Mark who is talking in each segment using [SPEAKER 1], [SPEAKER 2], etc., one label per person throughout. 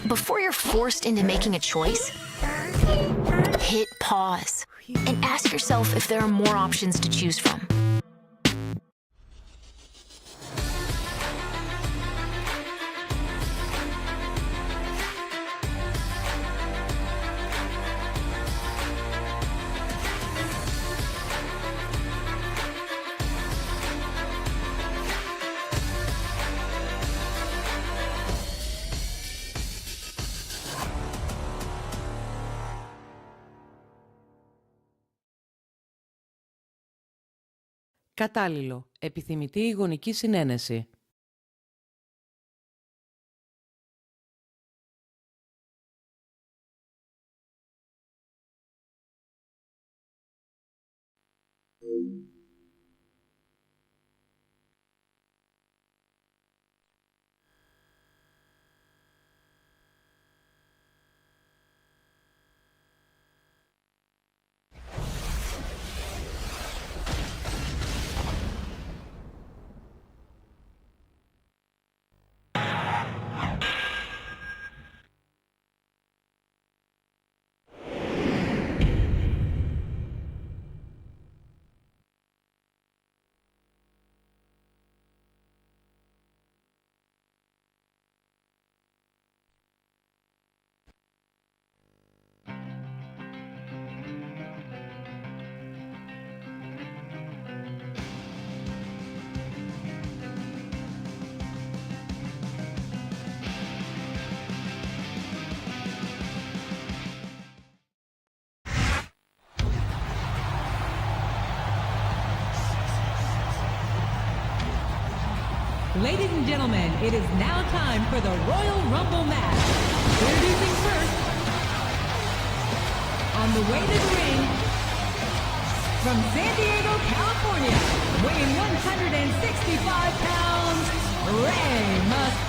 [SPEAKER 1] before you're forced into making a choice, hit pause and ask yourself if there are more options to choose from.
[SPEAKER 2] Κατάλληλο. Επιθυμητή η γονική συνένεση.
[SPEAKER 3] Ladies and gentlemen, it is now time for the Royal Rumble match. Introducing first, on the way to the ring, from San Diego, California, weighing 165 pounds, Rey Mysterio.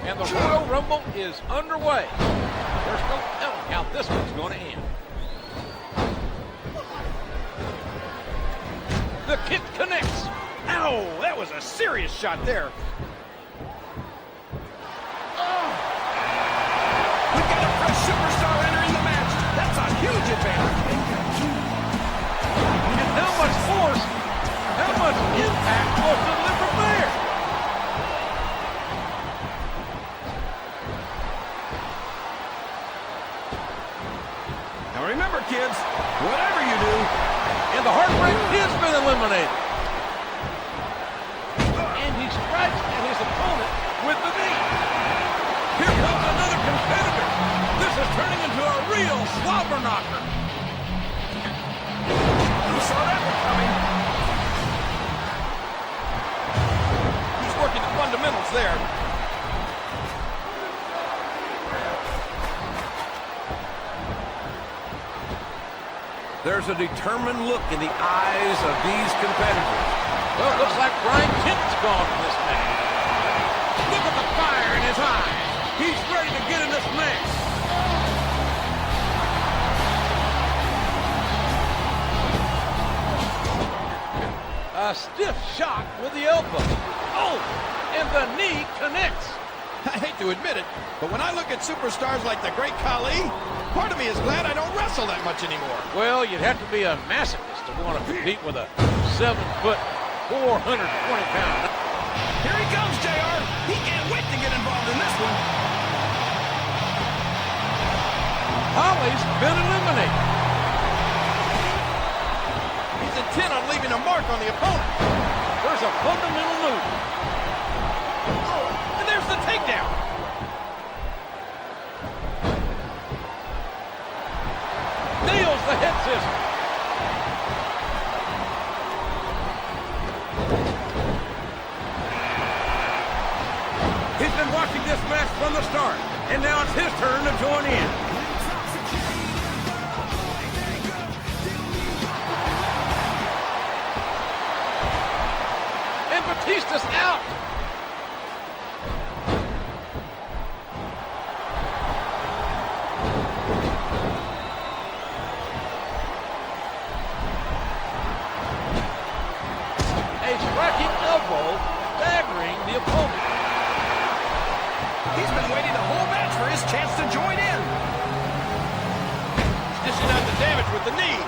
[SPEAKER 4] And the Royal Rumble is underway. There's no telling how this one's going to end. The kick connects. Ow, that was a serious shot there. Oh. We've got a fresh superstar entering the match. That's a huge advantage. And how much force, how much impact will deliver from there? Remember, kids, whatever you do, and the heartbreak has been eliminated. And he strikes at his opponent with the knee. Here comes another competitor. This is turning into a real slobber knocker. Who saw that one coming? He's working the fundamentals there. There's a determined look in the eyes of these competitors. Well, it looks like Brian Kenton's gone from this match. Look at the fire in his eyes. He's ready to get in this match. A stiff shot with the elbow. Oh, and the knee connects. I hate to admit it, but when I look at superstars like the great Khali, part of me is glad I don't wrestle that much anymore. Well, you'd have to be a masochist to want to compete with a 7-foot, 420-pound. Here he comes, JR. He can't wait to get involved in this one. Khali's been eliminated. He's intent on leaving a mark on the opponent. There's a fundamental move. Oh, and there's the takedown. Nails the head scissors. He's been this match from the start, and now it's his turn to join in. And Batista's out. A striking elbow staggering the opponent.
[SPEAKER 5] He's been waiting the whole match for his chance to join in.
[SPEAKER 4] Dishing out the damage with the knee.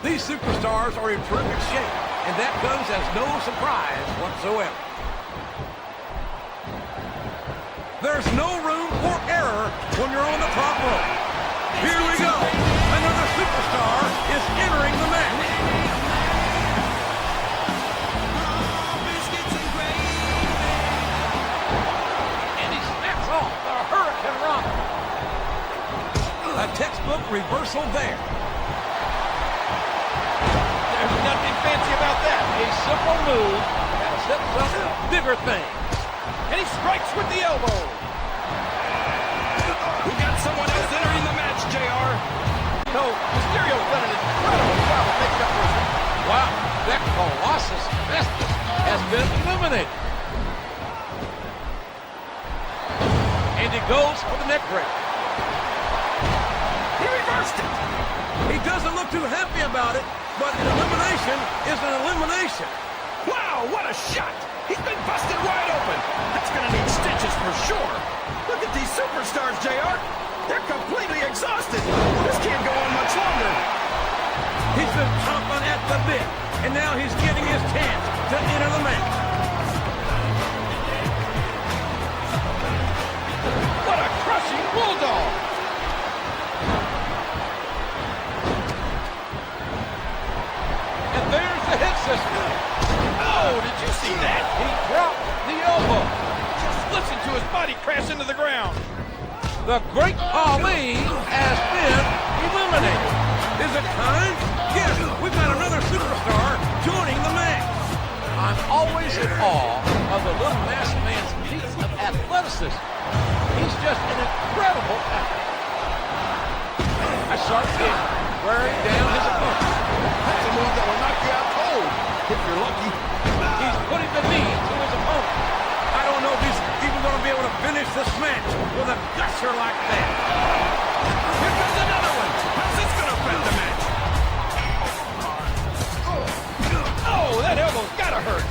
[SPEAKER 4] These superstars are in terrific shape, and that comes as no surprise whatsoever. There's no room for error when you're on the top rope. Here we go. Another superstar is entering the match. And he snaps off the Hurricane Rana. A textbook reversal there. There's nothing fancy about that. A simple move that sets up bigger things. And he strikes with the elbow.
[SPEAKER 5] We got someone else entering the match, JR.
[SPEAKER 4] No, Mysterio's done an incredible job of making up for it. Wow, that Colossus Festus has been eliminated. And he goes for the neck break.
[SPEAKER 5] He reversed it.
[SPEAKER 4] He doesn't look too happy about it, but an elimination is an elimination.
[SPEAKER 5] Wow, what a shot. He's been busted wide open. That's going to need stitches for sure. Look at these superstars, JR. They're completely exhausted. This can't go on much longer.
[SPEAKER 4] He's been chomping at the bit, and now he's getting his chance to enter the match. What a crushing bulldog! And there's the hit system.
[SPEAKER 5] Oh, did you see that?
[SPEAKER 4] He dropped the elbow. Just listen to his body crash into the ground. The Great Ali has been eliminated. Is it time? Yes, we've got another superstar joining the match. I'm always in awe of the little masked man's feats of athleticism. He's just an incredible athlete. A sharp kick wearing down his opponent.
[SPEAKER 5] That's a move that will knock you out cold, if you're lucky.
[SPEAKER 4] He's putting the knee to his opponent. I don't know if he's even going to be able to finish this match with a gusher like that.
[SPEAKER 5] Here comes another one. How's this going to affect the match?
[SPEAKER 4] Oh, that elbow's got to hurt.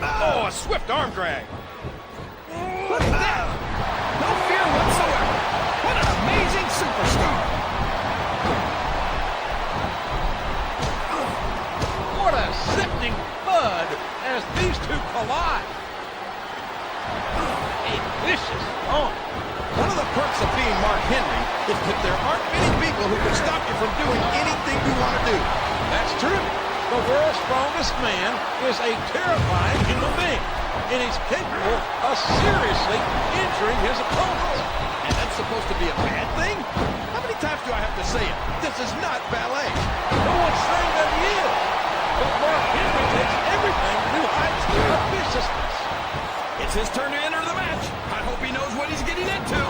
[SPEAKER 4] Oh, a swift arm drag.
[SPEAKER 5] Look at that. No fear whatsoever. What an amazing superstar.
[SPEAKER 4] What a sickening thud as these two collide. A vicious taunt.
[SPEAKER 5] One of the perks of being Mark Henry is that there aren't many people who can stop you from doing anything you want to do.
[SPEAKER 4] That's true. The world's strongest man is a terrifying human being, and he's capable of seriously injuring his opponents.
[SPEAKER 5] And that's supposed to be a bad thing? How many times do I have to say it? This is not ballet.
[SPEAKER 4] No one's saying that he is, but Mark Henry takes everything to new heights of viciousness.
[SPEAKER 5] It's his turn to enter the match. I hope he knows what he's getting into.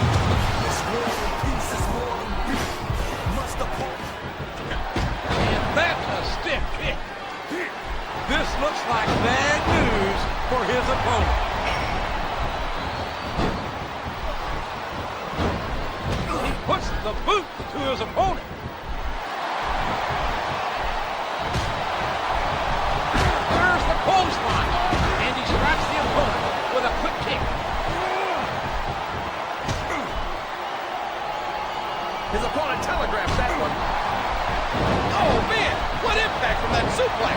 [SPEAKER 4] And that's a stiff kick. This looks like bad news for his opponent. He puts the boot to his opponent. There's the clothesline, and he strikes the opponent with a quick kick.
[SPEAKER 5] His opponent telegraphed that one.
[SPEAKER 4] Oh man, what impact from that suplex!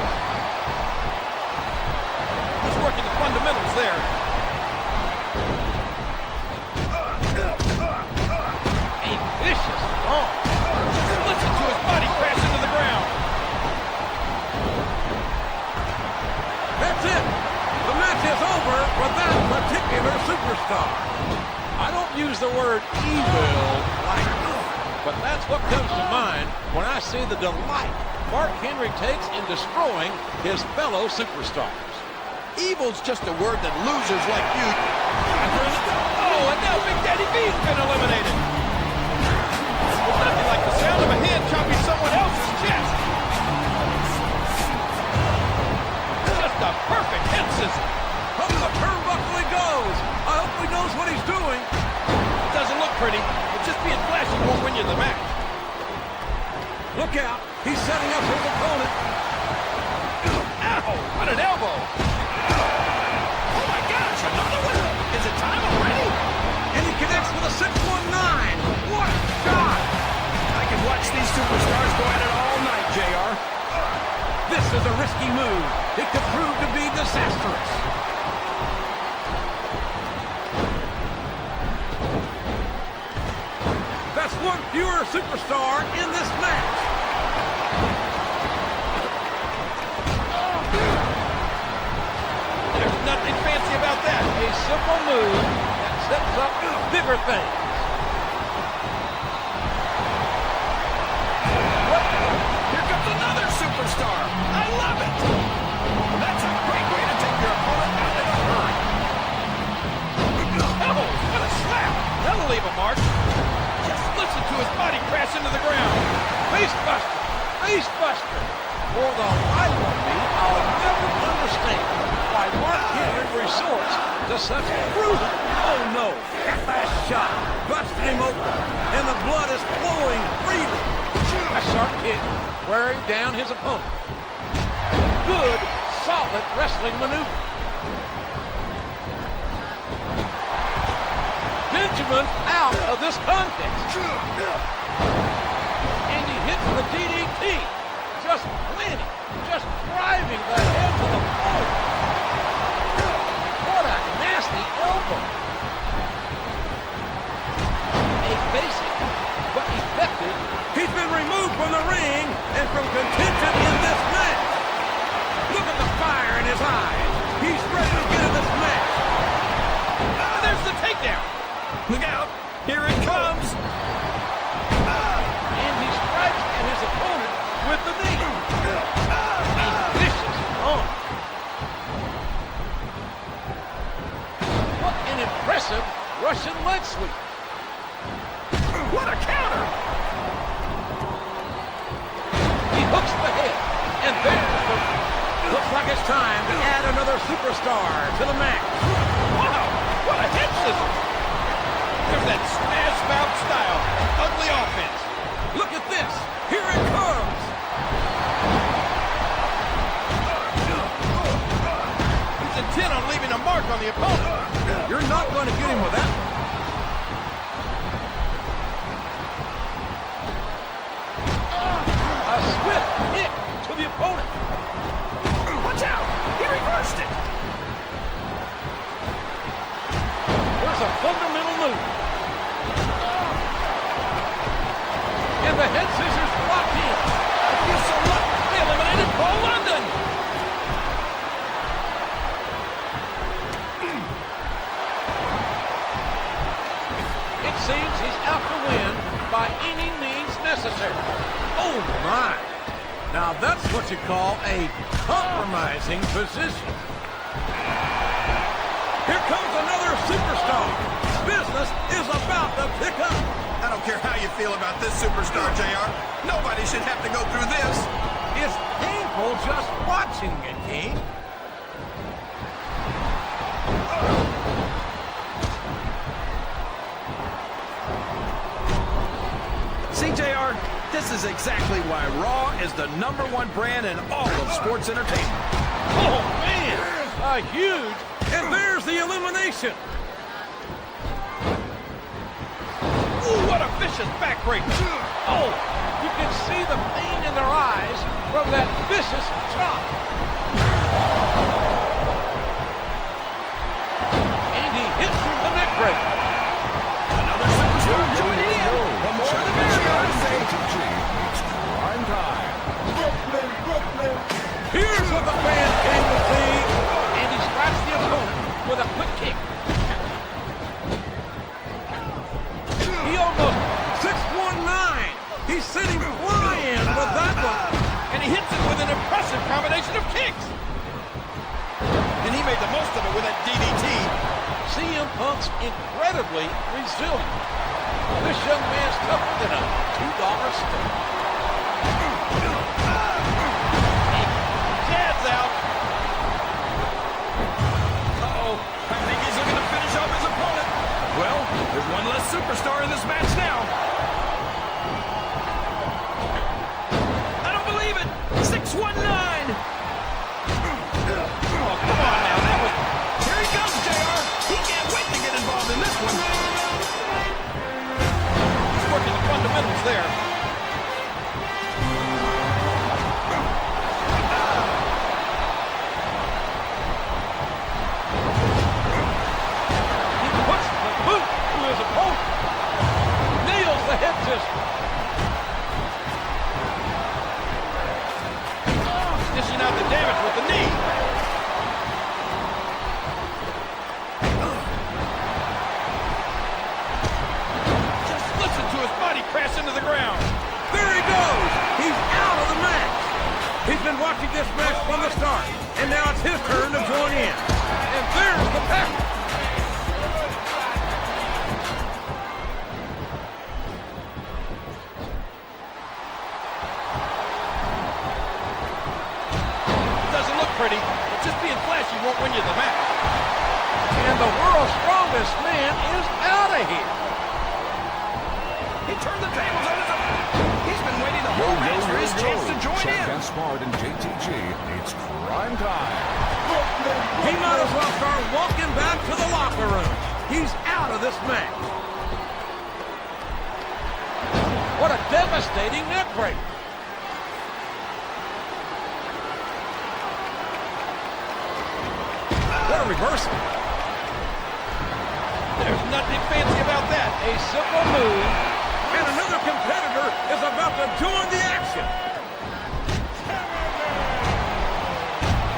[SPEAKER 4] He's working the fundamentals there. A vicious bomb. Just listen to his body crash into the ground. That's it. The match is over for that particular superstar. I don't use the word evil lightly, but but that's what comes to mind when I see the delight Mark Henry takes in destroying his fellow superstars.
[SPEAKER 5] Evil's just a word that losers like you... Oh, and now Big Daddy V's been eliminated. There's nothing like the sound of a hand chopping someone else's chest. Just a perfect head scissor.
[SPEAKER 4] Up the turnbuckle he goes. I hope he knows what he's doing.
[SPEAKER 5] It doesn't look pretty, but just being flashy won't win you the match.
[SPEAKER 4] Look out. He's setting up his opponent.
[SPEAKER 5] Ow! What an elbow! Oh my gosh, another one! Is it time already?
[SPEAKER 4] And he connects with a 619. What a shot!
[SPEAKER 5] I can watch these superstars go at it all night, JR.
[SPEAKER 4] This is a risky move. It could prove to be disastrous. That's one fewer superstar in this match.
[SPEAKER 5] There's nothing fancy about that.
[SPEAKER 4] A simple move that sets up bigger things.
[SPEAKER 5] Here comes another superstar. I love it. That's a great way to take your opponent out in a hurry. Oh, what a slap. That'll leave a mark. Just listen to his body crash into the ground.
[SPEAKER 4] Face buster. Face buster. For the life of me, I'll never understand why Mark Henry resorts to such brutal. Oh no. That last shot busted him open, and the blood is flowing freely. A sharp kick wearing down his opponent. Good, solid wrestling maneuver. Benjamin out of this contest. And he hits the DDT. Just planting, just driving the head to the floor. What a nasty elbow. A basic, but effective. He's been removed from the ring and from contention in this match. Look at the fire in his eyes. He's ready to get in this match.
[SPEAKER 5] There's the takedown. Look out. Here it comes.
[SPEAKER 4] And he strikes at his opponent with the knee. A vicious arm. What an impressive Russian leg sweep.
[SPEAKER 5] What a counter.
[SPEAKER 4] He hooks the head. And there's the... Looks like it's time to add another superstar to the match.
[SPEAKER 5] Wow. What a head scissor. There's that smash mouth style. Ugly offense.
[SPEAKER 4] Look at this. Here it comes.
[SPEAKER 5] He's intent on leaving a mark on the opponent.
[SPEAKER 4] You're not going to get him with that one. A swift hit to the opponent.
[SPEAKER 5] Watch out. He reversed it.
[SPEAKER 4] There's a fundamental move. And the head scissors locked in.
[SPEAKER 5] He's so lucky. They eliminated Paul London.
[SPEAKER 4] It seems he's out to win by any means necessary. Oh my! Now that's what you call a compromising position. Here comes another superstar. Business is about to pick up.
[SPEAKER 5] I don't care how you feel about this superstar, JR. Nobody should have to go through this.
[SPEAKER 4] It's painful just watching it, King.
[SPEAKER 5] See, JR, this is exactly why Raw is the #1 brand in all of sports entertainment.
[SPEAKER 4] Oh man, a huge, and there's the elimination.
[SPEAKER 5] Ooh, what a vicious backbreaker.
[SPEAKER 4] Oh, you can see the pain in their eyes from that vicious chop. And he hits the neck breaker.
[SPEAKER 5] Another superstar joining in. The more the merrier, I say.
[SPEAKER 6] Prime time.
[SPEAKER 4] Here's what the fans came to see. And he strikes the opponent with a quick kick. He almost 619.
[SPEAKER 5] sent him flying with that one. And he hits it with an impressive combination of kicks. And he made the most of it with that DDT. CM Punk's incredibly resilient. This young man's tougher than a $2 steak. Jabs out. Uh-oh. I think he's looking to finish off his opponent. Well, there's one less superstar in this match now. I don't believe it. 619. Oh, come on now. That was... Here he comes, JR. He can't wait to get involved in this one. He's working the fundamentals there. He puts the boot to his opponent. Nails the head scissors. Dishing out the damage with the knee. Just listen to his body crash into the ground. There he goes. He's out of the match. He's been watching this match from the start, and now it's his turn to join in. And there's the pack. Doesn't look pretty, but just being flashy won't win you the match. And the world's strongest man is out of here. He turned the tables on his own. He's been waiting the whole match for his chance to join in.
[SPEAKER 6] Chuck and Smart and JTG, it's crime time.
[SPEAKER 5] He might as well start walking back to the locker room. He's out of this match. What a devastating neck break. What a reversal. There's nothing fancy about that. A simple move. And another competitor is about to join the action.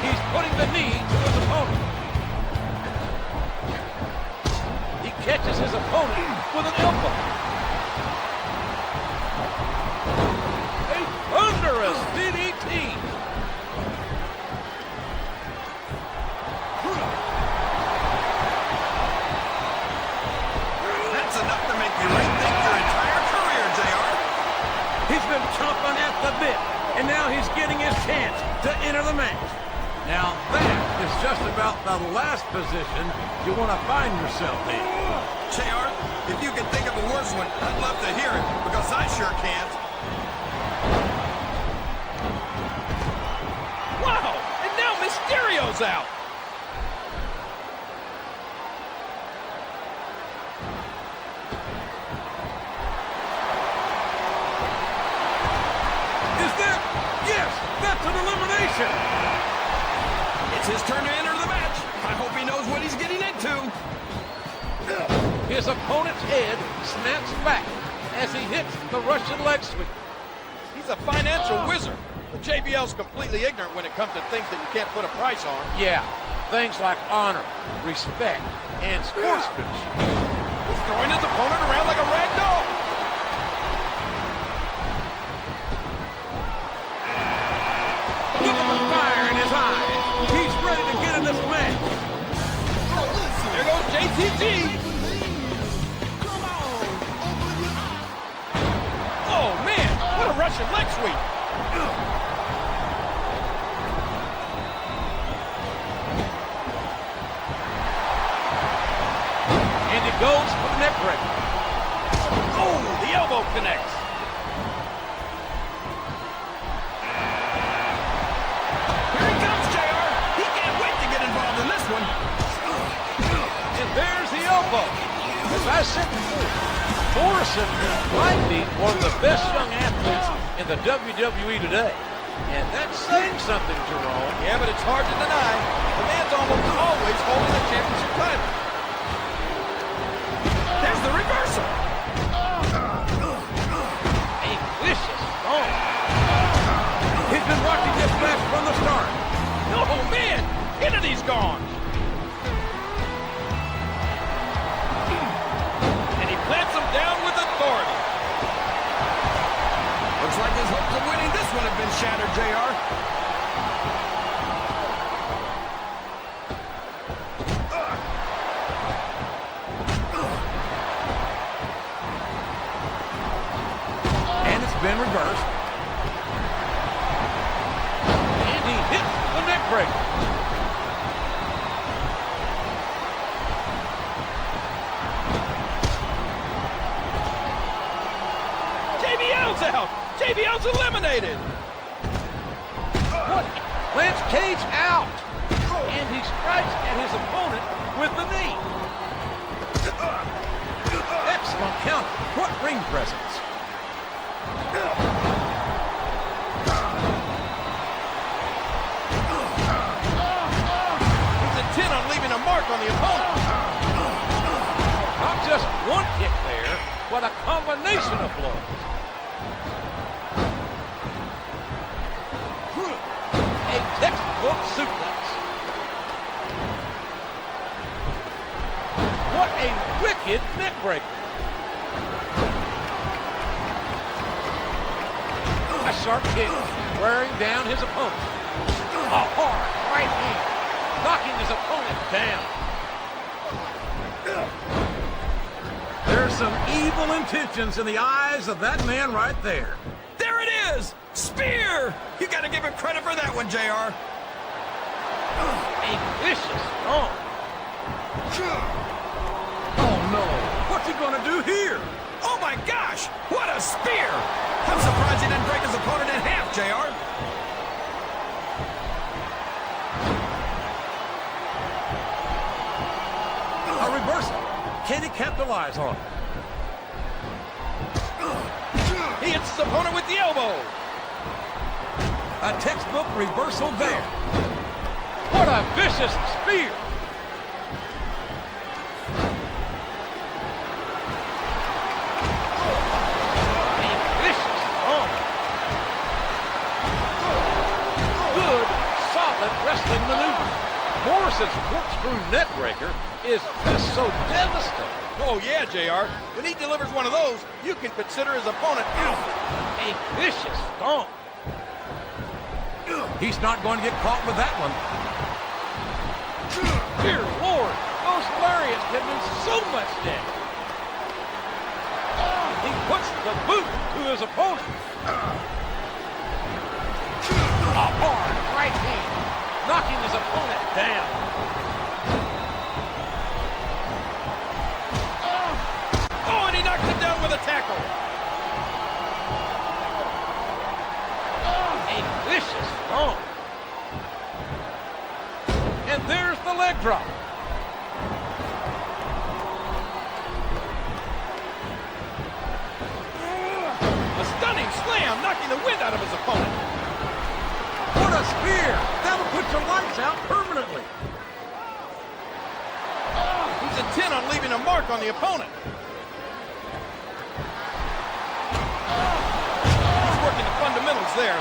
[SPEAKER 5] He's putting the knee to his opponent. He catches his opponent with an elbow. A thunderous DDT. That's enough to make you rethink your entire career, JR. He's been chomping at the bit, and now he's getting his chance to enter the match. Now that is just about the last position you want to find yourself in. JR, if you can think of a worse one, I'd love to hear it, because I sure can't. Wow! And now Mysterio's out! Is that... Yes! That's an elimination! It's his turn to enter the match. I hope he knows what he's getting into. His opponent's head snaps back as he hits the Russian leg sweep. He's a financial wizard. But JBL's completely ignorant when it comes to things that you can't put a price on. Yeah, things like honor, respect, and sportsmanship. He's throwing his opponent around like a rag doll. Look at the fire in his eyes. He's ready to get in this match. There goes JTG. Oh, man, what a Russian leg sweep. And it goes for the neck break. Oh, the elbow connects. Here he comes, JR. He can't wait to get involved in this one. And there's the elbow. As I said before, Morrison might be one of the best young athletes in the WWE today. And that's saying something, Jerome. Yeah, but it's hard to deny. The man's almost always holding the championship title. There's the reversal. A vicious bomb. He's been watching this match from the start. Oh, man. Kennedy's gone. And he plants him down with authority. And it's been reversed. And he hits the neck breaker. JBL's out. JBL's eliminated. What? Lance Cage out. And he strikes at his opponent with the knee. Excellent counter. What ring presence. He's intent on leaving a mark on the opponent. Not just one kick there, but a combination of blows. A textbook suplex. What a wicked neck breaker. A sharp kick wearing down his opponent. A hard right hand knocking his opponent down. There's some evil intentions in the eyes of that man right there.
[SPEAKER 4] There it is! Spear! You gotta give him credit for that one, JR.
[SPEAKER 5] A vicious stomp. Oh no, what's he gonna do here?
[SPEAKER 4] Oh my gosh! What a spear! I'm surprised he didn't break his opponent in half, JR.
[SPEAKER 5] A reversal. Can he capitalize on it?
[SPEAKER 4] He hits his opponent with the elbow.
[SPEAKER 5] A textbook reversal there. What a vicious spear. A vicious stomp. Good, solid wrestling maneuver. Morrison's corkscrew neckbreaker is just so devastating.
[SPEAKER 4] Oh yeah, JR. When he delivers one of those, you can consider his opponent out.
[SPEAKER 5] A vicious stomp. He's not going to get caught with that one. Dear Lord, those lariats have been so much damage. He puts the boot to his opponent. A hard right hand, knocking his opponent down.
[SPEAKER 4] Oh, and he knocks him down with a tackle.
[SPEAKER 5] A vicious stomp. And there's the leg drop.
[SPEAKER 4] A stunning slam, knocking the wind out of his opponent.
[SPEAKER 5] What a spear! That'll put your lights out permanently.
[SPEAKER 4] He's intent on leaving a mark on the opponent. He's working the fundamentals there.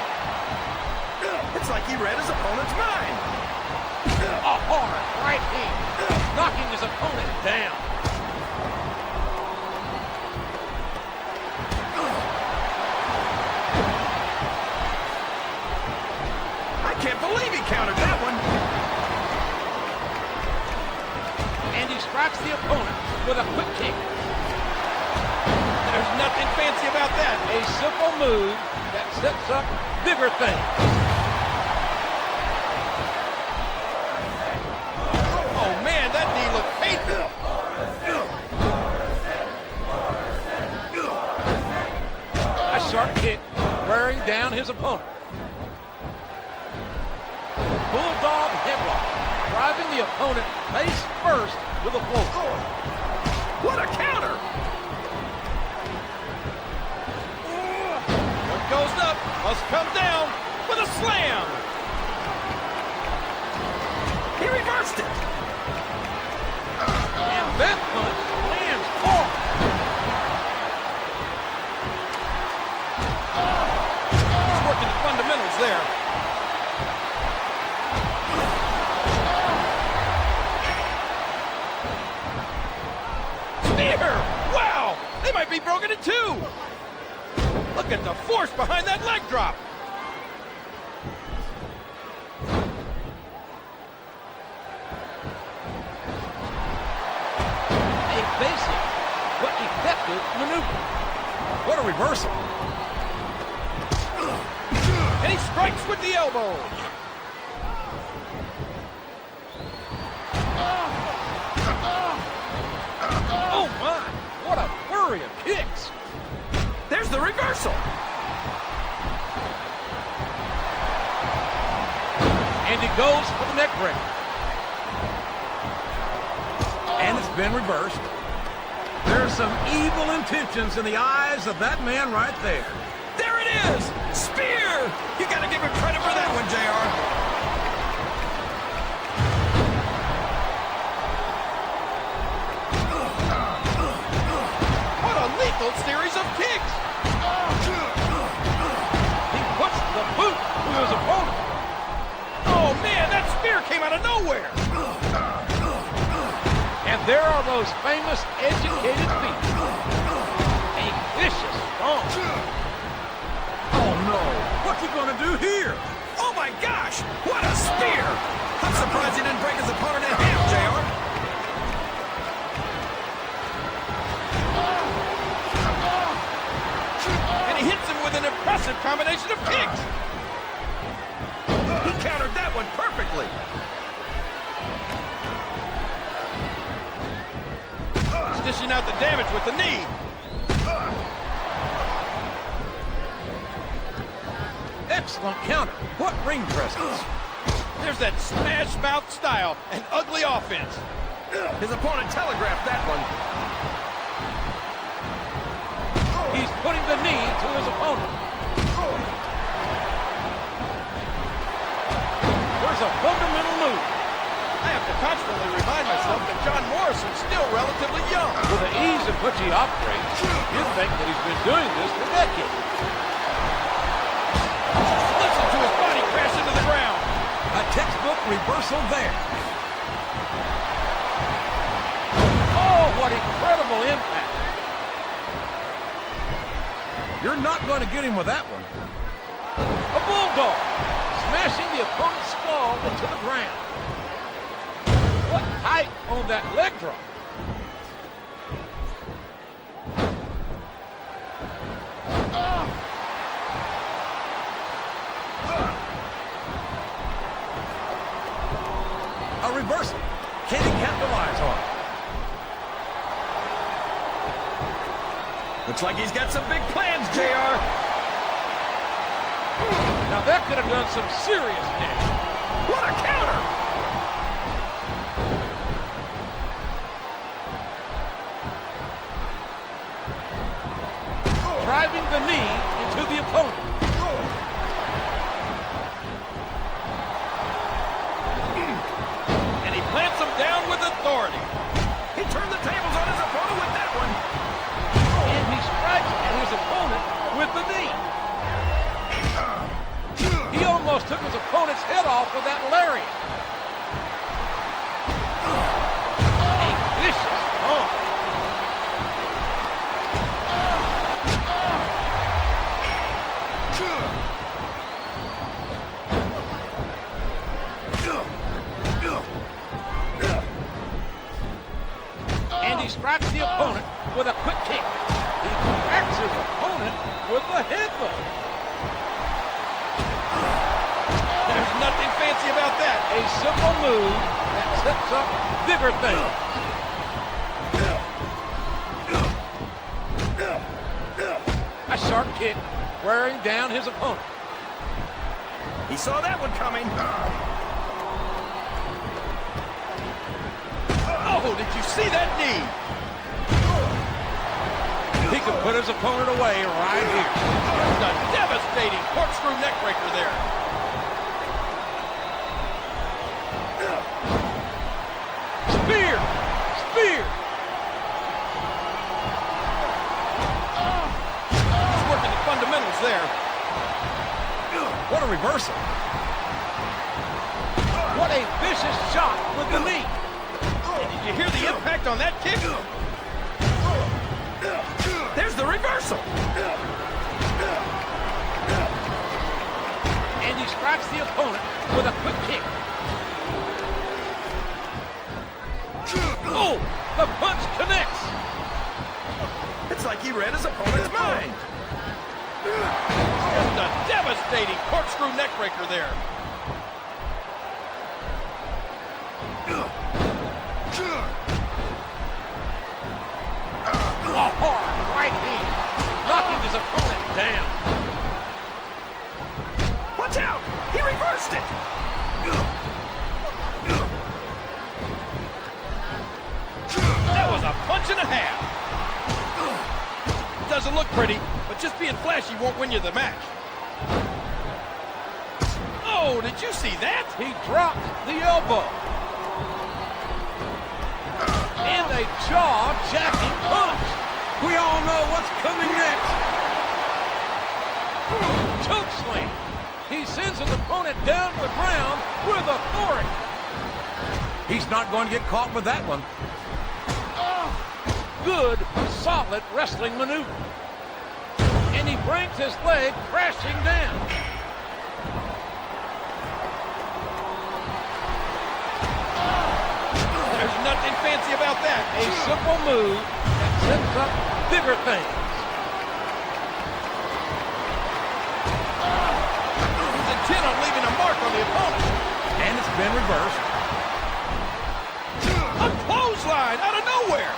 [SPEAKER 4] It's like he read his opponent's mind.
[SPEAKER 5] A hard right hand, knocking his opponent down.
[SPEAKER 4] I can't believe he countered that one.
[SPEAKER 5] And he strikes the opponent with a quick kick.
[SPEAKER 4] There's nothing fancy about that.
[SPEAKER 5] A simple move that sets up bigger things.
[SPEAKER 4] Oh man, that knee looked painful.
[SPEAKER 5] A sharp kick wearing down his opponent. Bulldog headlock, driving the opponent face first with a blow.
[SPEAKER 4] What a counter! What goes up must come down with a slam. He reversed it.
[SPEAKER 5] And that punch lands hard.
[SPEAKER 4] He's working the fundamentals there. Spear! Wow! They might be broken in two. Look at the force behind that leg drop.
[SPEAKER 5] A basic but effective maneuver. What a reversal.
[SPEAKER 4] And he strikes with the elbow. Oh my, what a flurry of kicks. There's the reversal. And he goes for the neck breaker. And it's been reversed. There's some evil intentions in the eyes of that man right there. There it is! Spear! You gotta give him credit for that one, JR. What a lethal series of kicks! He puts the boot to his opponent. Oh man, that spear came out of nowhere! And there are those famous educated feet. A vicious stomp. Oh no, what's he gonna do here? Oh my gosh, what a spear! I'm surprised he didn't break his opponent in half, JR. And he hits him with an impressive combination of kicks. He countered that one perfectly. Dishing out the damage with the knee. Excellent counter. What ring presence. There's that smash mouth style and ugly offense. His opponent telegraphed that one. He's putting the knee to his opponent. There's a fundamental move. I have to constantly remind myself that John Morrison's still relatively young. With the ease in which he operates, you'd think that he's been doing this for decades. Listen to his body crash into the ground. A textbook reversal there. Oh, what incredible impact. You're not going to get him with that one. A bulldog, smashing the opponent's skull into the ground. What height on that leg drop. A reversal. Can he capitalize on it? Looks like he's got some big plans, JR. Now that could have done some serious damage. What a counter! Driving the knee into the opponent. And he plants him down with authority. He turned the tables on his opponent with that one. And he strikes at his opponent with the knee. He almost took his opponent's head off with that lariat. A vicious stomp. And he strikes the opponent with a quick kick. He cracks his opponent with the headbutt. There's nothing fancy about that. A simple move that sets up bigger things. A sharp kick wearing down his opponent. He saw that one coming. Oh, did you see that knee? He could put his opponent away right here. Just a devastating corkscrew neckbreaker there. Spear! Spear! He's working the fundamentals there. What a reversal. What a vicious shot with the knee. And did you hear the impact on that kick? There's the reversal. And he strikes the opponent with a quick kick. Oh, the punch connects. It's like he read his opponent's mind. Just Just a devastating corkscrew neckbreaker there. A hard right hand, knocking his opponent down.
[SPEAKER 5] Watch out! He reversed it!
[SPEAKER 4] That was a punch and a half. Doesn't look pretty, but just being flashy won't win you the match. Oh, did you see that? He dropped the elbow. And a jaw-jacking punch.
[SPEAKER 5] We all know what's coming next.
[SPEAKER 4] Choke slam. He sends his opponent down to the ground with authority.
[SPEAKER 5] He's not going to get caught with that one.
[SPEAKER 4] Good, solid wrestling maneuver. And he brings his leg crashing down. There's nothing fancy about that. A simple move that sets up bigger things. He's intent on leaving a mark on the opponent.
[SPEAKER 5] And it's been reversed.
[SPEAKER 4] A clothesline out of nowhere.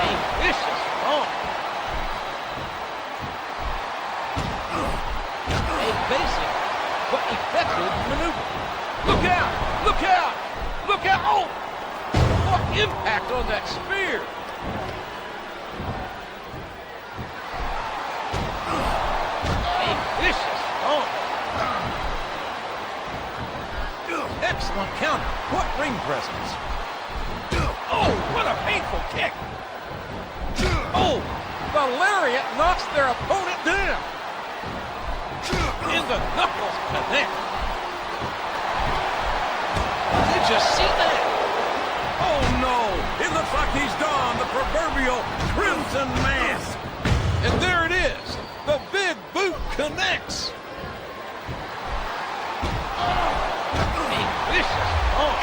[SPEAKER 4] A vicious bump. A basic but effective maneuver. Look out! Look out! Look out! Oh! What impact on that spear! A vicious bump.
[SPEAKER 5] Excellent counter. What ring presence.
[SPEAKER 4] Oh, what a painful kick! Oh, the lariat knocks their opponent down. And the knuckles connect. Did you see that?
[SPEAKER 5] Oh no! It looks like he's donned the proverbial crimson mask.
[SPEAKER 4] And there it is. The big boot connects. A vicious bump.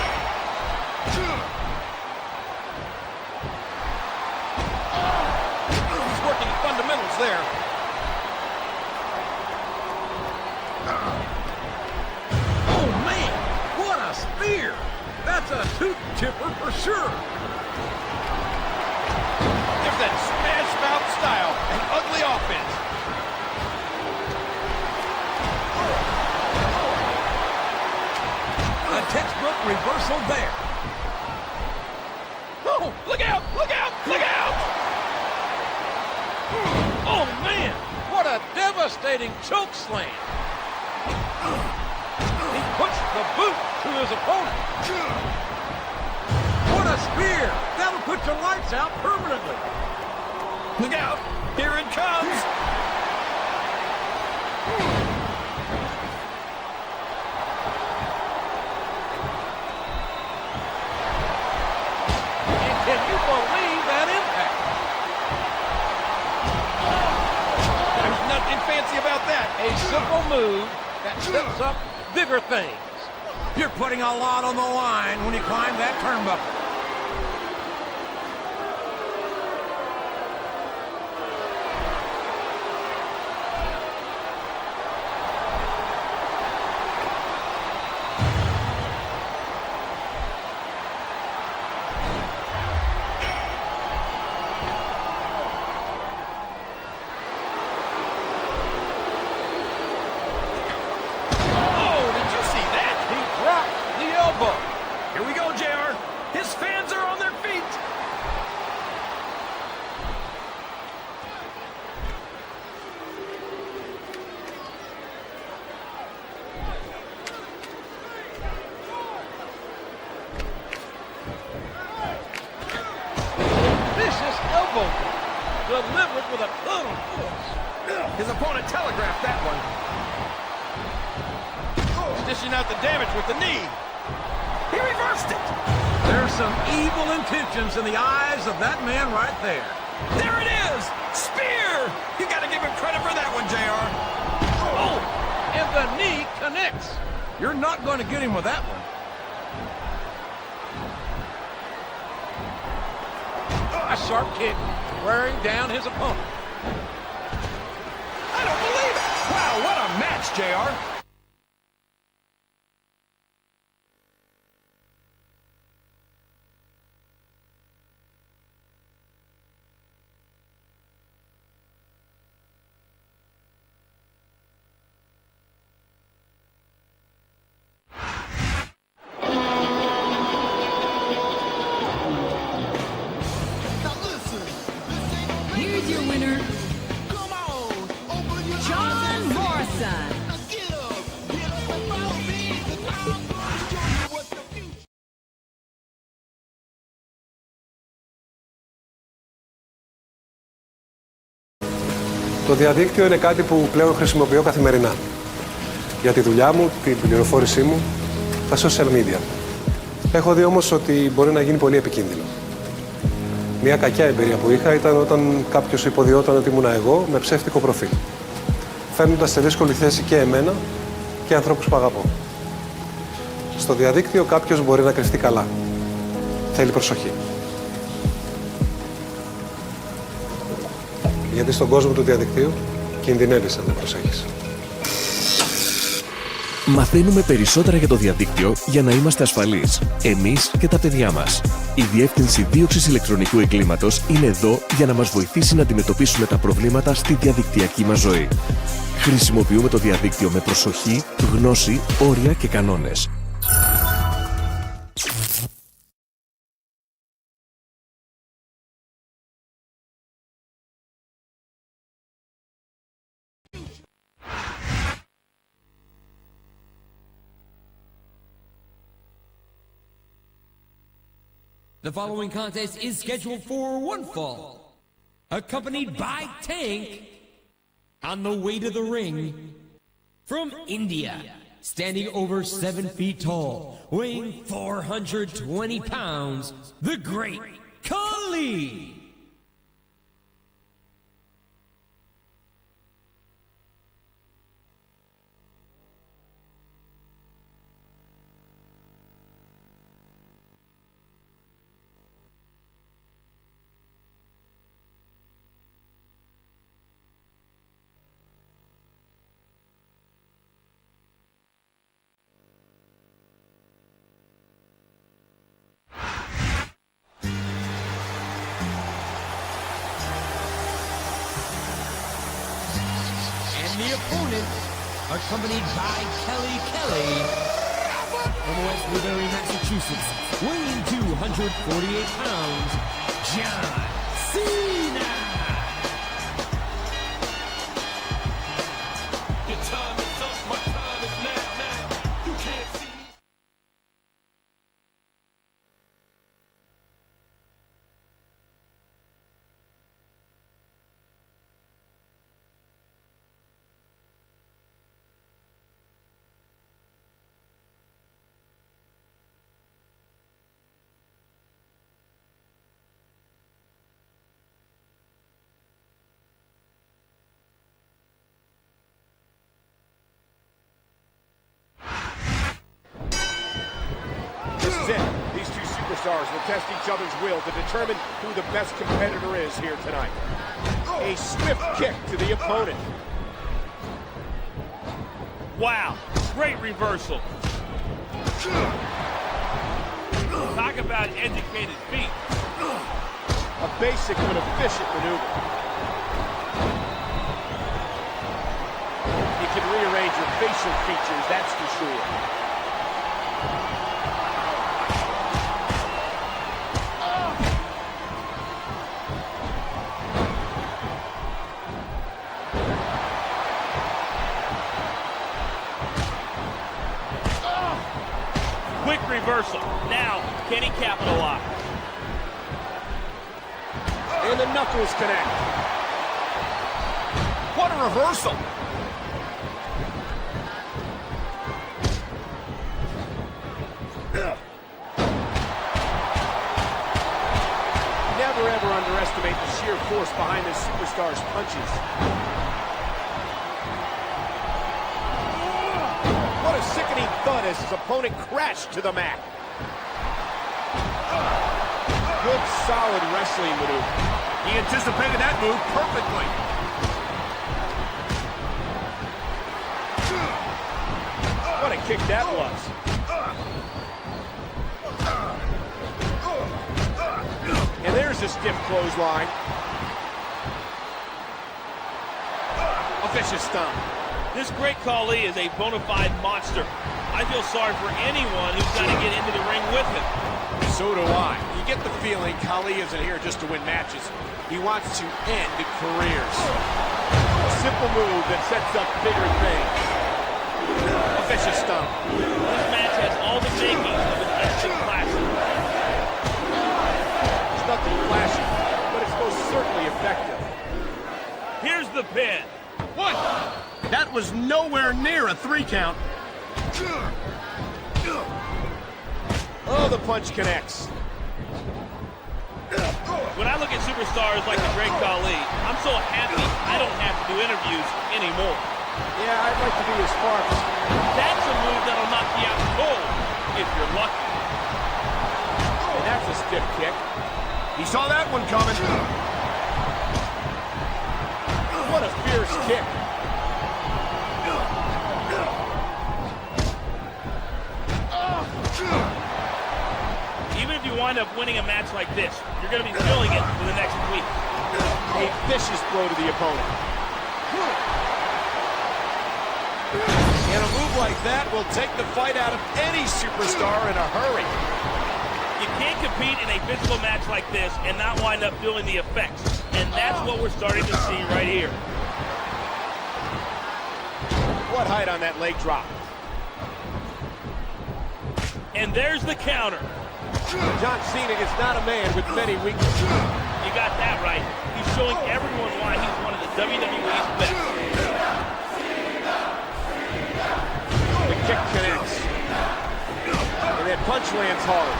[SPEAKER 4] He's working the fundamentals there.
[SPEAKER 5] Oh man! What a spear! That's a tooth chipper for sure.
[SPEAKER 4] There's that smash mouth style and ugly offense.
[SPEAKER 5] A textbook reversal there.
[SPEAKER 4] Oh, look out! Look out! Look out! Oh man! What a devastating choke slam! He puts the boot to his opponent.
[SPEAKER 5] What a spear! That'll put your lights out permanently.
[SPEAKER 4] Look out! Here it comes! And can you believe that impact? There's nothing fancy about that. A simple move that sets up bigger things.
[SPEAKER 5] You're putting a lot on the line when you climb that turnbuckle.
[SPEAKER 4] Oh, did you see that? He dropped the elbow.
[SPEAKER 5] Here we go, JR. His fans are on their feet.
[SPEAKER 4] Vicious elbow delivered with a ton of force.
[SPEAKER 5] His opponent telegraphed that one.
[SPEAKER 4] Dishing out the damage with the knee.
[SPEAKER 5] He reversed it. There's some evil intentions in the eyes of that man right there. There it is! Spear! You gotta give him credit for that one, JR.
[SPEAKER 4] Oh, and the knee connects.
[SPEAKER 5] You're not going to get him with that one.
[SPEAKER 4] A sharp kick. wearing down his opponent.
[SPEAKER 5] I don't believe it! Wow, what a match, JR!
[SPEAKER 3] Here's your winner, John Morrison.
[SPEAKER 7] Το διαδίκτυο είναι κάτι που πλέον χρησιμοποιώ καθημερινά. Για τη δουλειά μου, την πληροφόρησή μου, τα social media. Έχω δει όμως ότι μπορεί να γίνει πολύ επικίνδυνο. Μια κακιά εμπειρία που είχα ήταν όταν κάποιος υποδιόταν ότι ήμουνα εγώ με ψεύτικο προφίλ. Φέρνοντας σε δύσκολη θέση και εμένα και ανθρώπους που αγαπώ. Στο διαδίκτυο κάποιος μπορεί να κρυφτεί καλά. Θέλει προσοχή. Γιατί στον κόσμο του διαδικτύου κινδυνεύεις αν δεν προσέχεις.
[SPEAKER 8] Μαθαίνουμε περισσότερα για το διαδίκτυο για να είμαστε ασφαλείς, εμείς και τα παιδιά μας. Η Διεύθυνση Δίωξης Ηλεκτρονικού Εγκλήματος είναι εδώ για να μας βοηθήσει να αντιμετωπίσουμε τα προβλήματα στη διαδικτυακή μας ζωή. Χρησιμοποιούμε το διαδίκτυο με προσοχή, γνώση, όρια και κανόνες.
[SPEAKER 9] The following contest is scheduled for one fall, accompanied by Tank on the way to the ring from India, standing over 7 feet tall, weighing 420 pounds, the Great Khali. The opponent, accompanied by Kelly from West Newbury, Massachusetts, weighing 248 pounds, John Cena. Your time is up, my time is now. You can't see me.
[SPEAKER 5] These two superstars will test each other's will to determine who the best competitor is here tonight. A swift kick to the opponent.
[SPEAKER 10] Wow, great reversal. Talk about educated feet.
[SPEAKER 5] A basic but efficient maneuver. You can rearrange your facial features, that's for sure.
[SPEAKER 10] Quick reversal. Now, can he capitalize?
[SPEAKER 5] And the knuckles connect. What a reversal. Never ever underestimate the sheer force behind this superstar's punches. What a sickening thud as his opponent crashed to the mat. Good solid wrestling maneuver. He anticipated that move perfectly. What a kick that was. And there's a stiff clothesline. A vicious stomp.
[SPEAKER 10] This great Khali is a bona fide monster. I feel sorry for anyone who's got to get into the ring with him.
[SPEAKER 5] So do I. You get the feeling Khali isn't here just to win matches. He wants to end careers. A simple move that sets up bigger things. A vicious stomp.
[SPEAKER 10] This match has all the makings of an instant classic.
[SPEAKER 5] It's nothing flashy, but it's most certainly effective.
[SPEAKER 10] Here's the pin.
[SPEAKER 5] What? That was nowhere near a 3 count. Oh, the punch connects.
[SPEAKER 10] When I look at superstars like the great Khali, I'm so happy I don't have to do interviews anymore.
[SPEAKER 5] Yeah, I'd like to be as far as...
[SPEAKER 10] That's a move that'll knock you out cold, if you're lucky.
[SPEAKER 5] And that's a stiff kick. He saw that one coming. What a fierce kick.
[SPEAKER 10] Even if you wind up winning a match like this, you're going to be feeling it for the next week.
[SPEAKER 5] A vicious blow to the opponent. And a move like that will take the fight out of any superstar in a hurry.
[SPEAKER 10] You can't compete in a physical match like this and not wind up feeling the effects. And that's what we're starting to see right here.
[SPEAKER 5] What height on that leg drop.
[SPEAKER 10] And there's the counter.
[SPEAKER 5] John Cena is not a man with many weaknesses.
[SPEAKER 10] You got that right. He's showing everyone why he's one of the WWE's best.
[SPEAKER 5] The kick connects. And that punch lands hard.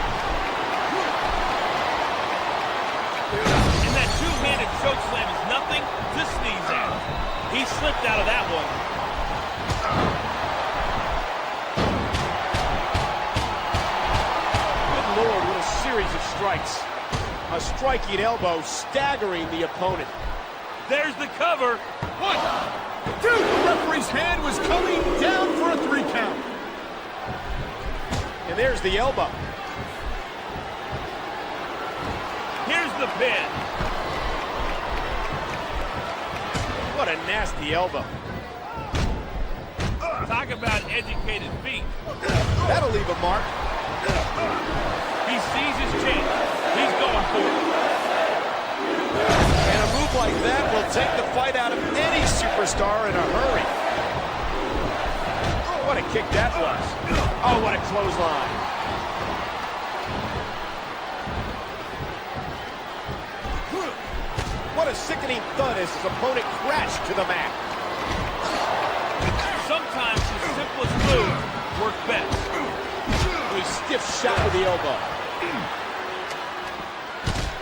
[SPEAKER 10] And that two-handed choke slam is nothing to sneeze at. He slipped out of that one.
[SPEAKER 5] Good Lord, what a series of strikes. A striking elbow staggering the opponent.
[SPEAKER 10] There's the cover.
[SPEAKER 5] 1, 2. The referee's hand was coming down for a 3 count. And there's the elbow.
[SPEAKER 10] Here's the pin.
[SPEAKER 5] What a nasty elbow.
[SPEAKER 10] Talk about educated feet.
[SPEAKER 5] That'll leave a mark.
[SPEAKER 10] He sees his chance. He's going for it.
[SPEAKER 5] And a move like that will take the fight out of any superstar in a hurry. What a kick that was. Oh, what a clothesline. What a sickening thud as his opponent crashed to the mat.
[SPEAKER 10] Sometimes the simplest moves work best.
[SPEAKER 5] A stiff shot with the elbow.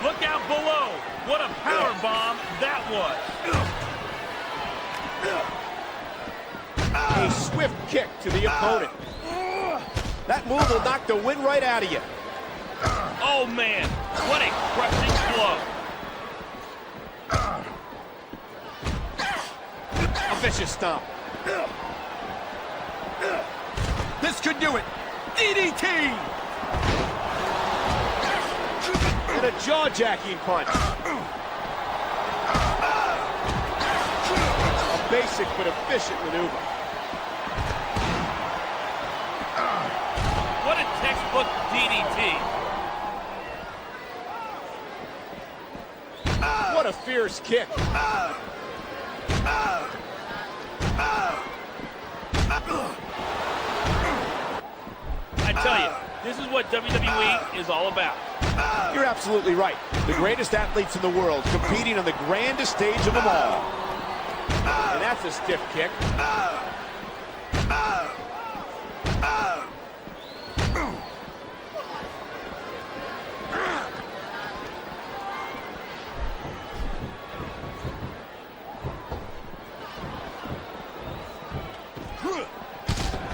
[SPEAKER 10] Look out below. What a power bomb that was.
[SPEAKER 5] A swift kick to the opponent. That move will knock the wind right out of you.
[SPEAKER 10] Oh, man. What a crushing blow.
[SPEAKER 5] A vicious stomp. This could do it. DDT! And a jaw-jacking punch. A basic but efficient maneuver.
[SPEAKER 10] What a textbook DDT.
[SPEAKER 5] What a fierce kick.
[SPEAKER 10] I tell you, this is what WWE is all about.
[SPEAKER 5] You're absolutely right. The greatest athletes in the world competing on the grandest stage of them all. And that's a stiff kick.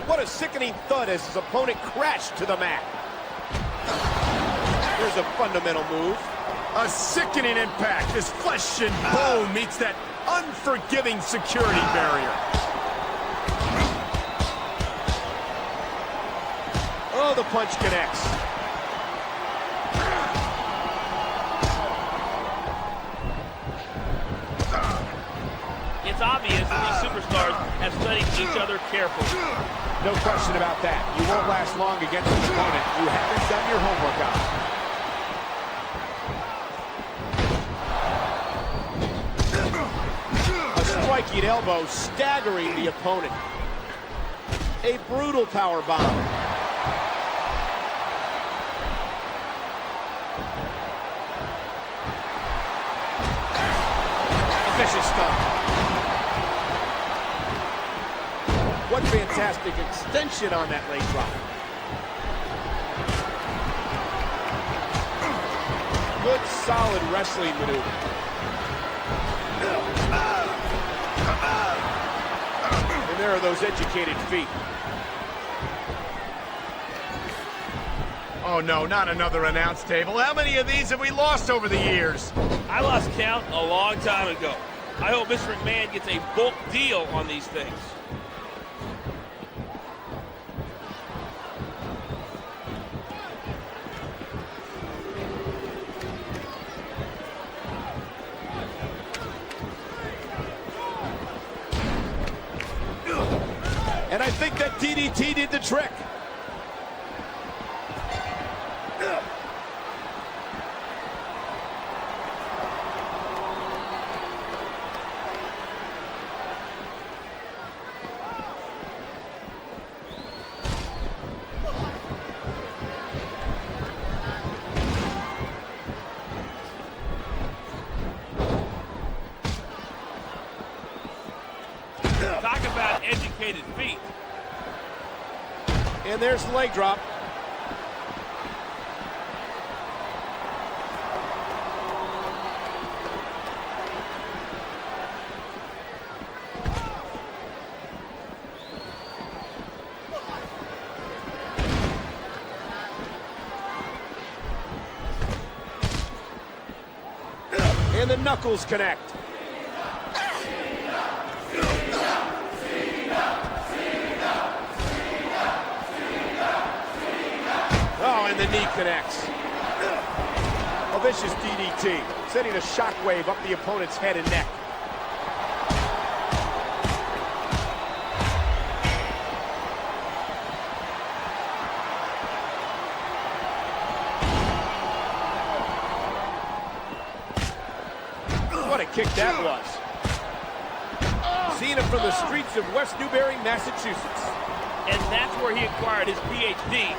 [SPEAKER 5] What a sickening thud as his opponent crashed to the mat. Here's a fundamental move. A sickening impact as flesh and bone meets that unforgiving security barrier. Oh, the punch connects.
[SPEAKER 10] It's obvious that these superstars have studied each other carefully.
[SPEAKER 5] No question about that. You won't last long against an opponent you haven't done your homework on. A striking elbow staggering the opponent. A brutal power bomb. A vicious stomp. What fantastic extension on that leg drop. Good, solid wrestling maneuver. And there are those educated feet. Oh no, not another announce table. How many of these have we lost over the years?
[SPEAKER 10] I lost count a long time ago. I hope Mr. McMahon gets a bulk deal on these things.
[SPEAKER 5] And I think that DDT did the trick.
[SPEAKER 10] Talk about educated feet.
[SPEAKER 5] And there's the leg drop. And the knuckles connect. Oh, and the knee connects. A vicious DDT, sending a shockwave up the opponent's head and neck. What a kick that was. Seeing him from the streets of West Newbury, Massachusetts.
[SPEAKER 10] And that's where he acquired his PhD.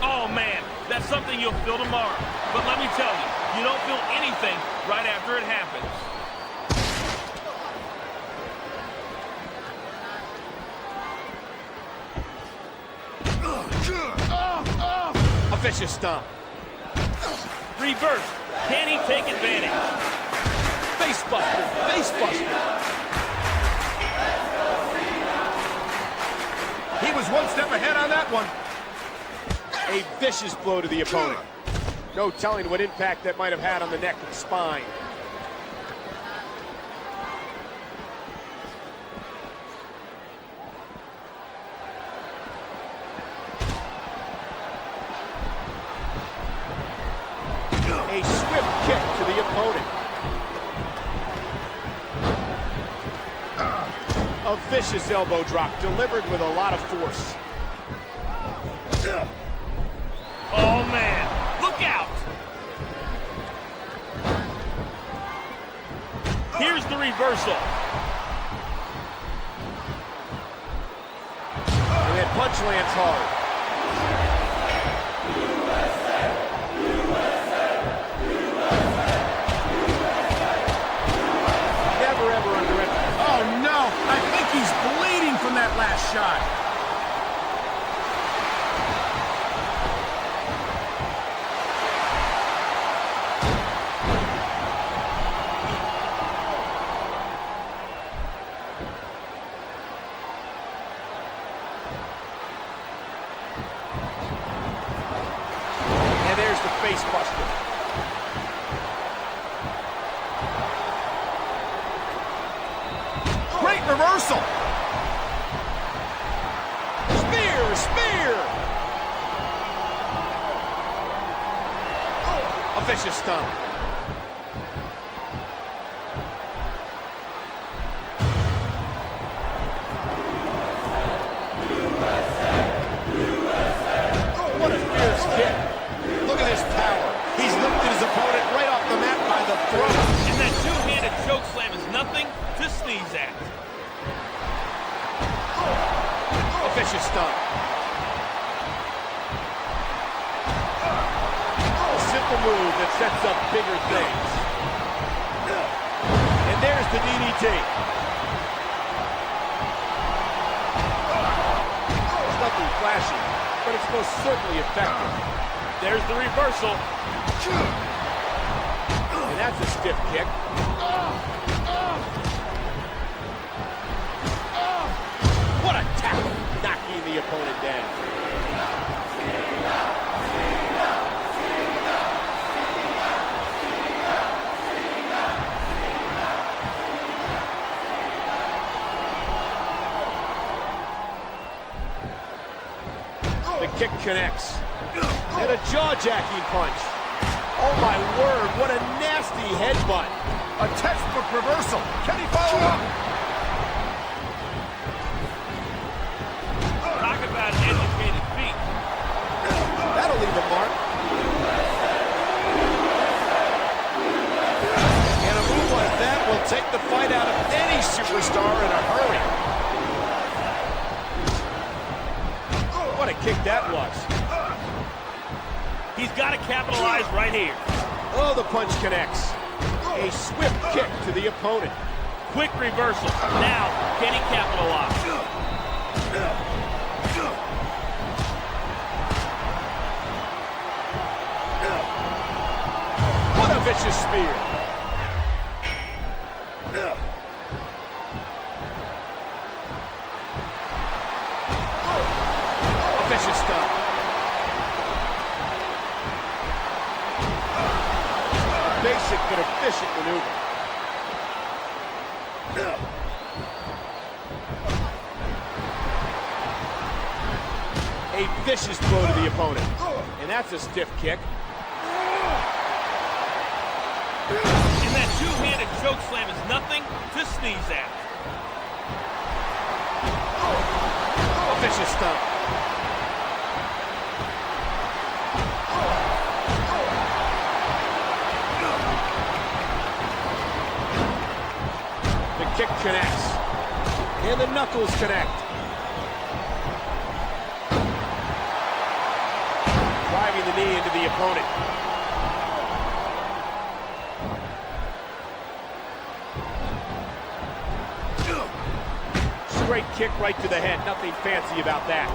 [SPEAKER 10] Oh man, that's something you'll feel tomorrow. But let me tell you, you don't feel anything right after it happens.
[SPEAKER 5] A vicious stomp.
[SPEAKER 10] Reverse. Can he take advantage?
[SPEAKER 5] Face buster, face buster. He was one step ahead on that one. A vicious blow to the opponent. No telling what impact that might have had on the neck and spine. A swift kick to the opponent. A vicious elbow drop delivered with a lot of force.
[SPEAKER 10] Oh man, look out! Here's the reversal.
[SPEAKER 5] And that punch lands hard. Never ever underestimate. Oh no, I think he's bleeding from that last shot. And there's the face buster. reversal. Spear. A vicious stomp. What a fierce kick. Look at his power. He's lifted his opponent right off the mat by the throat.
[SPEAKER 10] And that two-handed choke slam is nothing to sneeze at.
[SPEAKER 5] A vicious stomp. A simple move that sets up bigger things. And there's the DDT. It's nothing flashy, but it's most certainly effective.
[SPEAKER 10] There's the reversal.
[SPEAKER 5] And that's a stiff kick. What a tackle, knocking the opponent down. The kick connects. And a jaw-jacking punch. Oh my word, what a nasty headbutt. A textbook reversal. Can he follow up?
[SPEAKER 10] Talk about educated feet.
[SPEAKER 5] That'll leave a mark. And a move like that will take the fight out of any superstar in a hurry. What a kick that was.
[SPEAKER 10] He's got to capitalize right here.
[SPEAKER 5] Oh, the punch connects. A swift kick to the opponent.
[SPEAKER 10] Quick reversal. Now, can he capitalize?
[SPEAKER 5] What a vicious spear. A vicious stomp. Basic but efficient maneuver. A vicious blow to the opponent. And that's a stiff kick.
[SPEAKER 10] And that two-handed choke slam is nothing to sneeze at.
[SPEAKER 5] A vicious stomp. Kick connects. And the knuckles connect. Driving the knee into the opponent. Straight kick right to the head. Nothing fancy about that.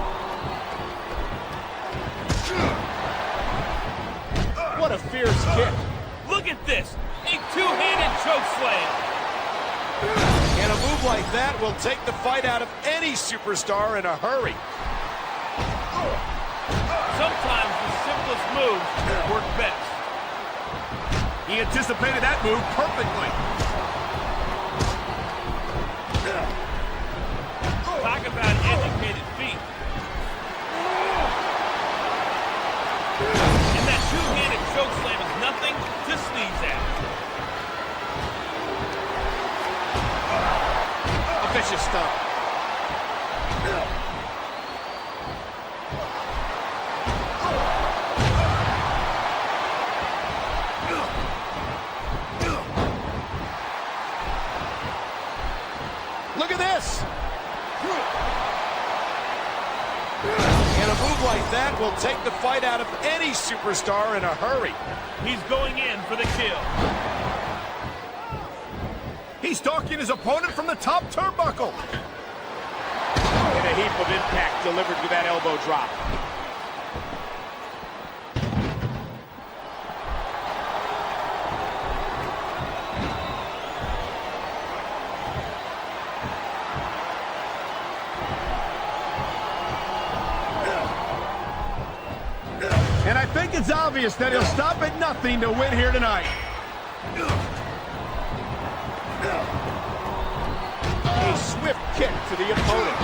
[SPEAKER 5] What a fierce kick.
[SPEAKER 10] Look at this. A two-handed choke slam.
[SPEAKER 5] And a move like that will take the fight out of any superstar in a hurry.
[SPEAKER 10] Sometimes the simplest moves work best.
[SPEAKER 5] He anticipated that move perfectly.
[SPEAKER 10] Talk about educated feet. And that two-handed choke slam is nothing to sneeze at.
[SPEAKER 5] Vicious stomp. Look at this. And a move like that will take the fight out of any superstar in a hurry.
[SPEAKER 10] He's going in for the kill.
[SPEAKER 5] He's stalking his opponent from the top turnbuckle. And a heap of impact delivered with that elbow drop. And I think it's obvious that he'll stop at nothing to win here tonight. A swift kick to the opponent.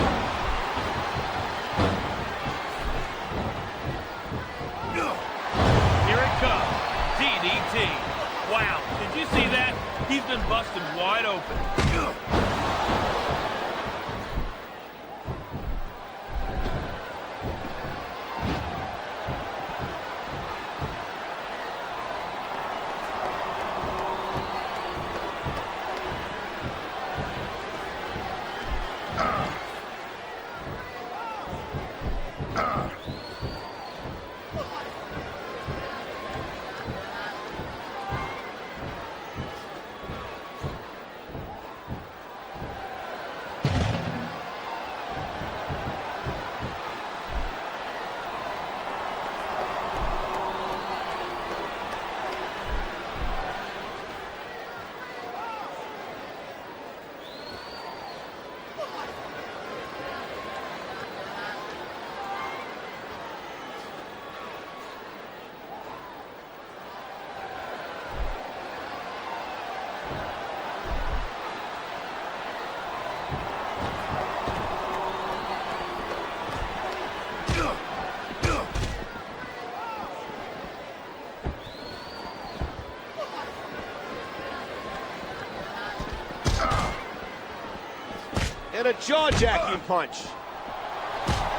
[SPEAKER 10] Here it comes. DDT. Wow, did you see that? He's been busted wide open.
[SPEAKER 5] And a jaw-jacking punch.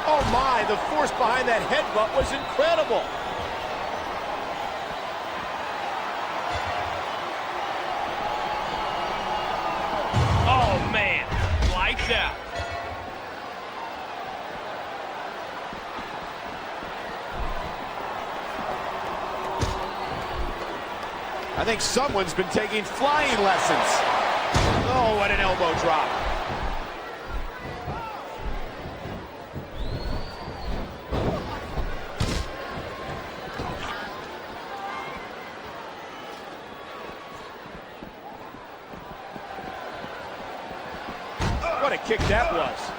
[SPEAKER 5] Oh my, the force behind that headbutt was incredible.
[SPEAKER 10] Oh man, lights out.
[SPEAKER 5] I think someone's been taking flying lessons. Oh, what an elbow drop. What a kick that was.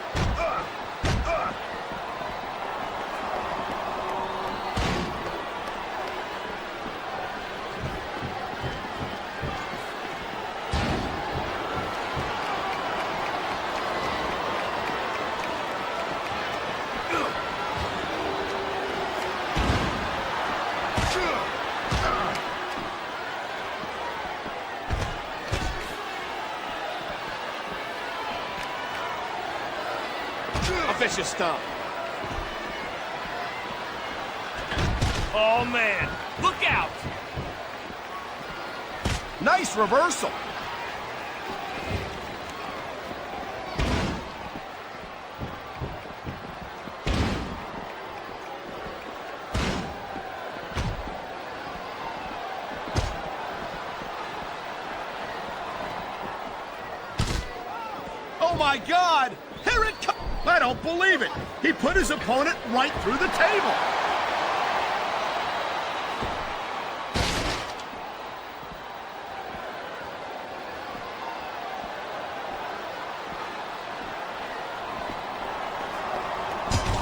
[SPEAKER 5] Vicious stomp.
[SPEAKER 10] Oh man, look out!
[SPEAKER 5] Nice reversal. Oh my God! Here it comes! I don't believe it. He put his opponent right through the table.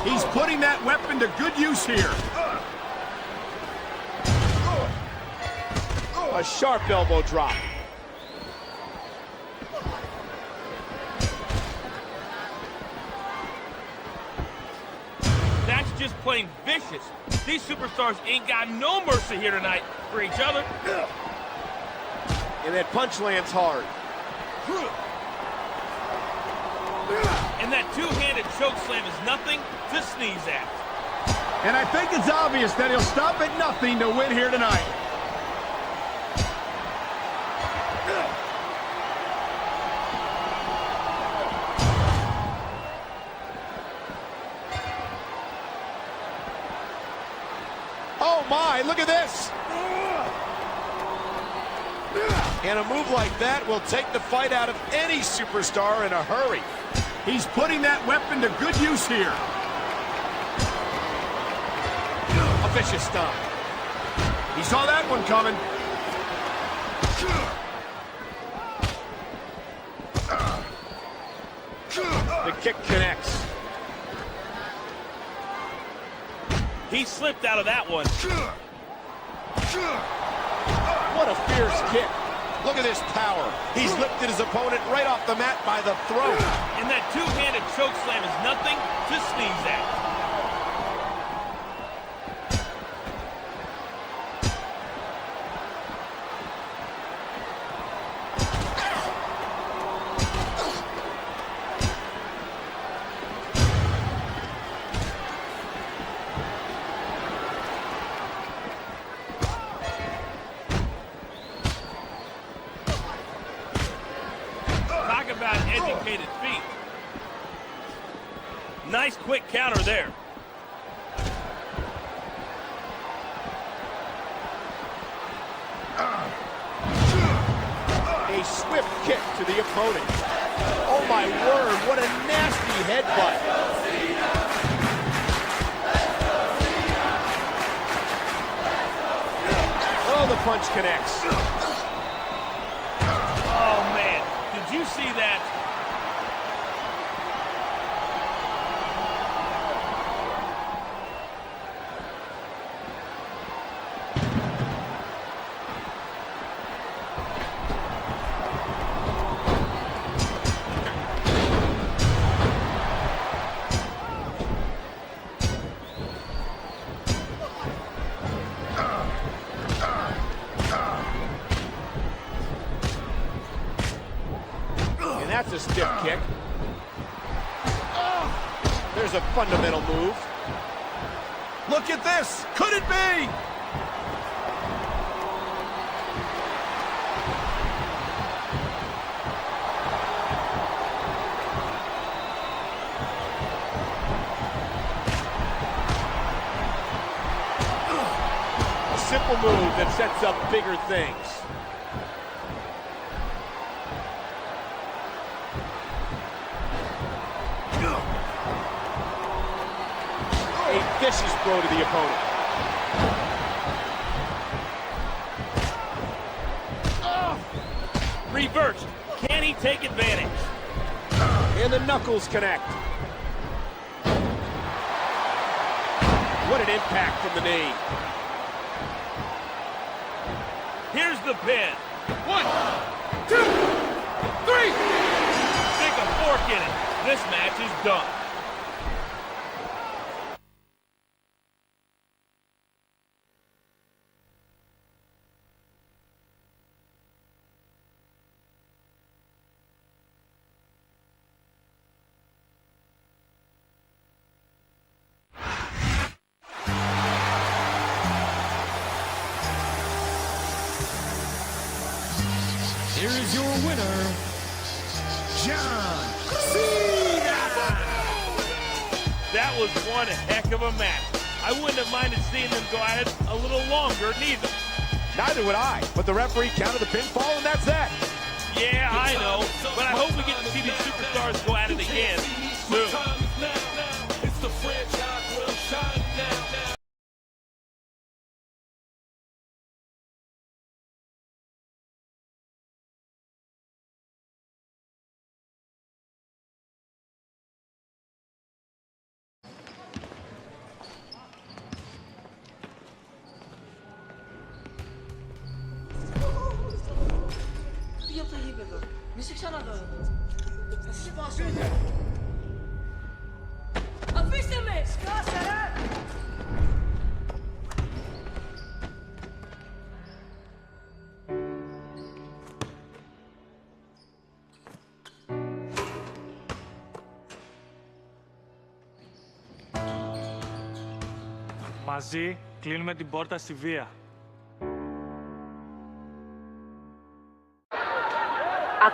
[SPEAKER 5] He's putting that weapon to good use here. A sharp elbow drop.
[SPEAKER 10] Just plain vicious. These superstars ain't got no mercy here tonight for each other.
[SPEAKER 5] And that punch lands hard.
[SPEAKER 10] And that two-handed choke slam is nothing to sneeze at.
[SPEAKER 5] And I think it's obvious that he'll stop at nothing to win here tonight. Oh my, look at this! And a move like that will take the fight out of any superstar in a hurry. He's putting that weapon to good use here. A vicious stomp. He saw that one coming. The kick connects.
[SPEAKER 10] He slipped out of that one.
[SPEAKER 5] What a fierce kick.
[SPEAKER 4] Look at this power. He's lifted his opponent right off the mat by the throat.
[SPEAKER 10] And that two-handed choke slam is nothing to sneeze at. About educated feet. Nice quick counter there.
[SPEAKER 4] A swift kick to the opponent. Oh my word, what a nasty headbutt. Oh, the punch connects.
[SPEAKER 10] Oh man. Did you see that?
[SPEAKER 4] That's a stiff kick. There's a fundamental move.
[SPEAKER 5] Look at this! Could it be?
[SPEAKER 4] A simple move that sets up bigger things. Vicious blow to the opponent.
[SPEAKER 10] Reversed. Can he take advantage?
[SPEAKER 4] And the knuckles connect. What an impact from the knee.
[SPEAKER 10] Here's the pin.
[SPEAKER 5] 1, 2, 3.
[SPEAKER 10] Stick a fork in it. This match is done.
[SPEAKER 9] Here is your winner, John Cena!
[SPEAKER 10] That was one heck of a match. I wouldn't have minded seeing them go at it a little longer, neither.
[SPEAKER 4] Neither would I, but the referee counted the pinfall, and that's that.
[SPEAKER 10] Yeah, I know, but I hope we get to see these superstars go at it again soon.
[SPEAKER 9] It's the franchise will shine now.
[SPEAKER 11] Μη σε ξαναδώ εδώ. Θα σε σπάσω. Αφήστε με! Σκάσε ρε!
[SPEAKER 12] Μαζί κλείνουμε την πόρτα στη βία.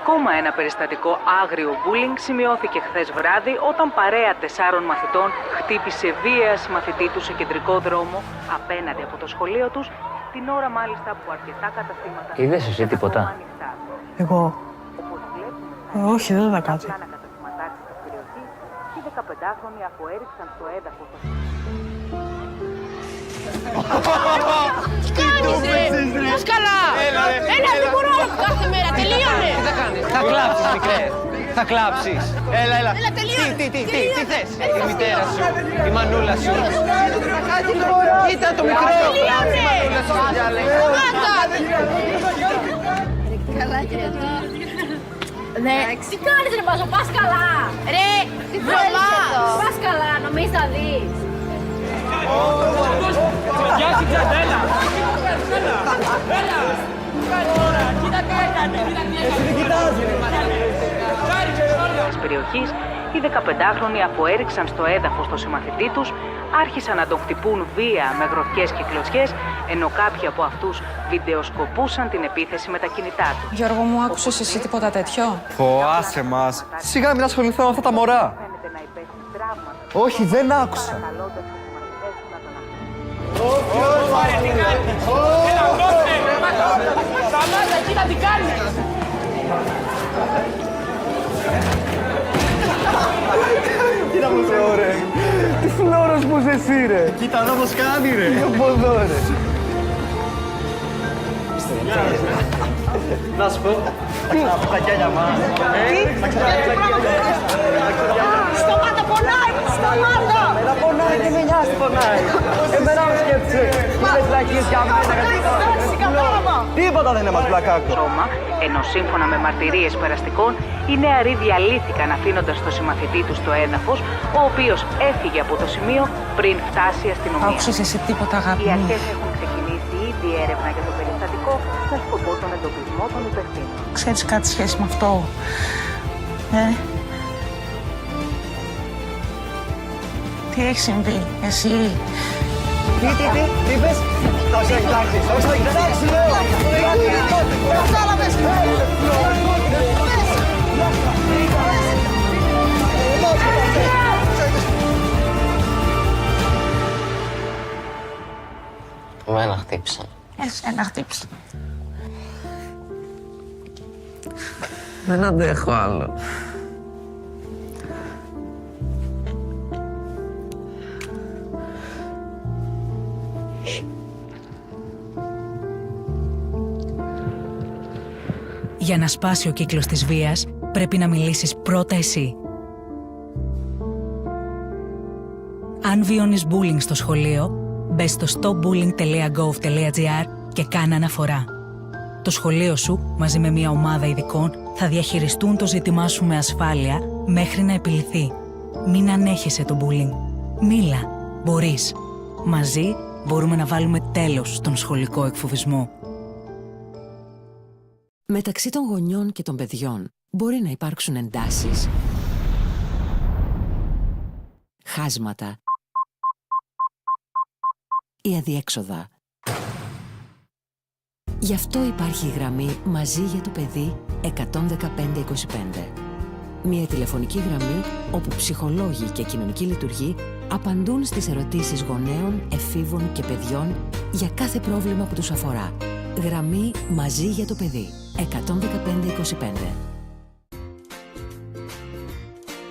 [SPEAKER 2] Ακόμα ένα περιστατικό άγριο bullying σημειώθηκε χθες βράδυ όταν παρέα 4 μαθητών χτύπησε βία μαθητή του σε κεντρικό δρόμο απέναντι από το σχολείο τους, την ώρα μάλιστα που αρκετά καταστήματα...
[SPEAKER 13] Είδες εσύ τίποτα?
[SPEAKER 14] Εγώ? Όχι, δεν είδα κάτι.
[SPEAKER 2] Οι 15χρονοι αποέριξαν στο έδαφος.
[SPEAKER 11] Τι κάνεις ρε! Πώς καλά! Έλα, δεν μπορώ κάθε μέρα, τελείωνε!
[SPEAKER 13] Τι θα κάνεις, θα κλάψεις μικρέ, θα κλάψεις. Έλα, έλα.
[SPEAKER 11] Έλα, τελείωνε!
[SPEAKER 13] Τι θες, η μητέρα σου, η μανούλα σου. Κοίτα το μικρό, η μανούλα σου.
[SPEAKER 11] Σταμάτα! Καλά, κύριε. Ναι. Τι κάνεις ρε Μπάζο, πας καλά. Ρε, τι θέλεις εδώ. Πας καλά, νομίζεις θα δεις.
[SPEAKER 9] Γιάννη Τζαντέλα! Έλα! Τώρα, κοίτα τι έκανε! Εσύ δεν κοιτάζει!
[SPEAKER 2] Της περιοχής, οι 15χρονοι αφού έριξαν στο έδαφος το συμμαθητή τους, άρχισαν να τον χτυπούν βία με γροθιές και κλωτσιές, ενώ κάποιοι από αυτούς βιντεοσκοπούσαν την επίθεση με τα κινητά τους.
[SPEAKER 14] Γιώργο μου, άκουσες εσύ τίποτα τέτοιο?
[SPEAKER 13] Άσε μας. Σιγά μην ασχοληθώ με αυτά τα μωρά. Όχι, δεν άκουσα.
[SPEAKER 9] Έλα, δώστε! Σταμάτα, κοίτα τι κάνεις!
[SPEAKER 13] Κοίτα πως ρε. Τι φλόρος που είσαι εσύ ρε. Κοίτα εδώ πως κάνει ρε. Από εδώ ρε. Να σου πω. Τα κιάλια μας.
[SPEAKER 11] Σταμάτα, πονάει! Σταμάτα!
[SPEAKER 13] Εμένα πονάει, δεν με νοιάζει πονάει. Εμένα με σκέφτεσαι. Μίλες λακίες για μένα. Τίποτα δεν είναι μας πλακάκο.
[SPEAKER 2] Σώμα, ενώ σύμφωνα με μαρτυρίες περαστικών, οι νεαροί διαλύθηκαν αφήνοντας το συμμαθητή τους στο έδαφος, ο οποίος έφυγε από το σημείο πριν φτάσει η αστυνομία.
[SPEAKER 14] Άκουσες εσύ τίποτα, αγάπη
[SPEAKER 2] Οι
[SPEAKER 14] μου?
[SPEAKER 2] αρχές έχουν ξεκινήσει ήδη έρευνα για το περιστατικό με σκοπό τον εντοπισμό των υπευθύνων.
[SPEAKER 14] Ξέρεις κάτι σχέση με αυτό? Τι έχει συμβεί, εσύ?
[SPEAKER 13] Τι είπες? Θα σε εκτάξει, θα σε εκτάξει, λέω.
[SPEAKER 15] Εμένα χτύπησαν.
[SPEAKER 14] Εσένα χτύπησαν.
[SPEAKER 15] Δεν αντέχω άλλο.
[SPEAKER 16] Για να σπάσει ο κύκλος της βίας, πρέπει να μιλήσεις πρώτα εσύ. Αν βιώνεις bullying στο σχολείο, μπες στο stopbullying.gov.gr και κάνε αναφορά. Το σχολείο σου, μαζί με μια ομάδα ειδικών, θα διαχειριστούν το ζήτημά σου με ασφάλεια μέχρι να επιλυθεί. Μην ανέχεσαι το bullying. Μίλα. Μπορείς. Μαζί μπορούμε να βάλουμε τέλος στον σχολικό εκφοβισμό.
[SPEAKER 17] Μεταξύ των γονιών και των παιδιών μπορεί να υπάρξουν εντάσεις, χάσματα ή αδιέξοδα. Γι' αυτό υπάρχει η γραμμή «Μαζί για το παιδί» 11525. Μια τηλεφωνική γραμμή όπου ψυχολόγοι και κοινωνικοί λειτουργοί απαντούν στις ερωτήσεις γονέων, εφήβων και παιδιών για κάθε πρόβλημα που τους αφορά. Γραμμή «Μαζί για το παιδί» 11525.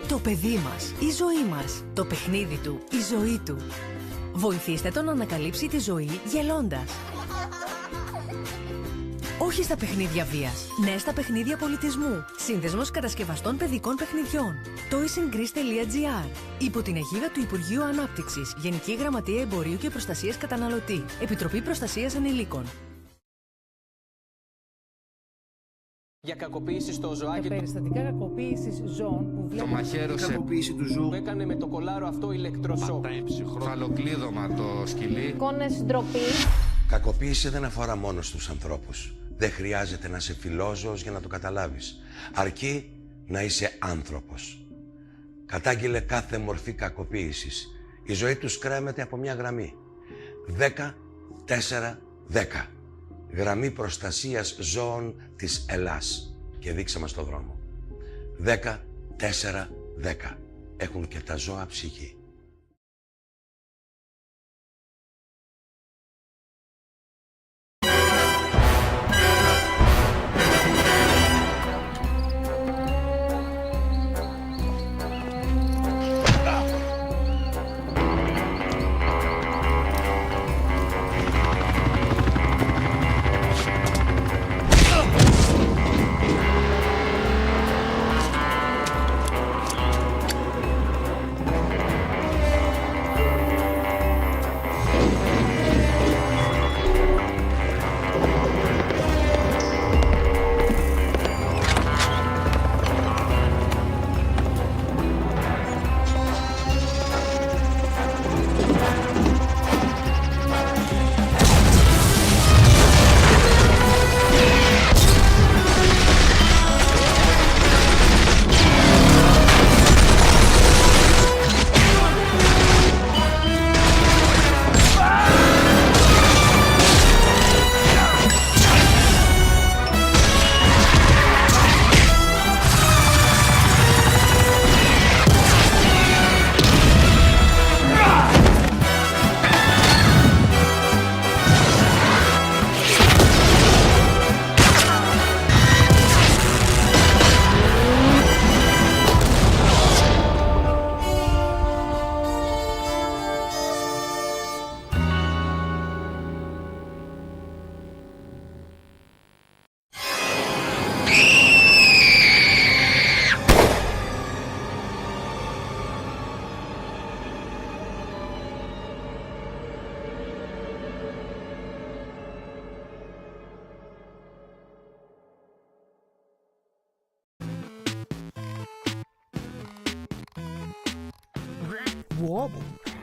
[SPEAKER 18] Το παιδί μας, η ζωή μας, το παιχνίδι του, η ζωή του. Βοηθήστε τον να ανακαλύψει τη ζωή γελώντας. Όχι στα παιχνίδια βίας, ναι στα παιχνίδια πολιτισμού. Σύνδεσμος κατασκευαστών παιδικών παιχνιδιών. toysandgreece.gr. Υπό την αιγίδα του Υπουργείου Ανάπτυξης, Γενική Γραμματεία Εμπορίου και Προστασίας Καταναλωτή. Επιτροπή Προστασίας Ανηλίκων.
[SPEAKER 19] Για κακοποίηση στο ζωάκι.
[SPEAKER 20] Για περιστατικά κακοποίησης ζώων που βλέπουμε.
[SPEAKER 19] Το μαχαίρωσε.
[SPEAKER 20] Κακοποίηση του ζώου.
[SPEAKER 19] Που έκανε με το κολάρο αυτό ηλεκτροσόκ.
[SPEAKER 21] Φαλοκλείδωμα το σκυλί.
[SPEAKER 11] Εικόνες ντροπή.
[SPEAKER 22] Κακοποίηση δεν αφορά μόνο στους ανθρώπους. Δεν χρειάζεται να είσαι φιλόζωος για να το καταλάβεις. Αρκεί να είσαι άνθρωπος. Κατάγγειλε κάθε μορφή κακοποίησης. Η ζωή τους κρέμεται από μια γραμμή. 10-4-10. Γραμμή προστασίας ζώων της Ελλάς. Και δείξε μας το δρόμο. 10-4-10. Έχουν και τα ζώα ψυχή.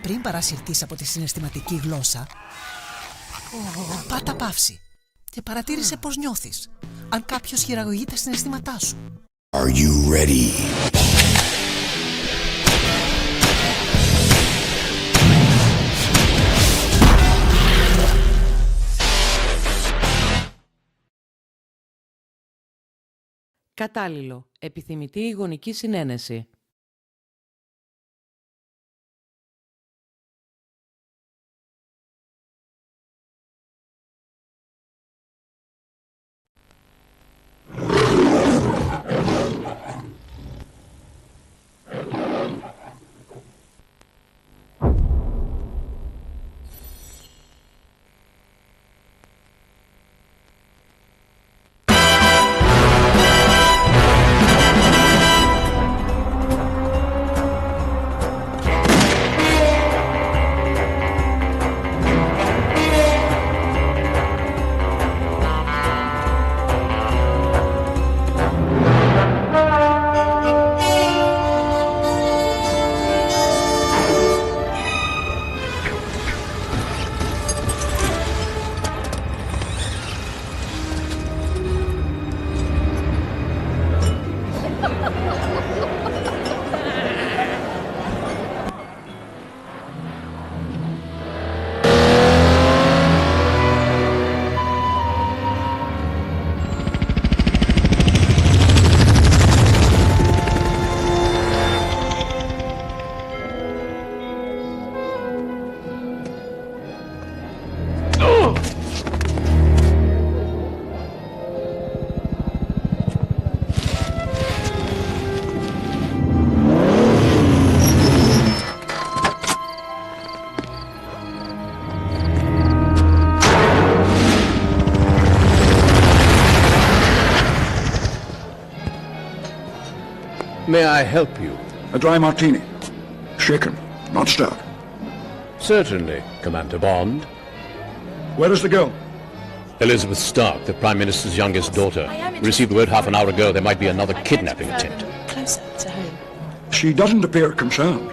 [SPEAKER 1] Πριν παρασυρθείς από τη συναισθηματική γλώσσα, πάτα παύση και παρατήρησε πώς νιώθεις. Αν κάποιος χειραγωγεί τα συναισθήματά σου.
[SPEAKER 6] Are you ready?
[SPEAKER 23] Κατάλληλο. Επιθυμητή η γονική συνένεση.
[SPEAKER 24] May I help you?
[SPEAKER 25] A dry martini. Shaken, not stirred.
[SPEAKER 24] Certainly, Commander Bond.
[SPEAKER 25] Where is the girl?
[SPEAKER 24] Elizabeth Stark, the Prime Minister's youngest daughter. Received word half an hour ago there might be another kidnapping attempt.
[SPEAKER 14] Closer to home.
[SPEAKER 25] She doesn't appear concerned.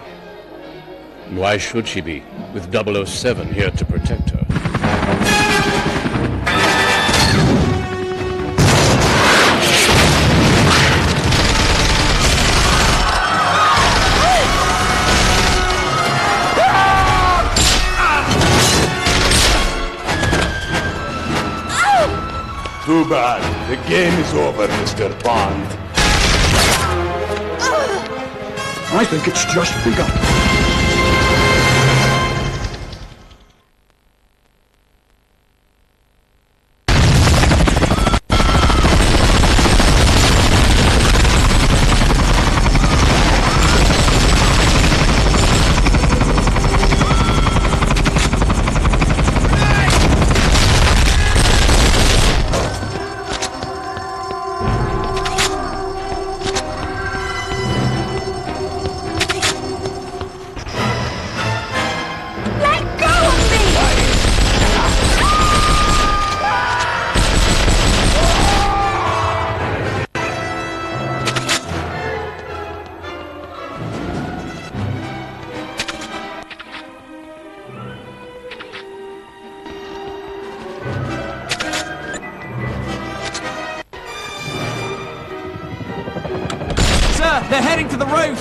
[SPEAKER 24] Why should she be, with 007 here to protect her?
[SPEAKER 6] Too bad. The game is over, Mr. Bond.
[SPEAKER 25] I think it's just begun.
[SPEAKER 26] They're heading to the roof!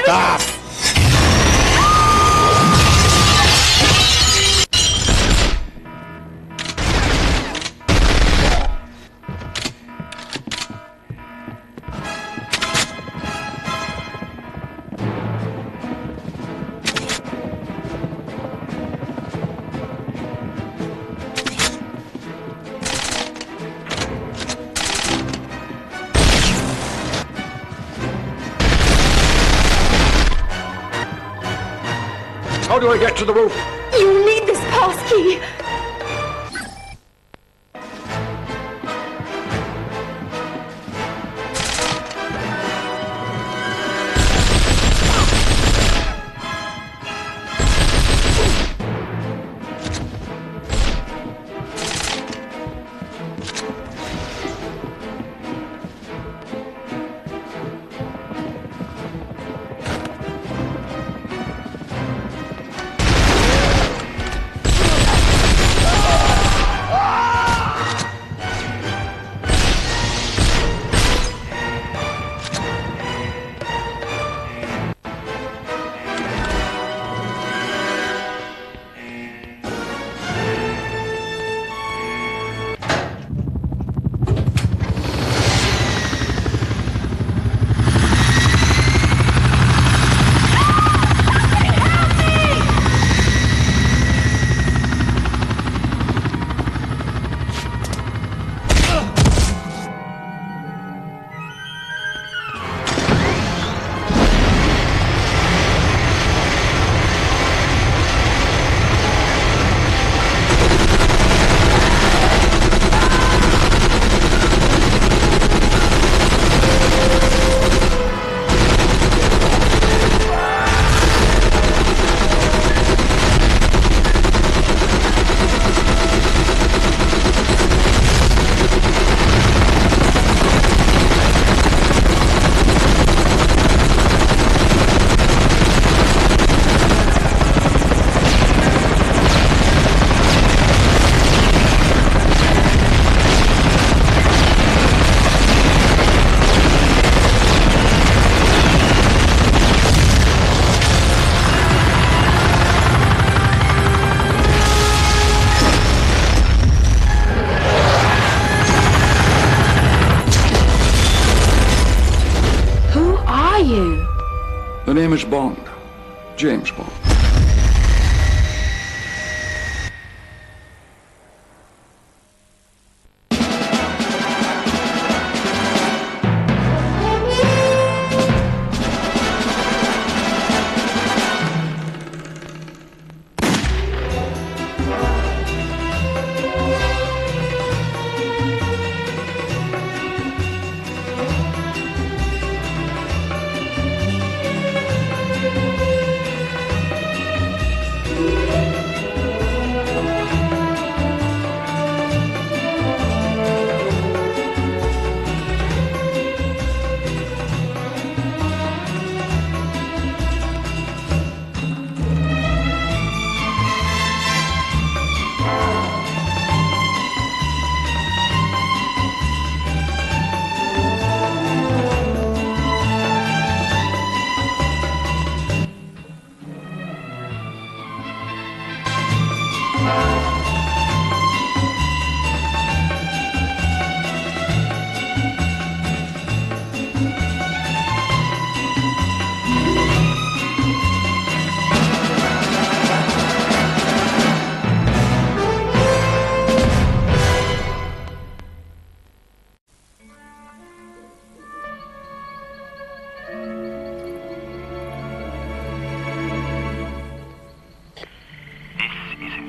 [SPEAKER 6] Stop!
[SPEAKER 25] How do I get to the roof?
[SPEAKER 11] You need this pass key.
[SPEAKER 25] The name is Bond. James Bond.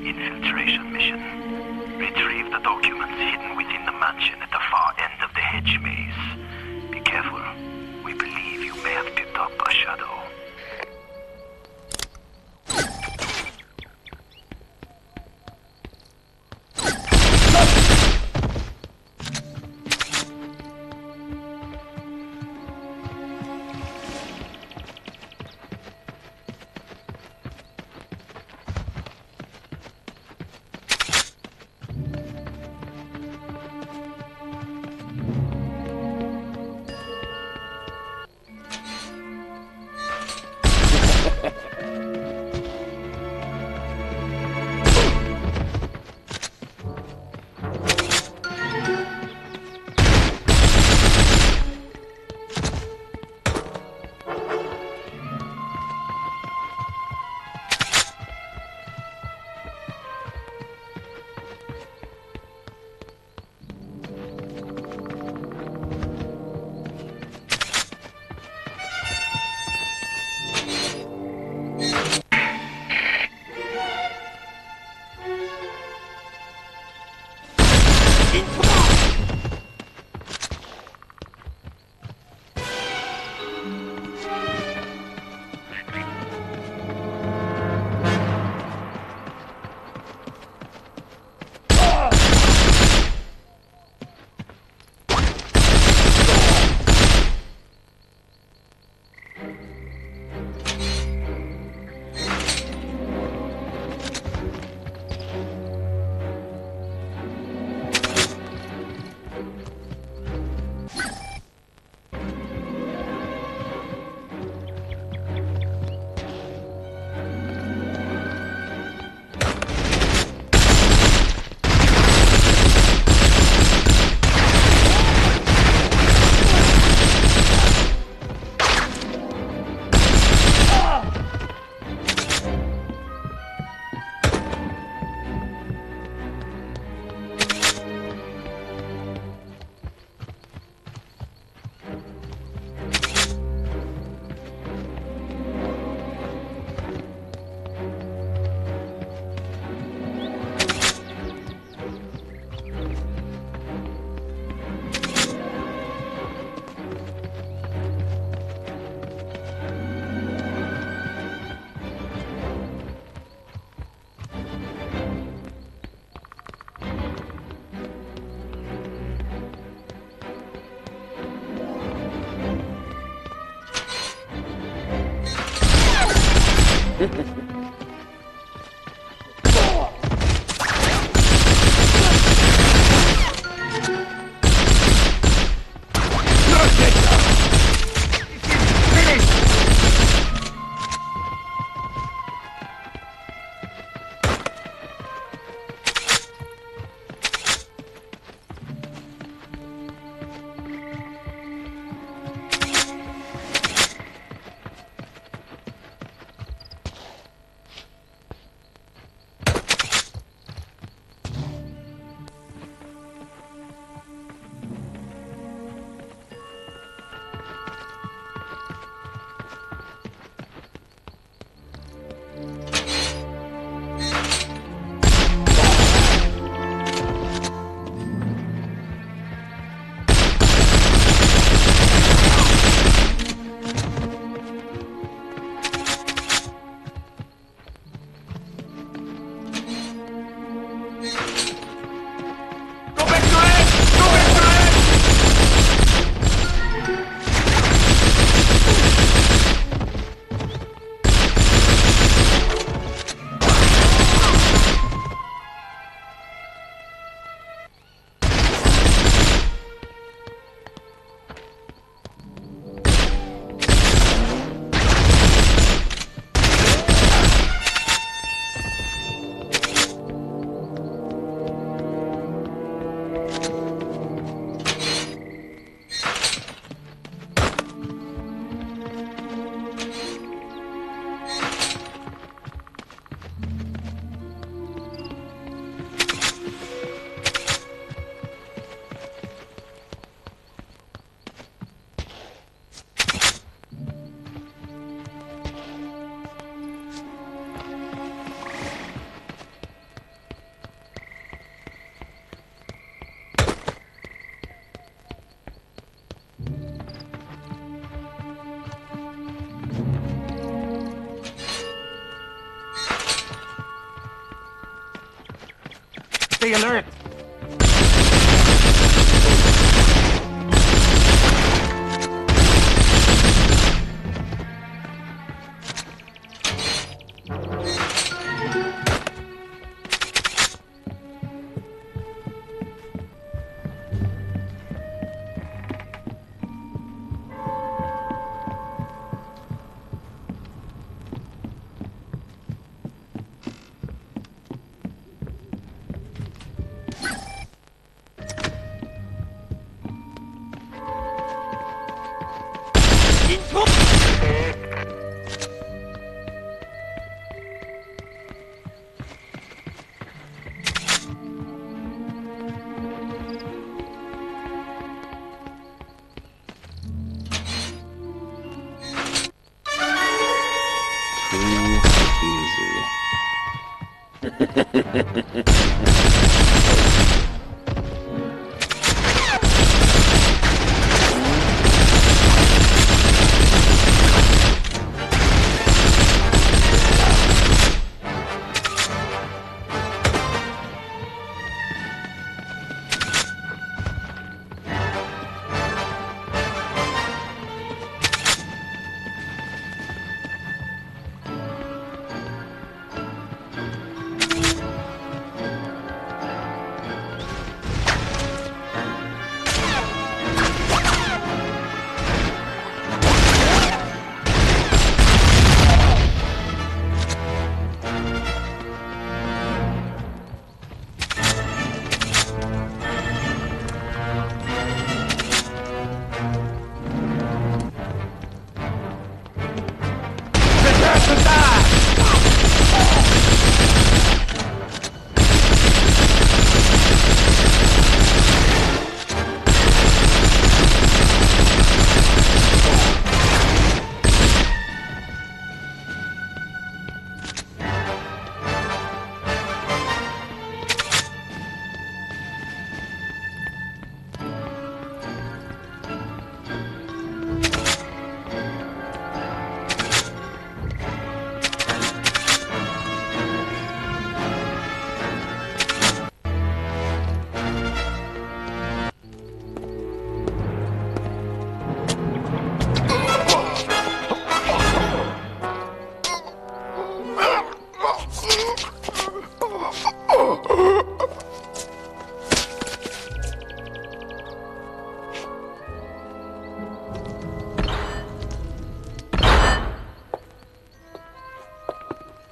[SPEAKER 3] Infiltration mission. Retrieve the documents hidden within the mansion at the far end of the hedge maze. Be careful. We believe you may have picked up a shadow.
[SPEAKER 26] Stay alert!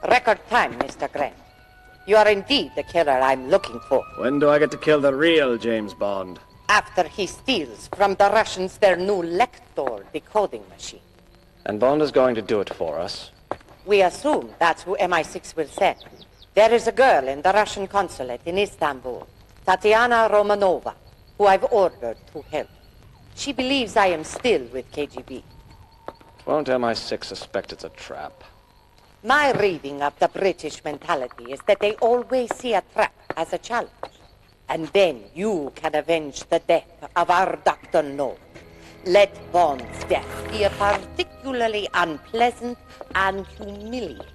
[SPEAKER 4] Record time, Mr. Grant. You are indeed the killer I'm looking for.
[SPEAKER 5] When do I get to kill the real James Bond?
[SPEAKER 4] After he steals from the Russians their new Lector decoding machine.
[SPEAKER 5] And Bond is going to do it for us.
[SPEAKER 4] We assume that's who MI6 will send. There is a girl in the Russian consulate in Istanbul, Tatiana Romanova, who I've ordered to help. She believes I am still with KGB.
[SPEAKER 5] Won't MI6 suspect it's a trap?
[SPEAKER 4] My reading of the British mentality is that they always see a trap as a challenge. And then you can avenge the death of our Dr. No. Let Bond's death be a particularly unpleasant and humiliating.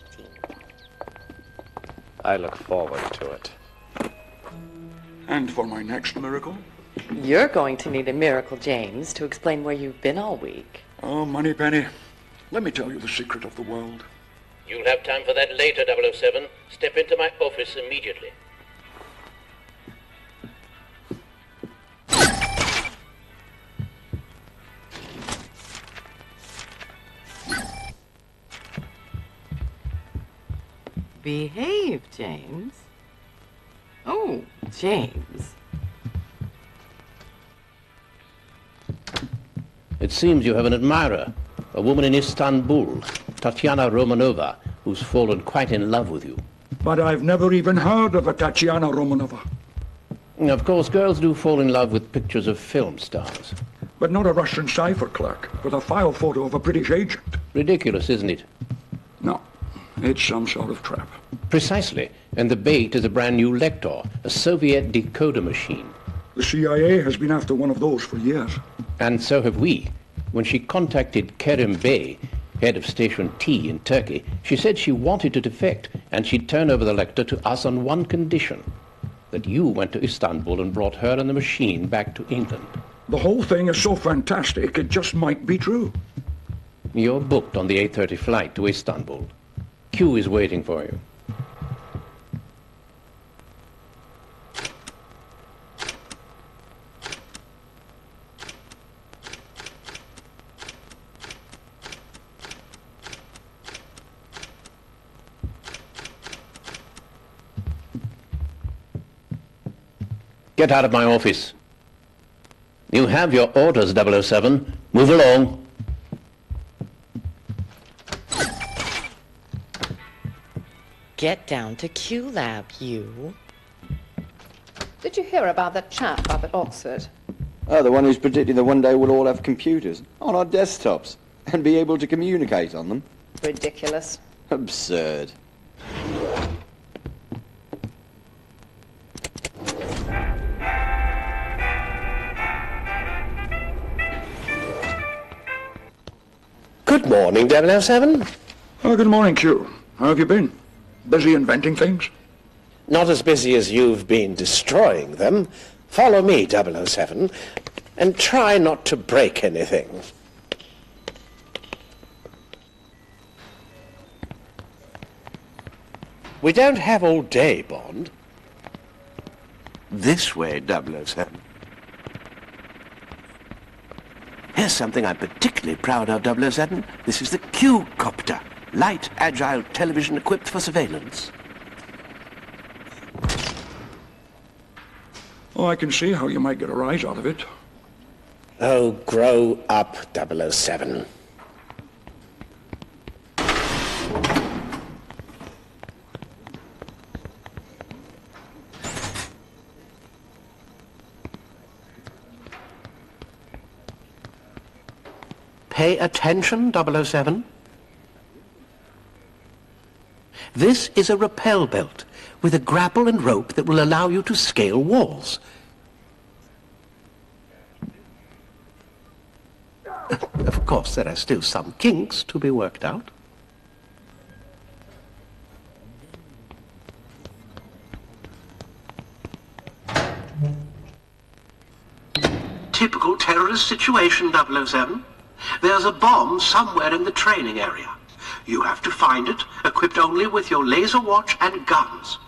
[SPEAKER 5] I look forward to it.
[SPEAKER 25] And for my next miracle?
[SPEAKER 7] You're going to need a miracle, James, to explain where you've been all week.
[SPEAKER 25] Oh, Moneypenny, let me tell you the secret of the world.
[SPEAKER 24] You'll have time for that later, 007. Step into my office immediately.
[SPEAKER 7] Behave, James. Oh, James.
[SPEAKER 24] It seems you have an admirer, a woman in Istanbul, Tatiana Romanova, who's fallen quite in love with you.
[SPEAKER 25] But I've never even heard of a Tatiana Romanova.
[SPEAKER 24] Of course, girls do fall in love with pictures of film stars.
[SPEAKER 25] But not a Russian cipher clerk with a file photo of a British agent.
[SPEAKER 24] Ridiculous, isn't it?
[SPEAKER 25] No, it's some sort of trap.
[SPEAKER 24] Precisely. And the bait is a brand new Lector, a Soviet decoder machine.
[SPEAKER 25] The CIA has been after one of those for years.
[SPEAKER 24] And so have we. When she contacted Kerim Bey, head of Station T in Turkey, she said she wanted to defect, and she'd turn over the Lector to us on one condition, that you went to Istanbul and brought her and the machine back to England.
[SPEAKER 25] The whole thing is so fantastic, it just might be true.
[SPEAKER 24] You're booked on the 8:30 flight to Istanbul. Q is waiting for you. Get out of my office. You have your orders, 007. Move along.
[SPEAKER 7] Get down to Q Lab, you.
[SPEAKER 8] Did you hear about that chap up at Oxford?
[SPEAKER 10] Oh, the one who's predicting that one day we'll all have computers on our desktops and be able to communicate on them?
[SPEAKER 8] Ridiculous.
[SPEAKER 10] Absurd.
[SPEAKER 12] Good morning, 007.
[SPEAKER 25] Oh, good morning, Q. How have you been? Busy inventing things?
[SPEAKER 12] Not as busy as you've been destroying them. Follow me, 007, and try not to break anything. We don't have all day, Bond. This way, 007. Here's something I'm particularly proud of, 007. This is the Q-copter. Light, agile television equipped for surveillance.
[SPEAKER 25] Oh, I can see how you might get a rise out of it.
[SPEAKER 12] Oh, grow up, 007. Pay attention, 007. This is a rappel belt with a grapple and rope that will allow you to scale walls. Of course, there are still some kinks to be worked out. Typical terrorist situation, 007. There's a bomb somewhere in the training area. You have to find it, equipped only with your laser watch and guns.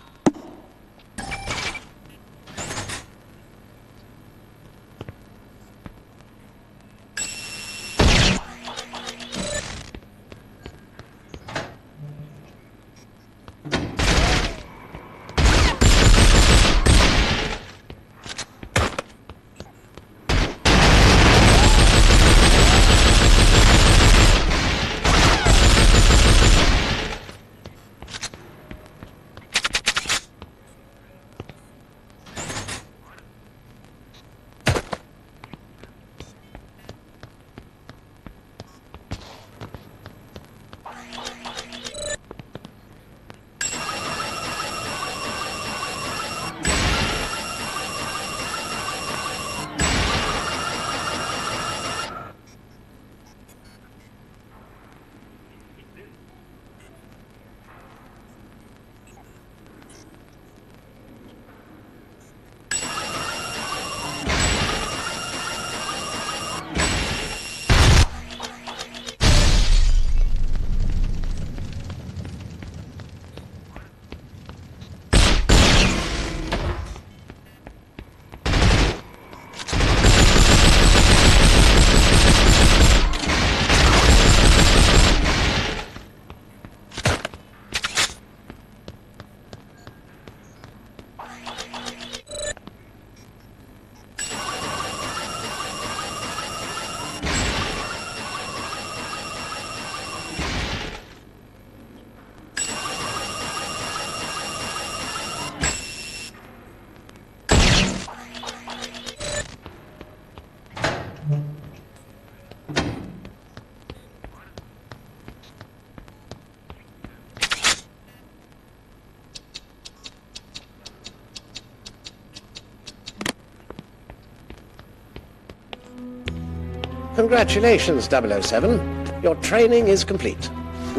[SPEAKER 12] Congratulations, 007. Your training is complete.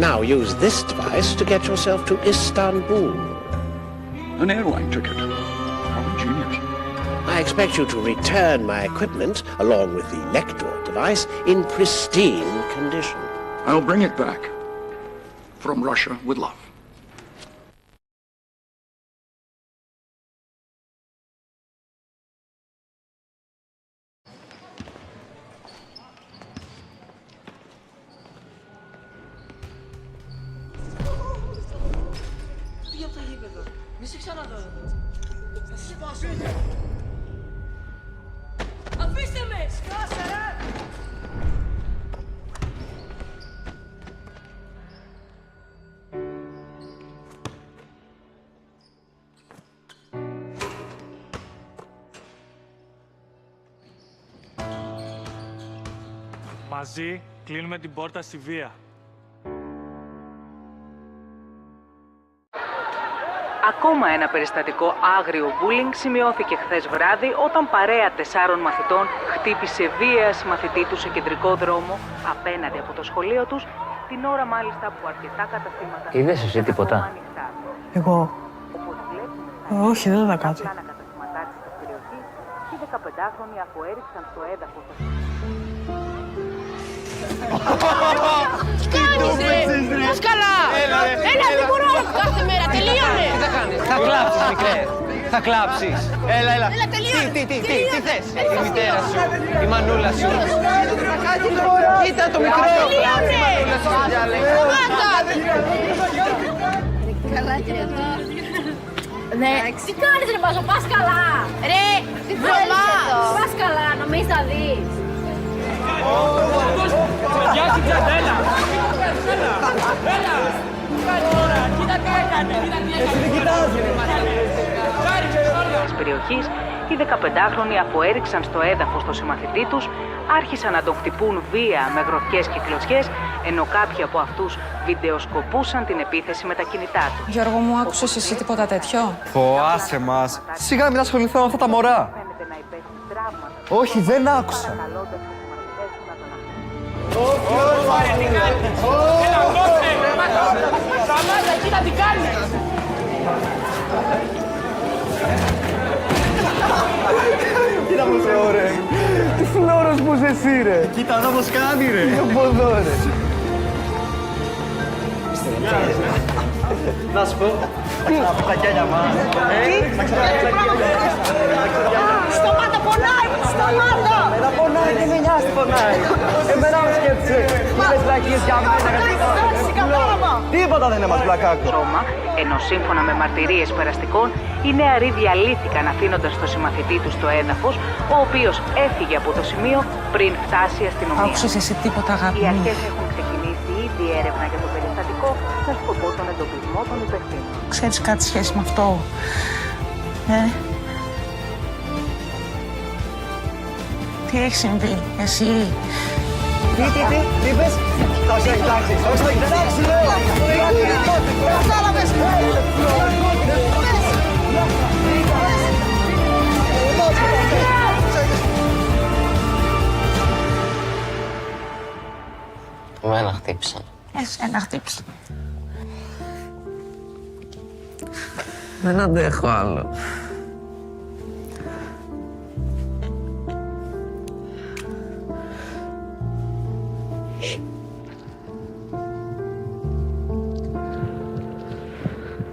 [SPEAKER 12] Now use this device to get yourself to Istanbul.
[SPEAKER 25] An airline ticket. How ingenious.
[SPEAKER 12] I expect you to return my equipment, along with the Lector device, in pristine condition.
[SPEAKER 25] I'll bring it back. From Russia with love.
[SPEAKER 11] Αφήστε με! Σκάσε ρε!
[SPEAKER 2] Μαζί κλείνουμε την πόρτα στη βία.
[SPEAKER 18] Ακόμα ένα περιστατικό άγριο bullying σημειώθηκε χθες βράδυ όταν παρέα 4 μαθητών χτύπησε βία μαθητή του σε κεντρικό δρόμο απέναντι από το σχολείο τους, την ώρα μάλιστα που αρκετά καταστήματα...
[SPEAKER 9] Είδες εσύ τίποτα?
[SPEAKER 14] Εγώ? Όχι, δεν είδα κάτι.
[SPEAKER 18] Οι 15χρονοι αφού έριξαν στο έδαφος...
[SPEAKER 11] Τι κάνεις ρε! Πώς καλά! Έλα, δεν μπορώ να κάθε μέρα, τελείωνε!
[SPEAKER 9] Τι θα κάνεις? Θα κλάψεις, μικρέ. Θα κλάψεις. Έλα.
[SPEAKER 11] Έλα, τελείωνε!
[SPEAKER 9] Τι θες? Η μητέρα σου, η μανούλα σου. Κοίτα το μικρό.
[SPEAKER 11] Τελείωνε! Σταμάτα! Καλά και εδώ. Ναι, τι κάνεις ρε Μπάζο, πας καλά! Ρε, τι θέλεις εδώ! Πας καλά, νομίζεις θα δεις!
[SPEAKER 2] Γεια σου Τζαντέλα! Έλα! Κοίτα τι έκανε! Εσύ δεν κοιτάζει!
[SPEAKER 18] Της περιοχής, οι 15χρονοι αφού έριξαν στο έδαφος το συμμαθητή τους, άρχισαν να τον χτυπούν βία με γροθιές και κλωτσιές, ενώ κάποιοι από αυτούς βιντεοσκοπούσαν την επίθεση με τα κινητά τους.
[SPEAKER 14] Γιώργο μου, άκουσες εσύ τίποτα τέτοιο?
[SPEAKER 9] Άσε μας. Σιγά μην ασχοληθώ με αυτά τα μωρά. Όχι, δεν άκουσα.
[SPEAKER 11] Σταμάτα, κοίτα τι κάνεις!
[SPEAKER 9] Κοίτα πως ωραία. Τι φλόρος που είσαι εσύ ρε. Κοίτα εδώ πως κάνει ρε. Τι ποδό ρε. Να σου πω. Από τα κιάλια μας.
[SPEAKER 11] Σταμάτα, πονάει! Σταμάτα!
[SPEAKER 9] Εμένα πονάει και με νοιάζει πονάει. Εμένα με σκέφτεσαι. Μίλες πλακίες για μένα. Τίποτα δεν είναι μας πλακάκο.
[SPEAKER 18] Σώμα, ενώ σύμφωνα με μαρτυρίες περαστικών, οι νεαροί διαλύθηκαν αφήνοντας το συμμαθητή τους στο έδαφος, ο οποίος έφυγε από το σημείο πριν φτάσει η αστυνομία.
[SPEAKER 14] Άκουσες εσύ τίποτα, αγάπη
[SPEAKER 18] Οι
[SPEAKER 14] μου?
[SPEAKER 18] αρχές έχουν ξεκινήσει ήδη έρευνα για το περιστατικό με σκοπό τον εντοπισμό των υπευθύνων.
[SPEAKER 14] Ξέρεις κάτι σχέση με αυτό? Τι έχει συμβεί, εσύ?
[SPEAKER 9] Τι είπες? Θα σε εκτάξεις. Θα σε εκτάξεις, λέω. Κατάλαβες. Εμένα χτύπησαν.
[SPEAKER 14] Εσένα χτύπησαν.
[SPEAKER 9] Δεν αντέχω άλλο.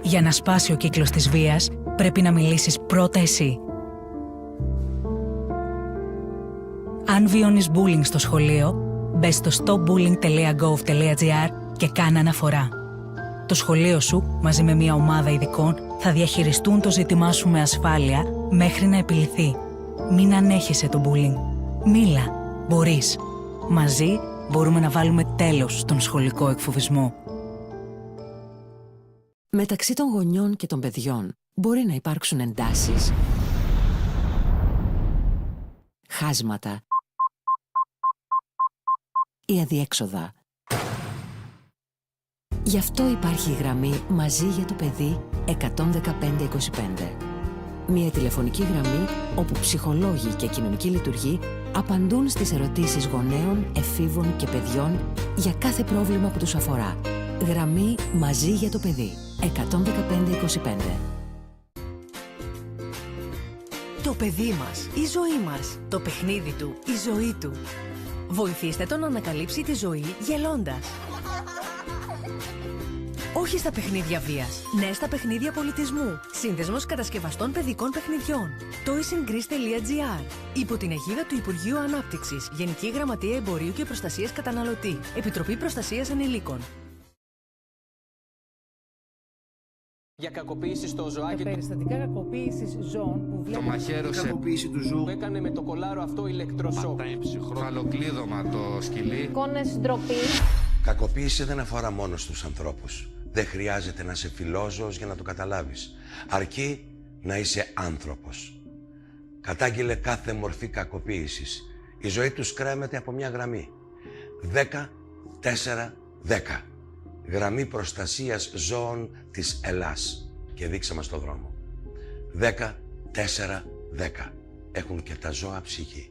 [SPEAKER 13] Για να σπάσει ο κύκλος της βίας, πρέπει να μιλήσεις πρώτα εσύ. Αν βιώνεις bullying στο σχολείο, μπες στο stopbullying.gov.gr και κάνε αναφορά. Το σχολείο σου, μαζί με μια ομάδα ειδικών, θα διαχειριστούν το ζήτημά σου με ασφάλεια μέχρι να επιλυθεί. Μην ανέχεσαι το bullying. Μίλα. Μπορείς. Μαζί μπορούμε να βάλουμε τέλος στον σχολικό εκφοβισμό.
[SPEAKER 15] Μεταξύ των γονιών και των παιδιών μπορεί να υπάρξουν εντάσεις, χάσματα ή αδιέξοδα. Γι' αυτό υπάρχει η γραμμή «Μαζί για το παιδί» 11525. Μια τηλεφωνική γραμμή όπου ψυχολόγοι και κοινωνικοί λειτουργοί Απαντούν στις ερωτήσεις γονέων, εφήβων και παιδιών για κάθε πρόβλημα που τους αφορά. Γραμμή μαζί για το παιδί. 11525.
[SPEAKER 18] Το παιδί μας, η ζωή μας, το παιχνίδι του, η ζωή του. Βοηθήστε τον να ανακαλύψει τη ζωή γελώντας. Όχι στα παιχνίδια βίας, ναι στα παιχνίδια πολιτισμού. Σύνδεσμος κατασκευαστών παιδικών παιχνιδιών. toysincrease.gr. Υπό την αιγίδα του Υπουργείου Ανάπτυξης, Γενική Γραμματεία Εμπορίου και Προστασίας Καταναλωτή. Επιτροπή Προστασίας Ανηλίκων.
[SPEAKER 16] Για κακοποίηση στο ζωάκι.
[SPEAKER 17] Τα περιστατικά κακοποίησης ζώων που βλέπει.
[SPEAKER 16] Το μαχαίρωσε.
[SPEAKER 17] Κακοποίηση του ζώου.
[SPEAKER 16] Που έκανε με το κολάρο αυτό ηλεκτροσόκ.
[SPEAKER 19] Πατάει ψυχρό. Φαλοκλείδωμα το σκυλί.
[SPEAKER 17] Εικόνες ντροπή.
[SPEAKER 20] Κακοποίηση δεν αφορά μόνο στους ανθρώπους. Δεν χρειάζεται να είσαι φιλόζωος για να το καταλάβεις. Αρκεί να είσαι άνθρωπος. Κατάγγειλε κάθε μορφή κακοποίησης. Η ζωή τους κρέμεται από μια γραμμή. 10-4-10. Γραμμή προστασίας ζώων της Ελλάς. Και δείξε μας το δρόμο. 10-4-10. Έχουν και τα ζώα ψυχή.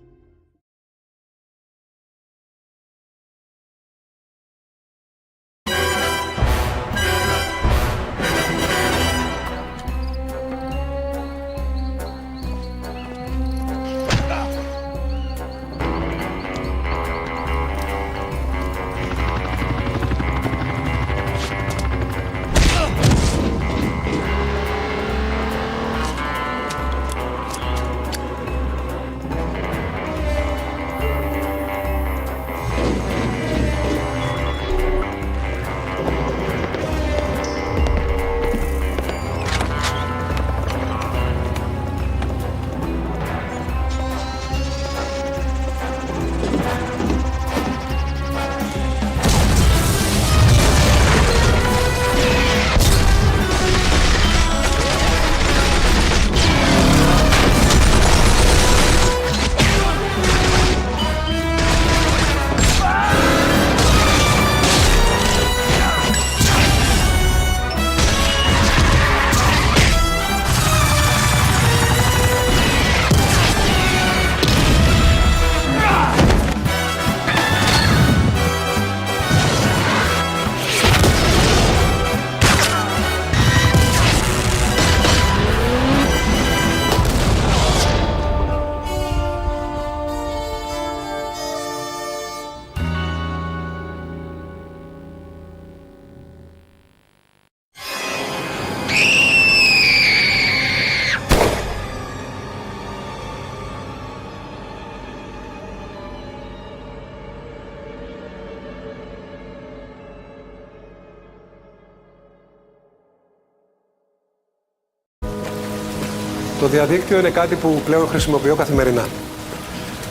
[SPEAKER 21] Το διαδίκτυο είναι κάτι που πλέον χρησιμοποιώ καθημερινά.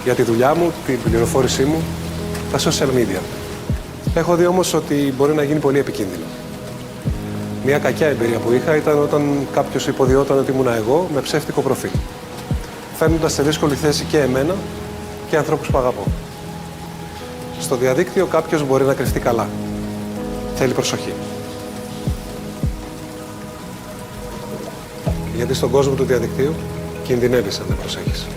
[SPEAKER 21] Για τη δουλειά μου, την πληροφόρησή μου, τα social media. Έχω δει όμως ότι μπορεί να γίνει πολύ επικίνδυνο. Μια κακιά εμπειρία που είχα ήταν όταν κάποιος υποδιόταν ότι ήμουνα εγώ με ψεύτικο προφίλ. Φέρνοντας σε δύσκολη θέση και εμένα και ανθρώπους που αγαπώ. Στο διαδίκτυο κάποιος μπορεί να κρυφτεί καλά. Θέλει προσοχή. Γιατί στον κόσμο του διαδικτύου κινδυνεύεις αν δεν προσέχεις.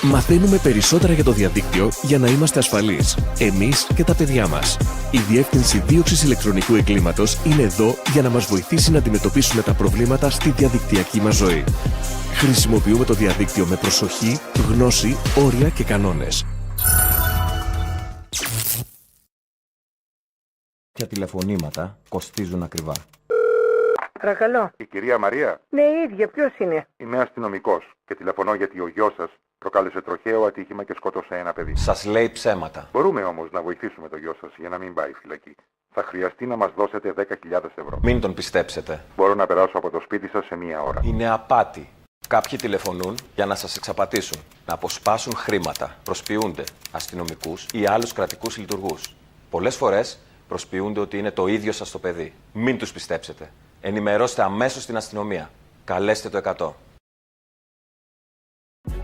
[SPEAKER 22] Μαθαίνουμε περισσότερα για το διαδίκτυο για να είμαστε ασφαλείς, εμείς και τα παιδιά μας. Η Διεύθυνση Δίωξης Ηλεκτρονικού Εγκλήματος είναι εδώ για να μας βοηθήσει να αντιμετωπίσουμε τα προβλήματα στη διαδικτυακή μας ζωή. Χρησιμοποιούμε το διαδίκτυο με προσοχή, γνώση, όρια και κανόνες.
[SPEAKER 27] Τα τηλεφωνήματα κοστίζουν ακριβά.
[SPEAKER 28] Παρακαλώ.
[SPEAKER 19] Η κυρία Μαρία.
[SPEAKER 28] Ναι, η ίδια. Ποιος είναι?
[SPEAKER 19] Είμαι αστυνομικός και τηλεφωνώ γιατί ο γιος σας προκάλεσε τροχαίο ατύχημα και σκότωσε ένα παιδί.
[SPEAKER 27] Σας λέει ψέματα.
[SPEAKER 19] Μπορούμε όμως να βοηθήσουμε τον γιο σας για να μην πάει φυλακή. Θα χρειαστεί να μας δώσετε 10.000 ευρώ.
[SPEAKER 27] Μην τον πιστέψετε.
[SPEAKER 19] Μπορώ να περάσω από το σπίτι σας σε μία ώρα.
[SPEAKER 27] Είναι απάτη. Κάποιοι τηλεφωνούν για να σας εξαπατήσουν, να αποσπάσουν χρήματα, προσποιούνται αστυνομικούς ή άλλους κρατικούς λειτουργούς. Πολλές φορές προσποιούνται ότι είναι το ίδιο σας το παιδί. Μην τους πιστέψετε. Ενημερώστε αμέσως την αστυνομία. Καλέστε το 100.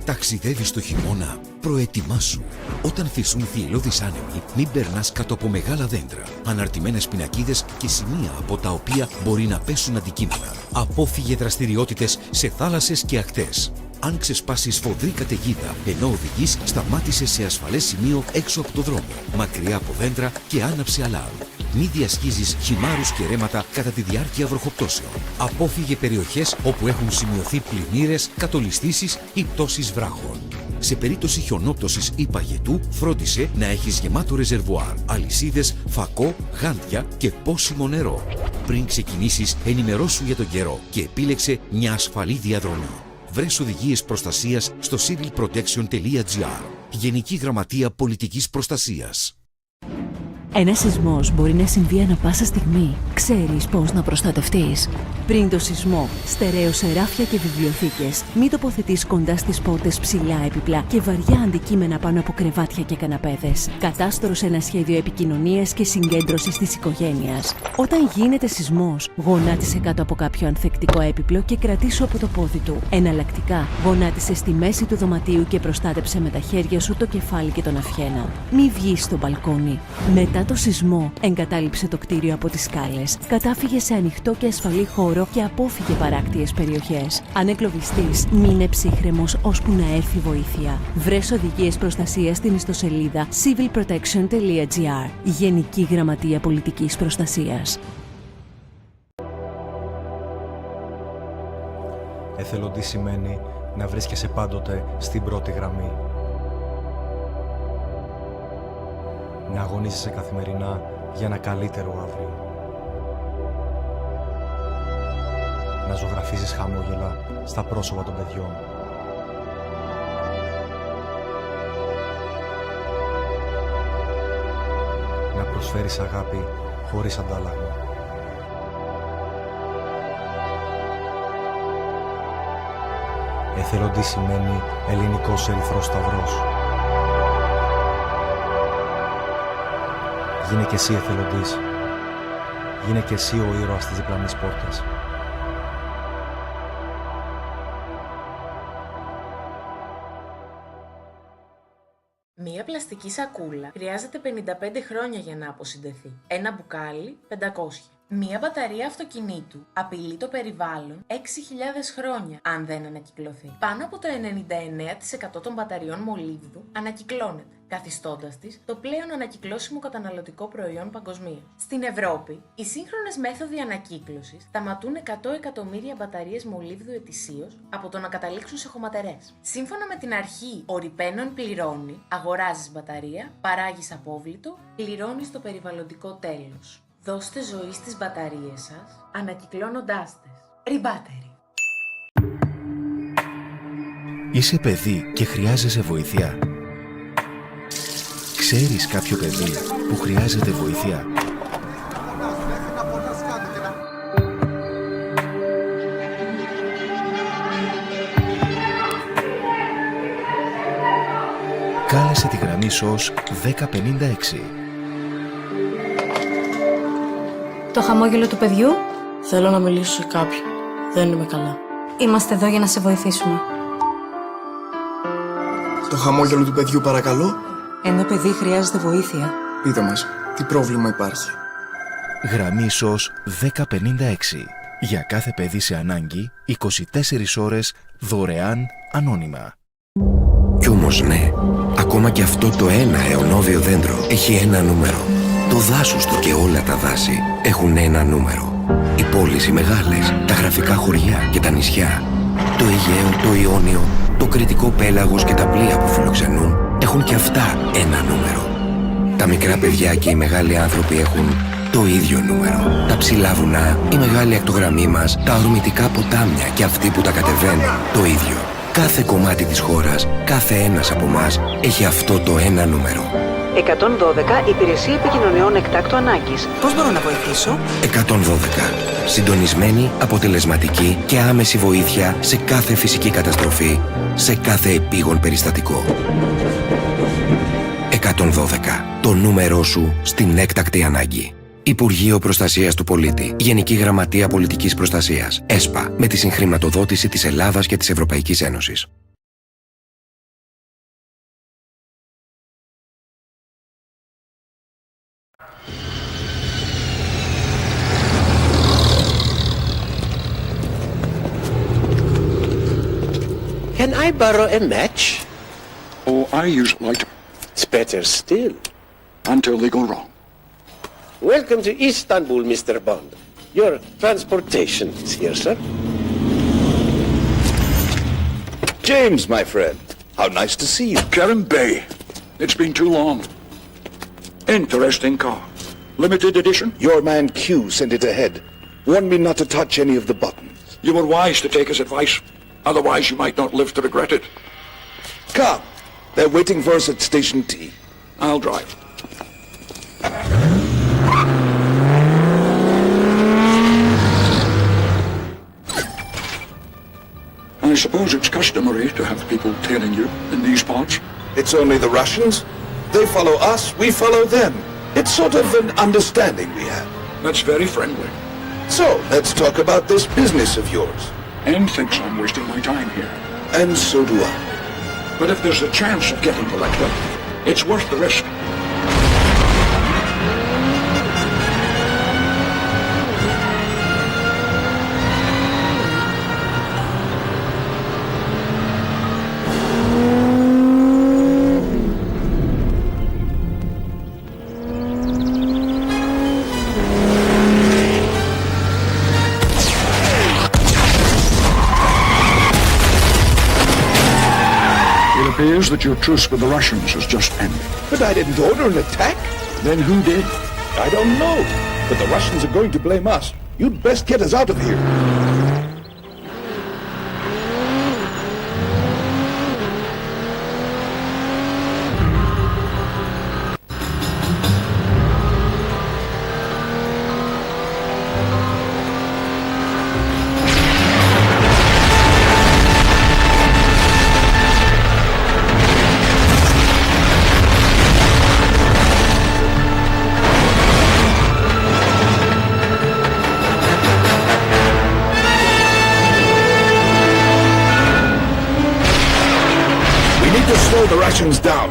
[SPEAKER 29] Ταξιδεύεις το χειμώνα, προετοιμάσου. Όταν φυσούν θυελλώδεις άνεμοι, μην περνάς κάτω από μεγάλα δέντρα, αναρτημένες πινακίδες και σημεία από τα οποία μπορεί να πέσουν αντικείμενα. Απόφυγε δραστηριότητες σε θάλασσες και ακτές. Αν ξεσπάσει σφοδρή καταιγίδα, ενώ οδηγείς, σταμάτησε σε ασφαλές σημείο έξω από το δρόμο, μακριά από δέντρα και άναψε αλάρμ. Μη διασχίζεις χυμάρους και ρέματα κατά τη διάρκεια βροχοπτώσεων. Απόφυγε περιοχές όπου έχουν σημειωθεί πλημμύρες, κατολιστήσεις ή πτώσεις βράχων. Σε περίπτωση χιονόπτωσης ή παγετού, φρόντισε να έχεις γεμάτο ρεζερβουάρ, αλυσίδες, φακό, γάντια και πόσιμο νερό. Πριν ξεκινήσεις, ενημερώσου για τον καιρό και επίλεξε μια ασφαλή διαδρομή. Βρες οδηγίες προστασίας στο civilprotection.gr. Γενική Γραμματεία Πολιτικής Προστασίας.
[SPEAKER 15] Ένας σεισμός μπορεί να συμβεί ανά πάσα στιγμή. Ξέρεις πώς να προστατευτείς. Πριν το σεισμό, στερέωσε ράφια και βιβλιοθήκες. Μη τοποθετείς κοντά στις πόρτες ψηλά έπιπλα και βαριά αντικείμενα πάνω από κρεβάτια και καναπέδες. Κατάστρωσε ένα σχέδιο επικοινωνίας και συγκέντρωσης της οικογένειας. Όταν γίνεται σεισμός, γονάτισε κάτω από κάποιο ανθεκτικό έπιπλο και κρατήσου από το πόδι του. Εναλλακτικά, γονάτισε στη μέση του δωματίου και προστάτεψε με τα χέρια σου το κεφάλι και τον αυχένα. Μη βγεις στο μπαλκόνι. Μετά το σεισμό, εγκατάλειψε το κτίριο από τις σκάλες, κατάφυγε σε ανοιχτό και ασφαλή χώρο και απόφυγε παράκτιες περιοχές. Αν εγκλωβιστείς, μείνε ψύχρεμος ώσπου να έρθει βοήθεια. Βρες οδηγίες προστασίας στην ιστοσελίδα civilprotection.gr. Γενική Γραμματεία Πολιτικής Προστασίας.
[SPEAKER 1] Εθελοντή σημαίνει να βρίσκεσαι πάντοτε στην πρώτη γραμμή. Να αγωνίζεσαι καθημερινά για ένα καλύτερο αύριο. Να ζωγραφίζεις χαμόγελα στα πρόσωπα των παιδιών. Να προσφέρεις αγάπη χωρίς αντάλλαγμα. Εθελοντή σημαίνει ελληνικός ερυθρός σταυρός. Γίνε και εσύ εθελοντής. Γίνε και εσύ ο ήρωας της διπλανής πόρτας.
[SPEAKER 3] Μία πλαστική σακούλα χρειάζεται 55 χρόνια για να αποσυντεθεί. Ένα μπουκάλι 500. Μία μπαταρία αυτοκινήτου απειλεί το περιβάλλον 6.000 χρόνια αν δεν ανακυκλωθεί. Πάνω από το 99% των μπαταριών μολύβδου ανακυκλώνεται, καθιστώντας της το πλέον ανακυκλώσιμο καταναλωτικό προϊόν παγκοσμίως. Στην Ευρώπη, οι σύγχρονες μέθοδοι ανακύκλωσης σταματούν 100 εκατομμύρια μπαταρίες μολύβδου ετησίως από το να καταλήξουν σε χωματερές. Σύμφωνα με την αρχή «Ο ρηπαίνων πληρώνει», αγοράζεις μπαταρία, παράγεις απόβλητο, πληρώνεις το περιβαλλοντικό τέλος. Δώστε ζωή στις μπαταρίες σας, ανακυκλώνοντάς τες. Ριμπάτερι.
[SPEAKER 22] Είσαι παιδί και χρειάζεσαι βοήθεια. Ξέρεις κάποιο παιδί που χρειάζεται βοήθεια? Κάλεσε τη γραμμή SOS 1056.
[SPEAKER 4] Το χαμόγελο του παιδιού. Θέλω να μιλήσω σε κάποιον. Δεν είμαι καλά. Είμαστε εδώ για να σε βοηθήσουμε.
[SPEAKER 5] Το χαμόγελο του παιδιού, παρακαλώ.
[SPEAKER 4] Ένα παιδί χρειάζεται βοήθεια.
[SPEAKER 5] Πείτε μας, τι πρόβλημα υπάρχει?
[SPEAKER 22] Γραμμή SOS 1056. Για κάθε παιδί σε ανάγκη, 24 ώρες, δωρεάν, ανώνυμα.
[SPEAKER 6] Κι όμως ναι, ακόμα και αυτό το ένα αιωνόβιο δέντρο έχει ένα νούμερο. Το δάσος του και όλα τα δάση έχουν ένα νούμερο. Οι πόλεις οι μεγάλες, τα γραφικά χωριά και τα νησιά, το Αιγαίο, το Ιόνιο, το Κρητικό πέλαγος και τα πλοία που φιλοξενούν έχουν και αυτά ένα νούμερο. Τα μικρά παιδιά και οι μεγάλοι άνθρωποι έχουν το ίδιο νούμερο. Τα ψηλά βουνά, η μεγάλη ακτογραμμή μας, τα ορμητικά ποτάμια και αυτοί που τα κατεβαίνουν το ίδιο. Κάθε κομμάτι της χώρας, κάθε ένας από εμάς έχει αυτό το ένα νούμερο.
[SPEAKER 7] 112 Υπηρεσία Επικοινωνιών Εκτάκτου Ανάγκης. Πώς μπορώ να βοηθήσω?
[SPEAKER 6] 112. Συντονισμένη, αποτελεσματική και άμεση βοήθεια σε κάθε φυσική καταστροφή, σε κάθε επίγον περιστατικό. 112. Το νούμερό σου στην έκτακτη ανάγκη. Υπουργείο Προστασίας του Πολίτη. Γενική Γραμματεία Πολιτικής Προστασίας. ΕΣΠΑ. Με τη συγχρηματοδότηση της Ελλάδας και της Ευρωπαϊκής Ένωσης.
[SPEAKER 2] Can I borrow a match?
[SPEAKER 8] Oh, I use a lighter.
[SPEAKER 2] It's better still.
[SPEAKER 8] Until they go wrong.
[SPEAKER 2] Welcome to Istanbul, Mr. Bond. Your transportation is here, sir.
[SPEAKER 8] James, my friend. How nice to see you. Karen Bay. It's been too long. Interesting car. Limited edition? Your man Q sent it ahead. Warned me not to touch any of the buttons. You were wise to take his advice. Otherwise, you might not live to regret it. Come. They're waiting for us at Station T. I'll drive. I suppose it's customary to have people tailing you in these parts. It's only the Russians. They follow us, we follow them. It's sort of an understanding we have. That's very friendly. So, let's talk about this business of yours. Anne thinks I'm wasting my time here. And so do I. But if there's a chance of getting elected, it's worth the risk. It appears that your truce with the Russians has just ended. But I didn't order an attack. Then who did? I don't know. But the Russians are going to blame us. You'd best get us out of here. The Russians down.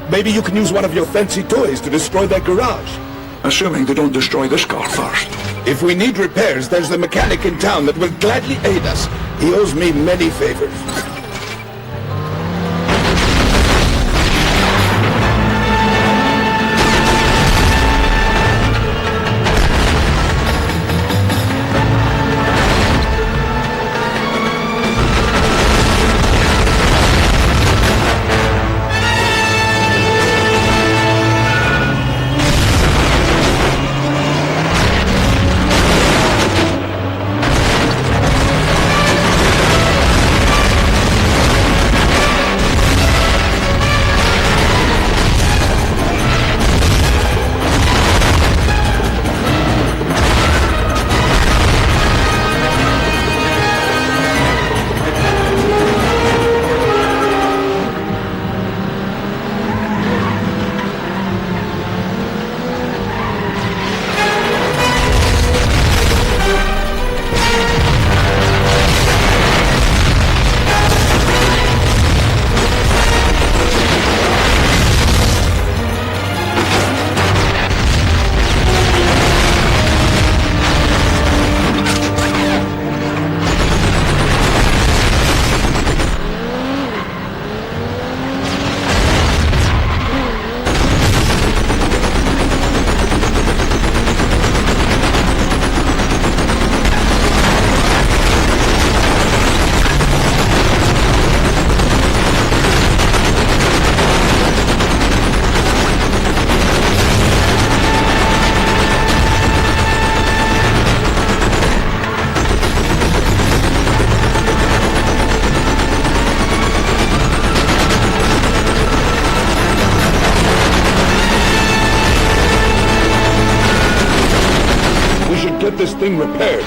[SPEAKER 8] Maybe you can use one of your fancy toys to destroy their garage. Assuming they don't destroy this car first. If we need repairs, there's the mechanic in town that will gladly aid us. He owes me many favors. Get this thing repaired.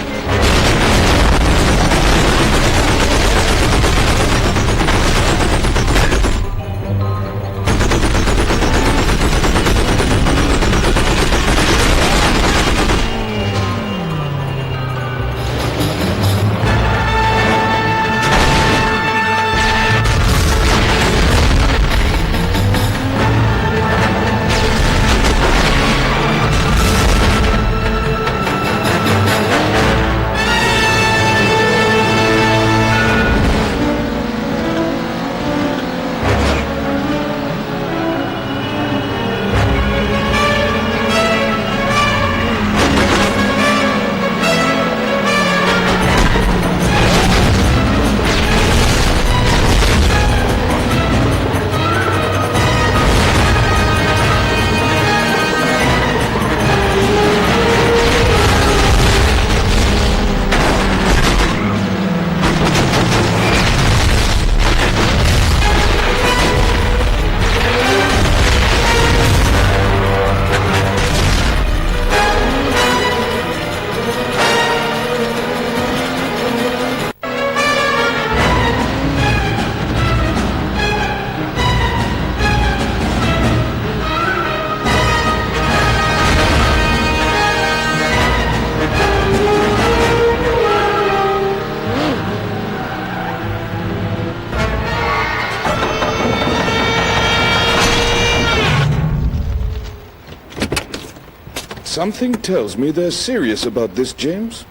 [SPEAKER 8] Something tells me they're serious about this, James.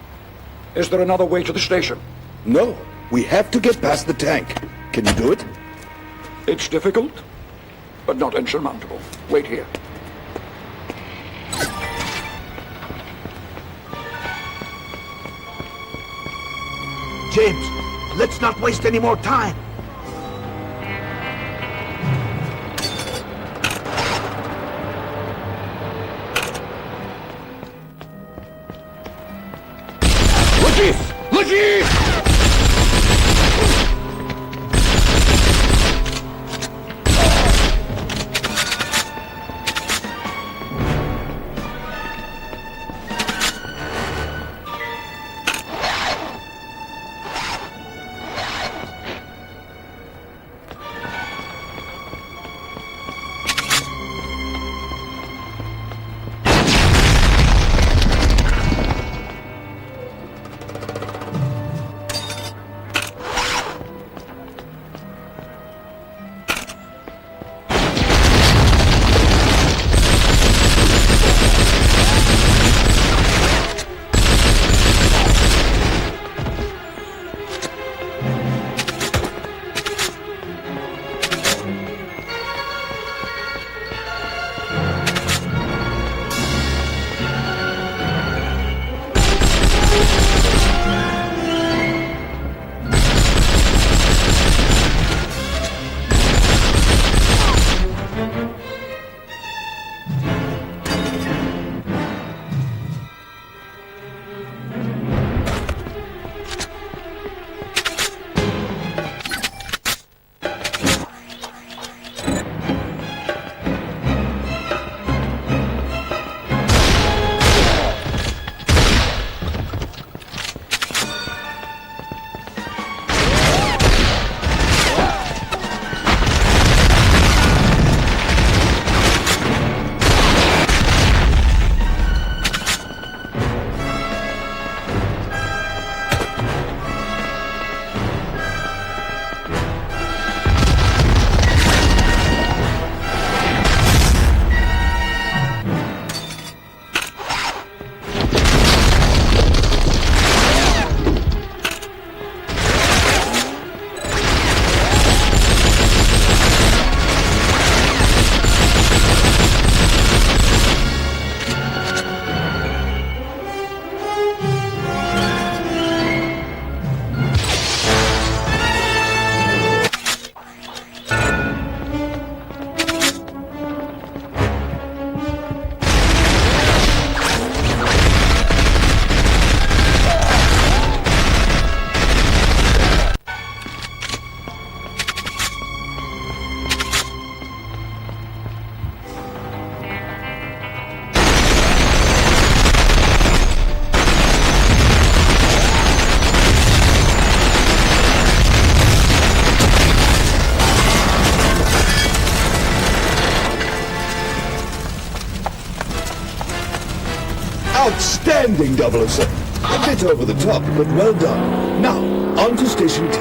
[SPEAKER 19] Is there another way to the station?
[SPEAKER 8] No, we have to get past the tank. Can you do it?
[SPEAKER 19] It's difficult, but not insurmountable. Wait here.
[SPEAKER 8] James, let's not waste any more time.
[SPEAKER 19] Looky!
[SPEAKER 8] Outstanding, 007. A bit over the top, but well done. Now, on to Station T.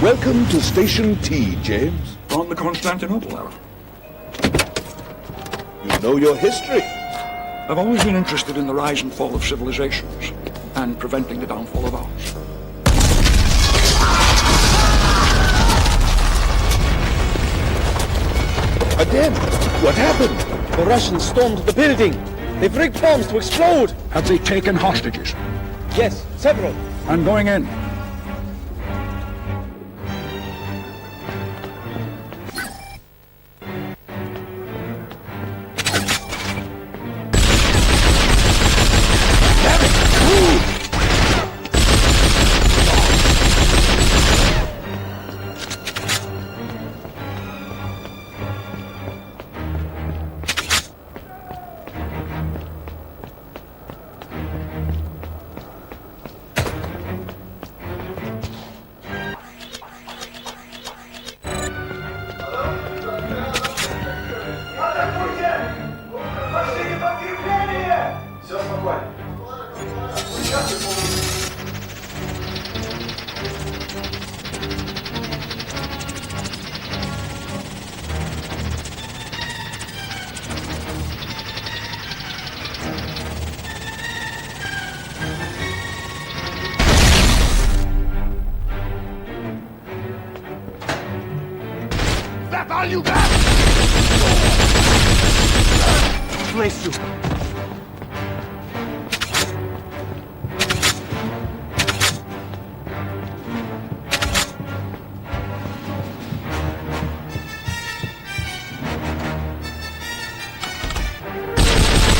[SPEAKER 8] Welcome to Station T, James.
[SPEAKER 19] On the Constantinople era.
[SPEAKER 8] You know your history.
[SPEAKER 19] I've always been interested in the rise and fall of civilizations, and preventing the downfall of ours.
[SPEAKER 8] Again? What happened?
[SPEAKER 9] The Russians stormed the building. They've rigged bombs to explode.
[SPEAKER 19] Have they taken hostages?
[SPEAKER 9] Yes, several.
[SPEAKER 19] I'm going in.
[SPEAKER 8] tell you that!
[SPEAKER 9] Bless you.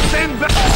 [SPEAKER 8] Stand back!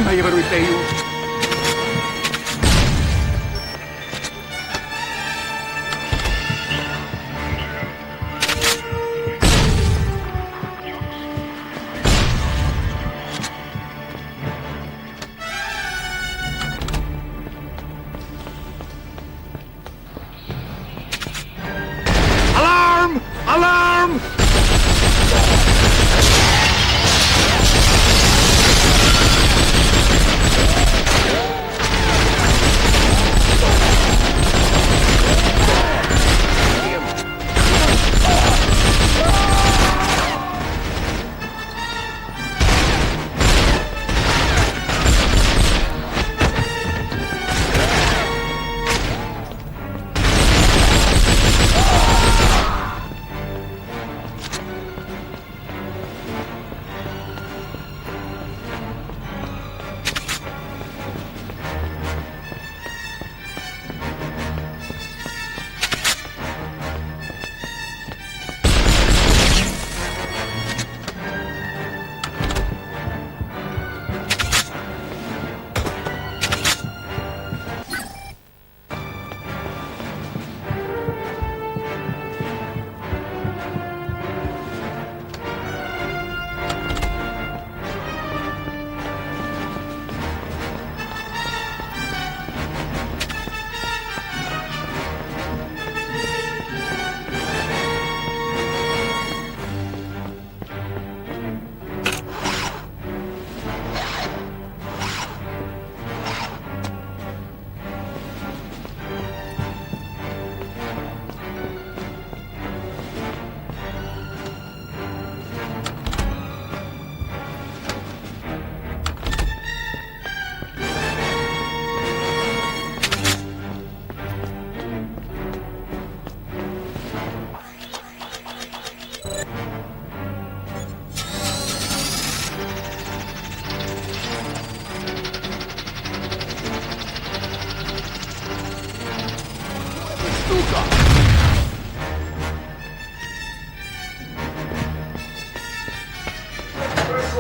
[SPEAKER 8] I ever repay you?
[SPEAKER 10] Alarm! Alarm!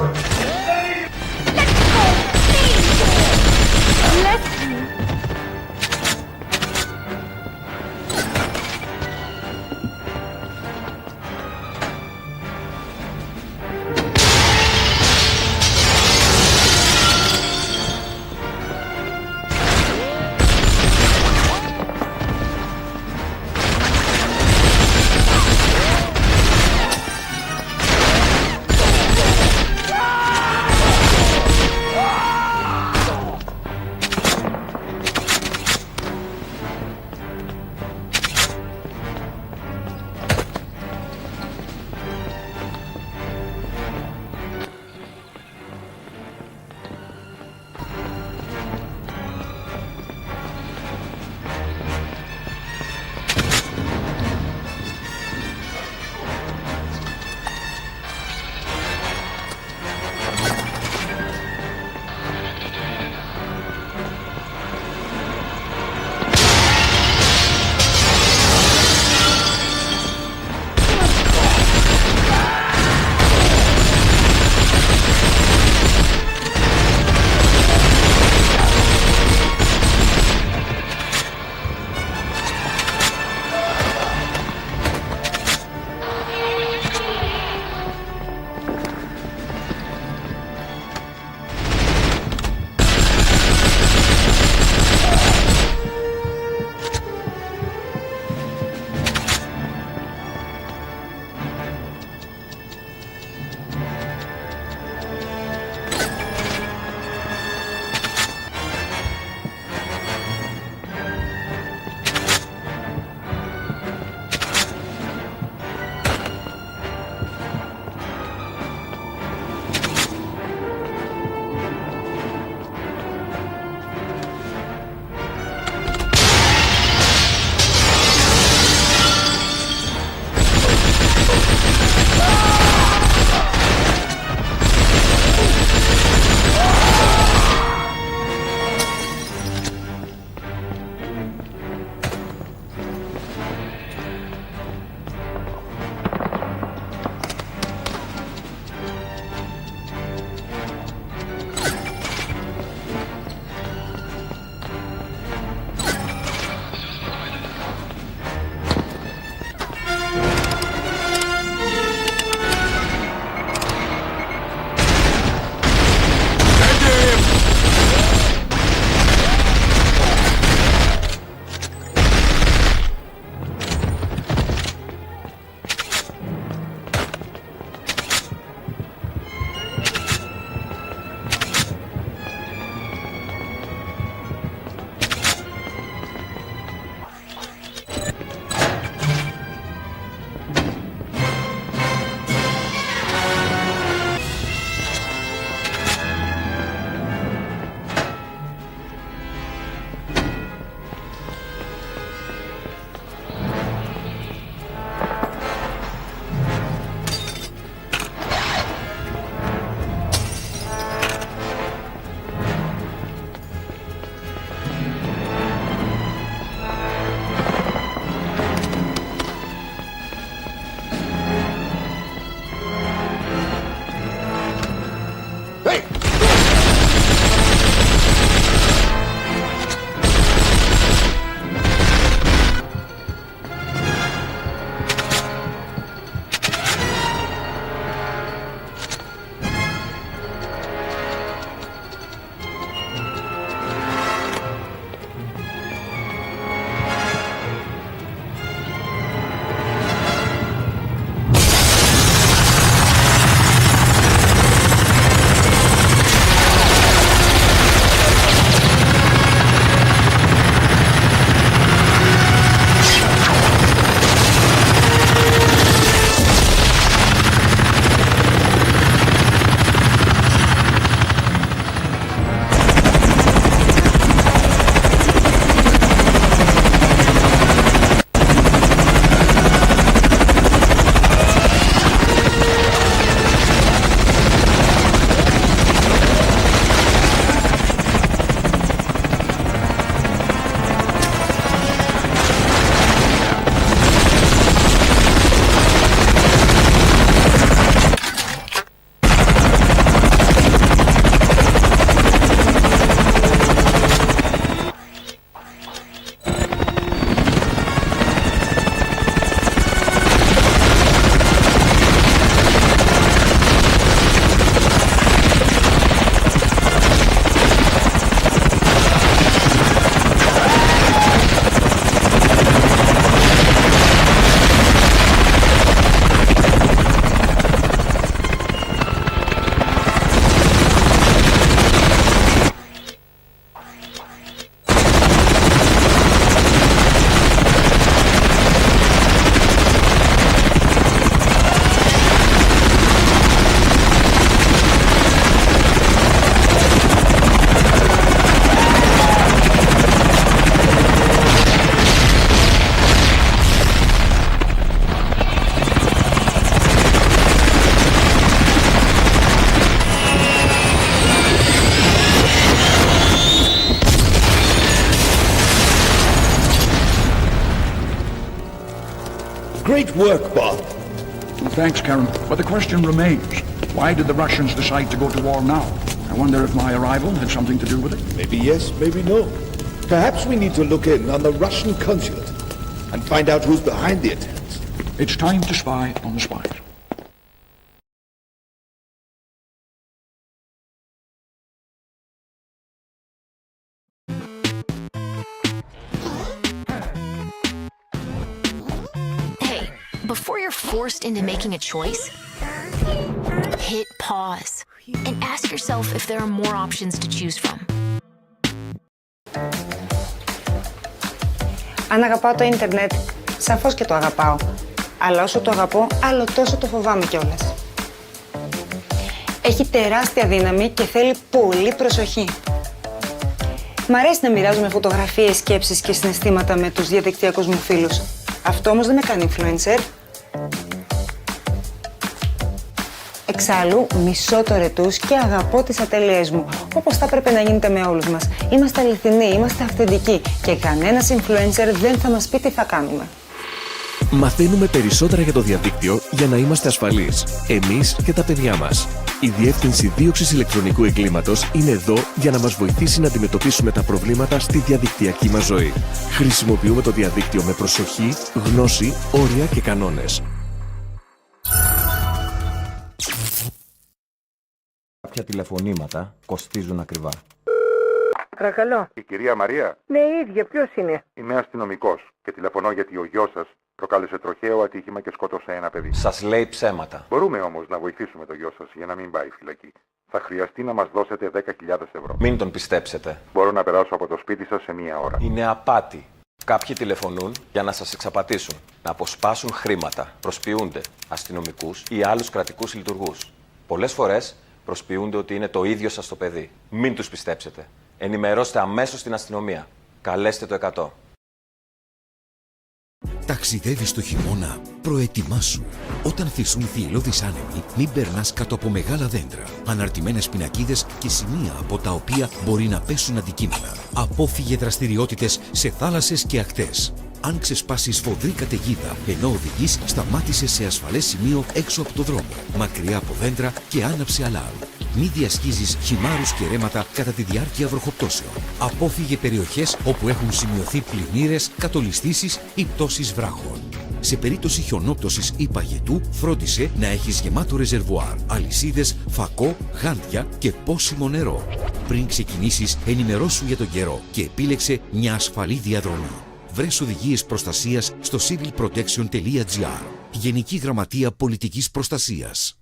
[SPEAKER 10] Ah!
[SPEAKER 8] Great work, Bond.
[SPEAKER 19] Well, thanks, Karen. But the question remains. Why did the Russians decide to go to war now? I wonder if my arrival had something to do with it.
[SPEAKER 8] Maybe yes, maybe no. Perhaps we need to look in on the Russian consulate and find out who's behind the attacks.
[SPEAKER 19] It's time to spy on the spies.
[SPEAKER 10] Hey, before you're forced into making a choice, hit pause and ask yourself if there are more options to choose from.
[SPEAKER 11] Αν αγαπάω το ίντερνετ, σαφώς και το αγαπάω. Αλλά όσο το αγαπώ, άλλο τόσο το φοβάμαι κιόλας. Έχει τεράστια δύναμη και θέλει πολύ προσοχή. Μ' αρέσει να μοιράζομαι φωτογραφίες, σκέψεις και συναισθήματα με τους διαδικτυακούς μου φίλους. Αυτό όμως δεν με κάνει influencer. Εξάλλου, μισώ το ρετούς και αγαπώ τις ατέλειές μου, όπως θα έπρεπε να γίνεται με όλους μας. Είμαστε αληθινοί, είμαστε αυθεντικοί και κανένας influencer δεν θα μας πει τι θα κάνουμε.
[SPEAKER 22] Μαθαίνουμε περισσότερα για το διαδίκτυο για να είμαστε ασφαλείς, εμείς και τα παιδιά μας. Η Διεύθυνση Δίωξης Ηλεκτρονικού Εγκλήματος είναι εδώ για να μας βοηθήσει να αντιμετωπίσουμε τα προβλήματα στη διαδικτυακή μας ζωή. Χρησιμοποιούμε το διαδίκτυο με προσοχή, γνώση, όρια και κανόνες.
[SPEAKER 27] Κάποια τηλεφωνήματα κοστίζουν ακριβά.
[SPEAKER 28] Παρακαλώ.
[SPEAKER 19] Η κυρία Μαρία.
[SPEAKER 28] Ναι, η ίδια. Ποιος είναι?
[SPEAKER 19] Είμαι αστυνομικός και τηλεφωνώ γιατί ο γιος σας προκάλεσε τροχαίο ατύχημα και σκότωσε ένα παιδί.
[SPEAKER 27] Σας λέει ψέματα.
[SPEAKER 19] Μπορούμε όμως να βοηθήσουμε τον γιο σας για να μην πάει φυλακή. Θα χρειαστεί να μας δώσετε 10.000 ευρώ.
[SPEAKER 27] Μην τον πιστέψετε.
[SPEAKER 19] Μπορώ να περάσω από το σπίτι σας σε μία ώρα.
[SPEAKER 27] Είναι απάτη. Κάποιοι τηλεφωνούν για να σας εξαπατήσουν, να αποσπάσουν χρήματα, προσποιούνται αστυνομικούς ή άλλους κρατικούς λειτουργούς. Πολλές φορές προσποιούνται ότι είναι το ίδιο σας το παιδί. Μην τους πιστέψετε. Ενημερώστε αμέσως την αστυνομία. Καλέστε το 100.
[SPEAKER 29] Ταξιδεύεις το χειμώνα. Προετοιμάσου. Όταν θυσούν θυελλώδεις άνεμοι, μην περνάς κάτω από μεγάλα δέντρα, αναρτημένες πινακίδες και σημεία από τα οποία μπορεί να πέσουν αντικείμενα. Απόφυγε δραστηριότητες σε θάλασσες και ακτές. Αν ξεσπάσει σφοδρή καταιγίδα ενώ οδηγείς, σταμάτησε σε ασφαλές σημείο έξω από το δρόμο, μακριά από δέντρα και άναψε αλάρμ. Μη διασχίζεις χυμάρους και ρέματα κατά τη διάρκεια βροχοπτώσεων. Απόφυγε περιοχές όπου έχουν σημειωθεί πλημμύρες, κατολιστήσεις ή πτώσεις βράχων. Σε περίπτωση χιονόπτωσης ή παγετού, φρόντισε να έχεις γεμάτο ρεζερβουάρ, αλυσίδες, φακό, γάντια και πόσιμο νερό. Πριν ξεκινήσεις, ενημερώσου για τον καιρό και επίλεξε μια ασφαλή διαδρομή. Βρες οδηγίες προστασίας στο civilprotection.gr. Γενική Γραμματεία Πολιτικής Προστασίας.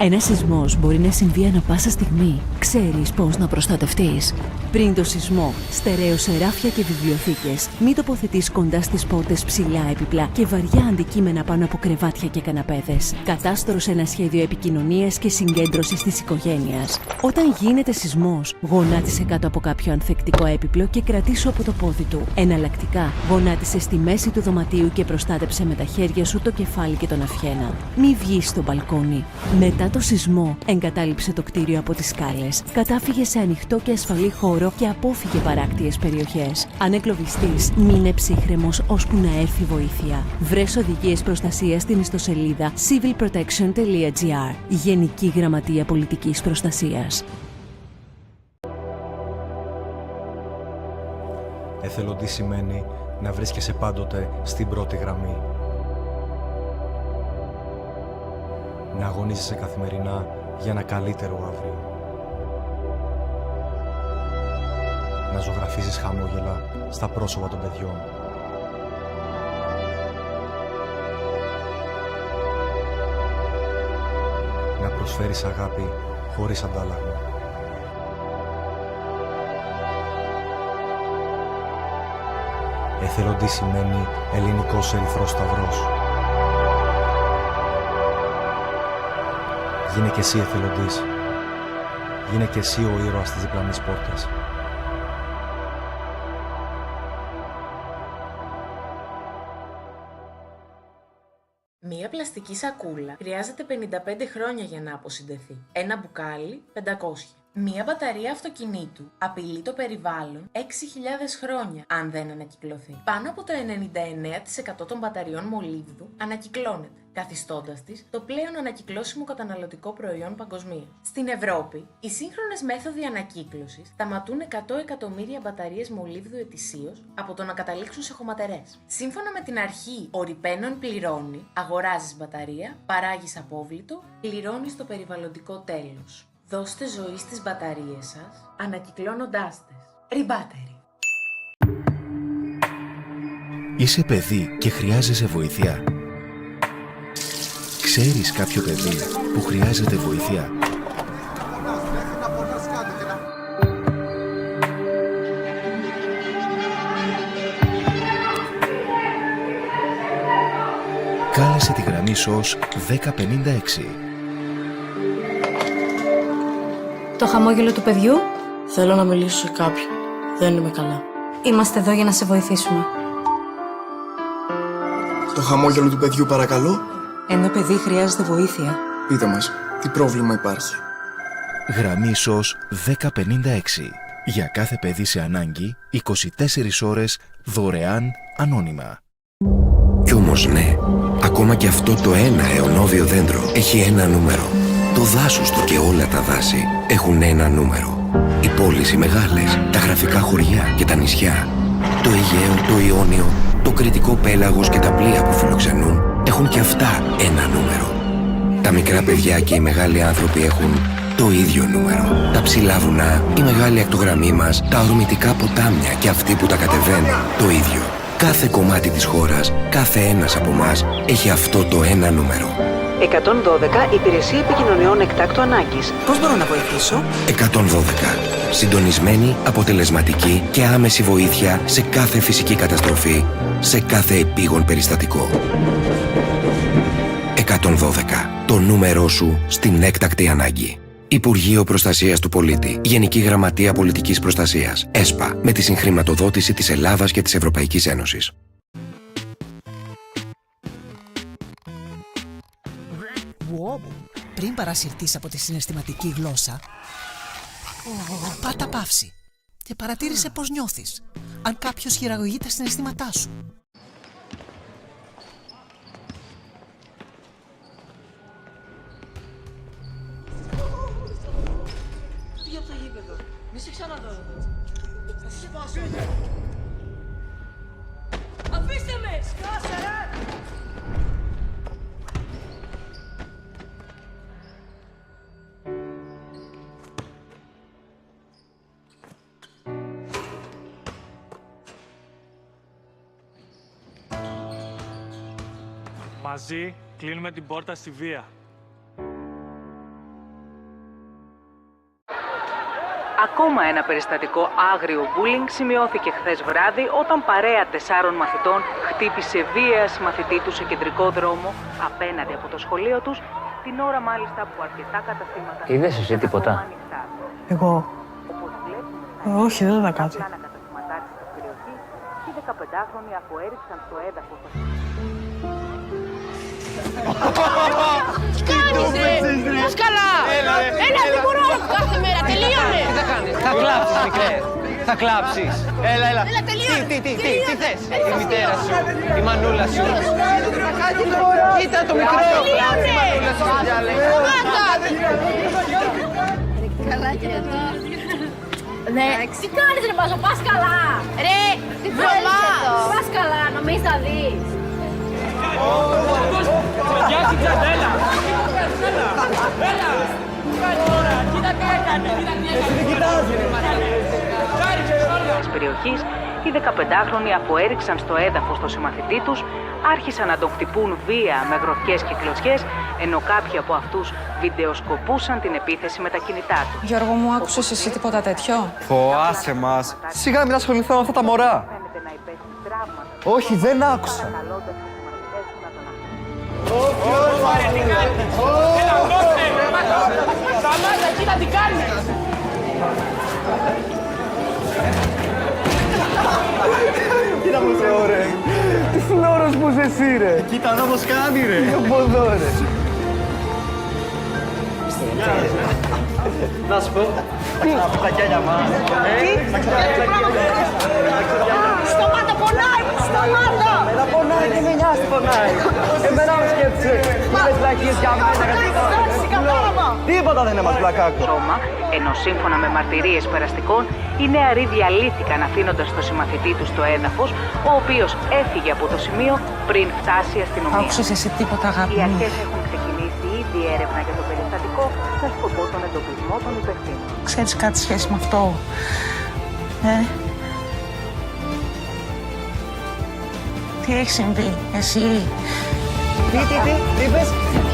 [SPEAKER 15] Ένας σεισμός μπορεί να συμβεί ανά πάσα στιγμή. Ξέρεις πώς να προστατευτείς. Πριν το σεισμό, στερέωσε ράφια και βιβλιοθήκες. Μην τοποθετείς κοντά στις πόρτες ψηλά έπιπλα και βαριά αντικείμενα πάνω από κρεβάτια και καναπέδες. Κατάστρωσε ένα σχέδιο επικοινωνίας και συγκέντρωσης της οικογένειας. Όταν γίνεται σεισμός, γονάτισε κάτω από κάποιο ανθεκτικό έπιπλο και κρατήσου από το πόδι του. Εναλλακτικά, γονάτισε στη μέση του δωματίου και προστάτεψε με τα χέρια σου το κεφάλι και τον αυχένα. Μη βγεις στο μπαλκόνι. Μετά το σεισμό, εγκατάλειψε το κτίριο από τις σκάλες, κατάφυγε σε ανοιχτό και ασφαλή χώρο και απόφυγε παράκτιες περιοχές. Αν εγκλωβιστείς, μείνε ψύχρεμος ώσπου να έρθει βοήθεια. Βρες οδηγίες προστασίας στην ιστοσελίδα civilprotection.gr. Γενική Γραμματεία Πολιτικής Προστασίας.
[SPEAKER 1] Εθελοντή σημαίνει να βρίσκεσαι πάντοτε στην πρώτη γραμμή. Να αγωνίζεσαι καθημερινά για ένα καλύτερο αύριο. Να ζωγραφίζεις χαμόγελα στα πρόσωπα των παιδιών. Να προσφέρεις αγάπη χωρίς αντάλλαγμα. Εθελοντή σημαίνει ελληνικός ερυθρός σταυρός. Γίνε και εσύ εθελοντής. Γίνε και εσύ ο ήρωας της διπλανής πόρτας.
[SPEAKER 3] Μία πλαστική σακούλα χρειάζεται 55 χρόνια για να αποσυντεθεί. Ένα μπουκάλι 500. Μία μπαταρία αυτοκινήτου απειλεί το περιβάλλον 6.000 χρόνια αν δεν ανακυκλωθεί. Πάνω από το 99% των μπαταριών μολύβδου ανακυκλώνεται, καθιστώντας της το πλέον ανακυκλώσιμο καταναλωτικό προϊόν παγκοσμίως. Στην Ευρώπη, οι σύγχρονες μέθοδοι ανακύκλωσης σταματούν 100 εκατομμύρια μπαταρίες μολύβδου ετησίως από το να καταλήξουν σε χωματερές. Σύμφωνα με την αρχή «Ο ρηπαίνων πληρώνει», αγοράζεις μπαταρία, παράγεις απόβλητο, πληρώνεις το περιβαλλοντικό τέλος. Δώστε ζωή στις μπαταρίες σας, ανακυκλώνοντάς τες. Rebattery.
[SPEAKER 22] Είσαι παιδί και χρειάζεσαι βοήθεια. Ξέρεις κάποιο παιδί που χρειάζεται βοήθεια. Κάλεσε τη γραμμή SOS 1056.
[SPEAKER 4] Το χαμόγελο του παιδιού. Θέλω να μιλήσω σε κάποιον. Δεν είμαι καλά. Είμαστε εδώ για να σε βοηθήσουμε.
[SPEAKER 5] Το χαμόγελο του παιδιού παρακαλώ.
[SPEAKER 11] Ένα παιδί χρειάζεται βοήθεια.
[SPEAKER 5] Πείτε μας, τι πρόβλημα υπάρχει.
[SPEAKER 22] Γραμμή SOS 1056. Για κάθε παιδί σε ανάγκη, 24 ώρες, δωρεάν, ανώνυμα.
[SPEAKER 6] Κι όμως ναι, ακόμα και αυτό το ένα αιωνόβιο δέντρο έχει ένα νούμερο. Το δάσος του και όλα τα δάση έχουν ένα νούμερο. Οι πόλεις οι μεγάλες, τα γραφικά χωριά και τα νησιά, το Αιγαίο, το Ιόνιο, το Κρητικό πέλαγος και τα πλοία που φιλοξενούν έχουν και αυτά ένα νούμερο. Τα μικρά παιδιά και οι μεγάλοι άνθρωποι έχουν το ίδιο νούμερο. Τα ψηλά βουνά, η μεγάλη ακτογραμμή μας, τα ορμητικά ποτάμια και αυτοί που τα κατεβαίνουν το ίδιο. Κάθε κομμάτι της χώρας, κάθε ένας από εμάς έχει αυτό το ένα νούμερο.
[SPEAKER 7] 112 Υπηρεσία Επικοινωνιών Εκτάκτου Ανάγκης. Πώς μπορώ να βοηθήσω?
[SPEAKER 6] 112. Συντονισμένη, αποτελεσματική και άμεση βοήθεια σε κάθε φυσική καταστροφή, σε κάθε επίγον περιστατικό. 112. Το νούμερό σου στην έκτακτη ανάγκη. Υπουργείο Προστασίας του Πολίτη. Γενική Γραμματεία Πολιτικής Προστασίας. ΕΣΠΑ. Με τη συγχρηματοδότηση της Ελλάδας και της Ευρωπαϊκής Ένωσης.
[SPEAKER 12] Πριν παρασυρθείς από τη συναισθηματική γλώσσα, πάτα παύση και παρατήρησε πώς νιώθεις. Αν κάποιος χειραγωγεί τα συναισθήματά σου.
[SPEAKER 13] Για το γήπεδο. Μη σε ξαναδώ εδώ. Θα σε σπάσω. Αφήστε με! Σκάσε ρε!
[SPEAKER 14] Μαζί κλείνουμε την πόρτα στη βία.
[SPEAKER 7] Ακόμα ένα περιστατικό άγριο bullying σημειώθηκε χθες βράδυ όταν παρέα 4 μαθητών χτύπησε βία μαθητή του σε κεντρικό δρόμο απέναντι από το σχολείο τους, την ώρα μάλιστα που αρκετά καταστήματα...
[SPEAKER 16] Είδες εσύ τίποτα?
[SPEAKER 11] Εγώ? Όχι, δεν είδα κάτι.
[SPEAKER 7] Οι 15χρονοι αποέριξαν στο έδαφος.
[SPEAKER 13] Τι κάνεις ρε! Πώς καλά! Έλα, δεν μπορώ να κάθε μέρα, τελείωνε!
[SPEAKER 16] Τι θα κάνεις, θα κλάψεις μικρέ, θα κλάψεις. Έλα,
[SPEAKER 13] τελείωνε!
[SPEAKER 16] Τι θες, τη μητέρα σου, τη μανούλα σου. Κοίτα το μικρό, τη μανούλα σου διάλεγε.
[SPEAKER 13] Καλά και εδώ. Ναι, τι κάνεις ρε Πάζο, πας καλά! Ρε, τι θέλεις εδώ! Πας καλά, νομίζεις θα δεις!
[SPEAKER 14] Γεια σου Τζαντέλα! Έλα! Κοίτα τι έκανε!
[SPEAKER 7] Της περιοχής, οι 15χρονοι αποέριξαν στο έδαφος το συμμαθητή τους, άρχισαν να τον χτυπούν βία με γροθιές και κλωτσιές, ενώ κάποιοι από αυτούς βιντεοσκοπούσαν την επίθεση με τα κινητά τους.
[SPEAKER 11] Γιώργο μου, άκουσες εσύ τίποτα τέτοιο?
[SPEAKER 16] Φοάσαι μας, σιγά μην ασχοληθώ με αυτά τα μωρά. Όχι, δεν άκουσα.
[SPEAKER 13] Σταμάτα, κοίτα τι κάνεις!
[SPEAKER 16] Κοίτα πως ωραία. Τι φλόρος που εσύ ρε. Κοίτα να πως κάνει ρε. Τι οποδό ρε. Να σου πω, από τα κιάλια μας.
[SPEAKER 2] Σταμάτα, πονάει! Σταμάτα!
[SPEAKER 16] Εμένα πονάει, τι με νοιάζει πονάει. Εμένα με σκέφτεσαι. Μη λες βλακίες για μένα. Τίποτα δεν είναι μας πλακάκο.
[SPEAKER 7] Σώμα, ενώ σύμφωνα με μαρτυρίες περαστικών, οι νεαροί διαλύθηκαν αφήνοντας το συμμαθητή τους στο έδαφος, ο οποίος έφυγε από το σημείο πριν φτάσει η αστυνομία.
[SPEAKER 11] Άκουσες εσύ τίποτα, αγάπη μου?
[SPEAKER 7] Οι αρχές έχουν ξεκινήσει ήδη έρευνα για το περιστατικό με σκοπό τον εντοπισμό των υπευθύνων.
[SPEAKER 11] Ξέρεις κάτι σχέση με αυτό? Τι έχει συμβεί, εσύ?
[SPEAKER 16] Τι είπες?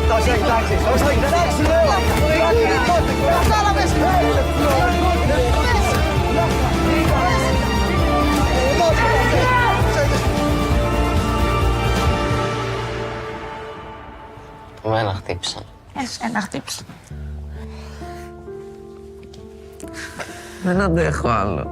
[SPEAKER 16] Τόσο έχει τάξει, τόσο έχει τάξει, λέω.
[SPEAKER 2] Κατάλαβες!
[SPEAKER 17] Εμένα χτύπησαν.
[SPEAKER 11] Εσένα χτύπησαν.
[SPEAKER 17] Δεν αντέχω άλλο.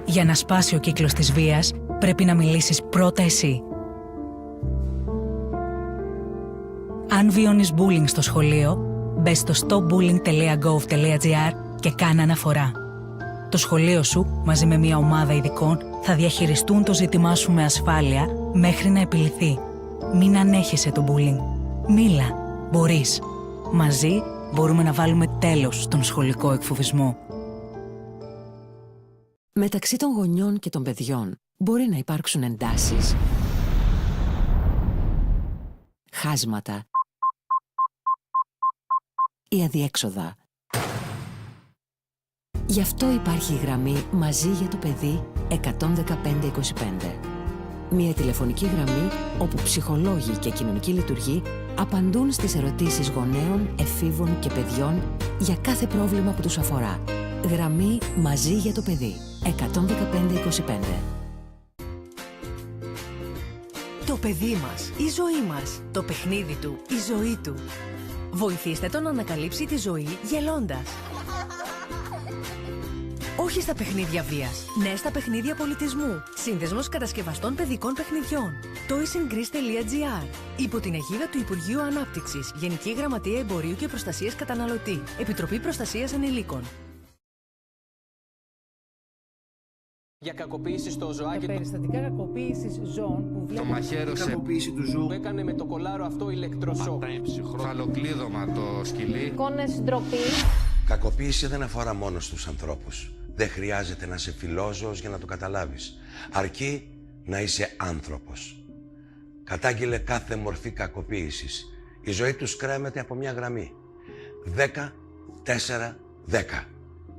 [SPEAKER 18] Για να σπάσει ο κύκλος της βίας, πρέπει να μιλήσεις πρώτα εσύ. Αν βιώνεις bullying στο σχολείο, μπες στο stopbullying.gov.gr και κάνε αναφορά. Το σχολείο σου, μαζί με μια ομάδα ειδικών, θα διαχειριστούν το ζήτημά σου με ασφάλεια μέχρι να επιλυθεί. Μην ανέχεσαι το bullying. Μίλα. Μπορείς. Μαζί μπορούμε να βάλουμε τέλος στον σχολικό εκφοβισμό.
[SPEAKER 15] Μεταξύ των γονιών και των παιδιών μπορεί να υπάρξουν εντάσεις, χάσματα ή αδιέξοδα. Γι' αυτό υπάρχει η γραμμή «Μαζί για το παιδί» 11525. Μια τηλεφωνική γραμμή όπου ψυχολόγοι και κοινωνικοί λειτουργοί απαντούν στις ερωτήσεις γονέων, εφήβων και παιδιών για κάθε πρόβλημα που τους αφορά. Γραμμή «Μαζί για το παιδί» 11525.
[SPEAKER 20] Το παιδί μας, η ζωή μας, το παιχνίδι του, η ζωή του. Βοηθήστε τον να ανακαλύψει τη ζωή γελώντας. Όχι στα παιχνίδια βίας, ναι στα παιχνίδια πολιτισμού. Σύνδεσμος κατασκευαστών παιδικών παιχνιδιών. toysingreece.gr. Υπό την αιγίδα του Υπουργείου Ανάπτυξης, Γενική Γραμματεία Εμπορίου και Προστασίας Καταναλωτή. Επιτροπή Προστασίας Ανηλίκων.
[SPEAKER 16] Για κακοποίηση στο ζωάκι.
[SPEAKER 21] Για περιστατικά κακοποίησης ζώων που
[SPEAKER 16] Το μαχαίρωσε.
[SPEAKER 21] κακοποίηση του ζώου.
[SPEAKER 16] Που έκανε με το κολάρο αυτό ηλεκτροσόκ.
[SPEAKER 21] Φαλοκλείδωμα το σκυλί.
[SPEAKER 13] Εικόνες ντροπή.
[SPEAKER 23] Κακοποίηση δεν αφορά μόνο στους ανθρώπους. Δεν χρειάζεται να είσαι φιλόζωος για να το καταλάβεις. Αρκεί να είσαι άνθρωπος. Κατάγγειλε κάθε μορφή κακοποίησης. Η ζωή τους κρέμεται από μια γραμμή. 10-4-10.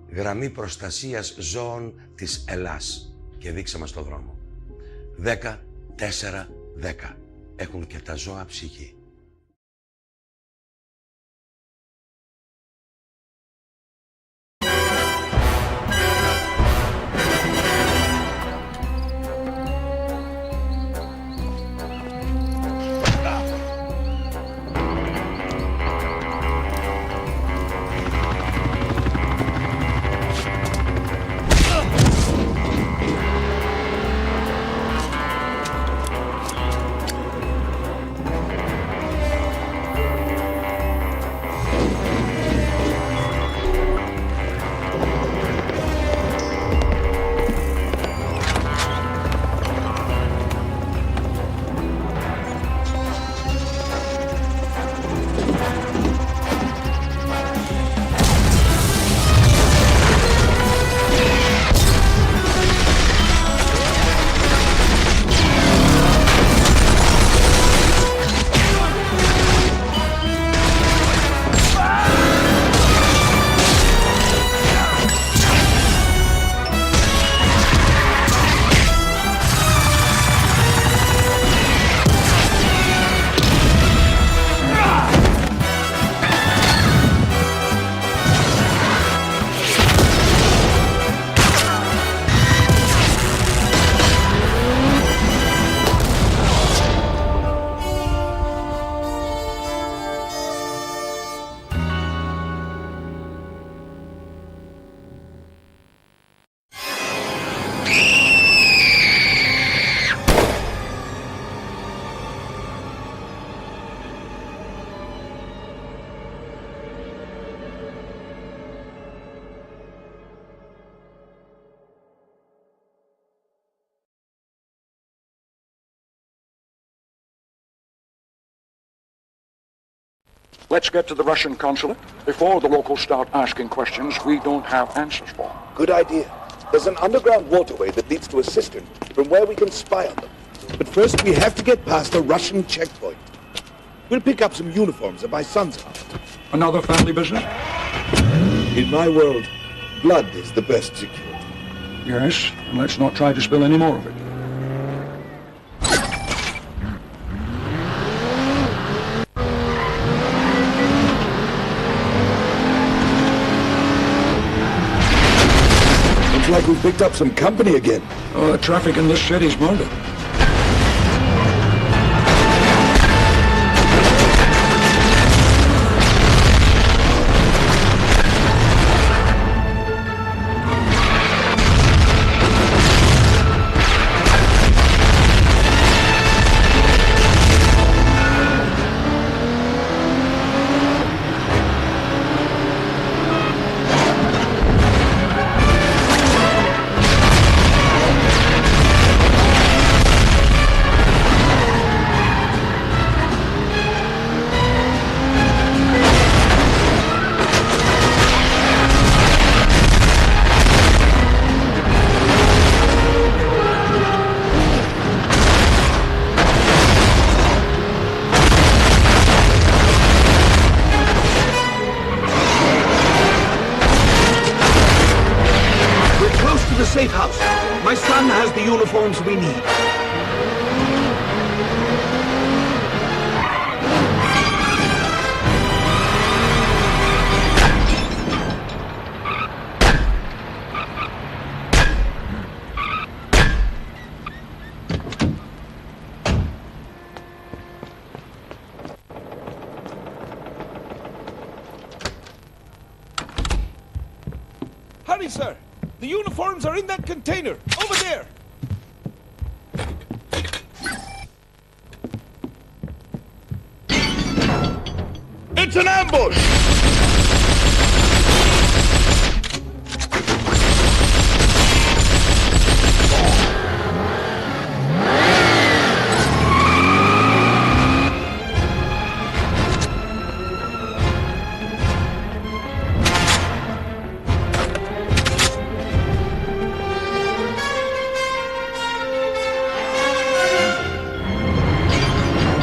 [SPEAKER 23] Γραμμή προστασίας ζώων της Ελλάς. Και δείξε μας το δρόμο. 10-4-10. Έχουν και τα ζώα ψυχή.
[SPEAKER 8] Let's get to the Russian consulate before the locals start asking questions we don't have answers for.
[SPEAKER 9] Good idea. There's an underground waterway that leads to a cistern from where we can spy on them. But first we have to get past a Russian checkpoint. We'll pick up some uniforms at my son's house.
[SPEAKER 8] Another family business?
[SPEAKER 9] In my world, blood is the best security.
[SPEAKER 8] Yes, and let's not try to spill any more of it.
[SPEAKER 9] Looks like we've picked up some company again.
[SPEAKER 8] Oh, the traffic in this city's murder.
[SPEAKER 9] Safe house. My son has the uniforms we need.
[SPEAKER 8] Hurry, sir! The uniforms are in that container, over there!
[SPEAKER 9] It's an ambush!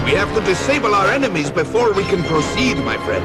[SPEAKER 9] We have to disable our enemies before we can proceed, my friend.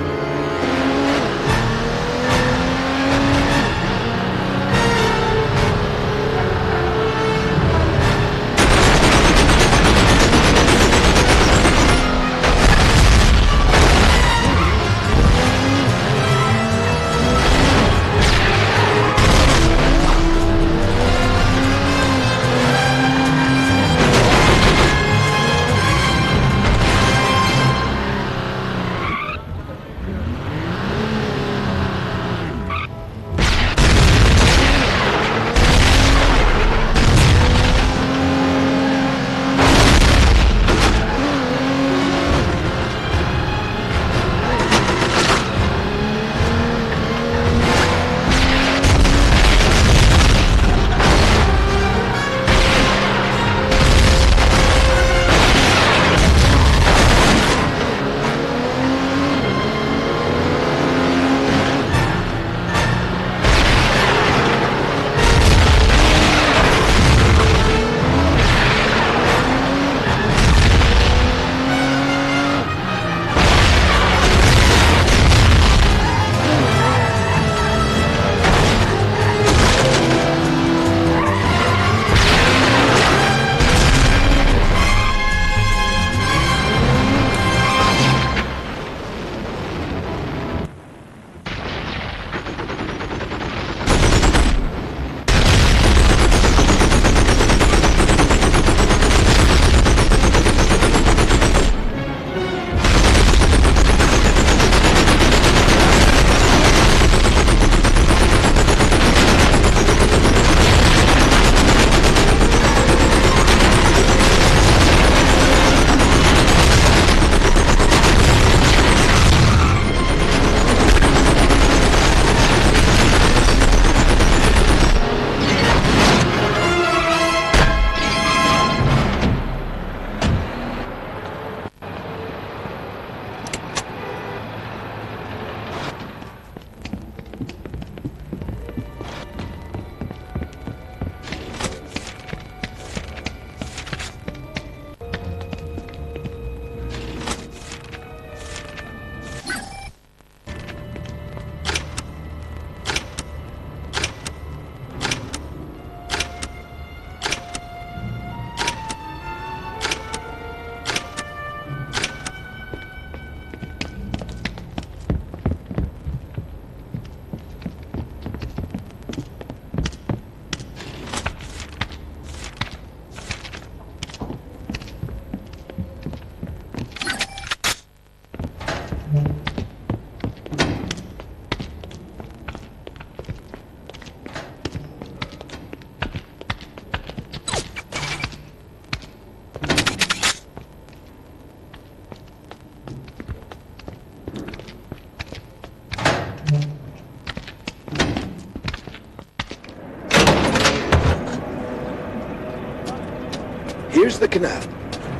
[SPEAKER 9] Here's the canal.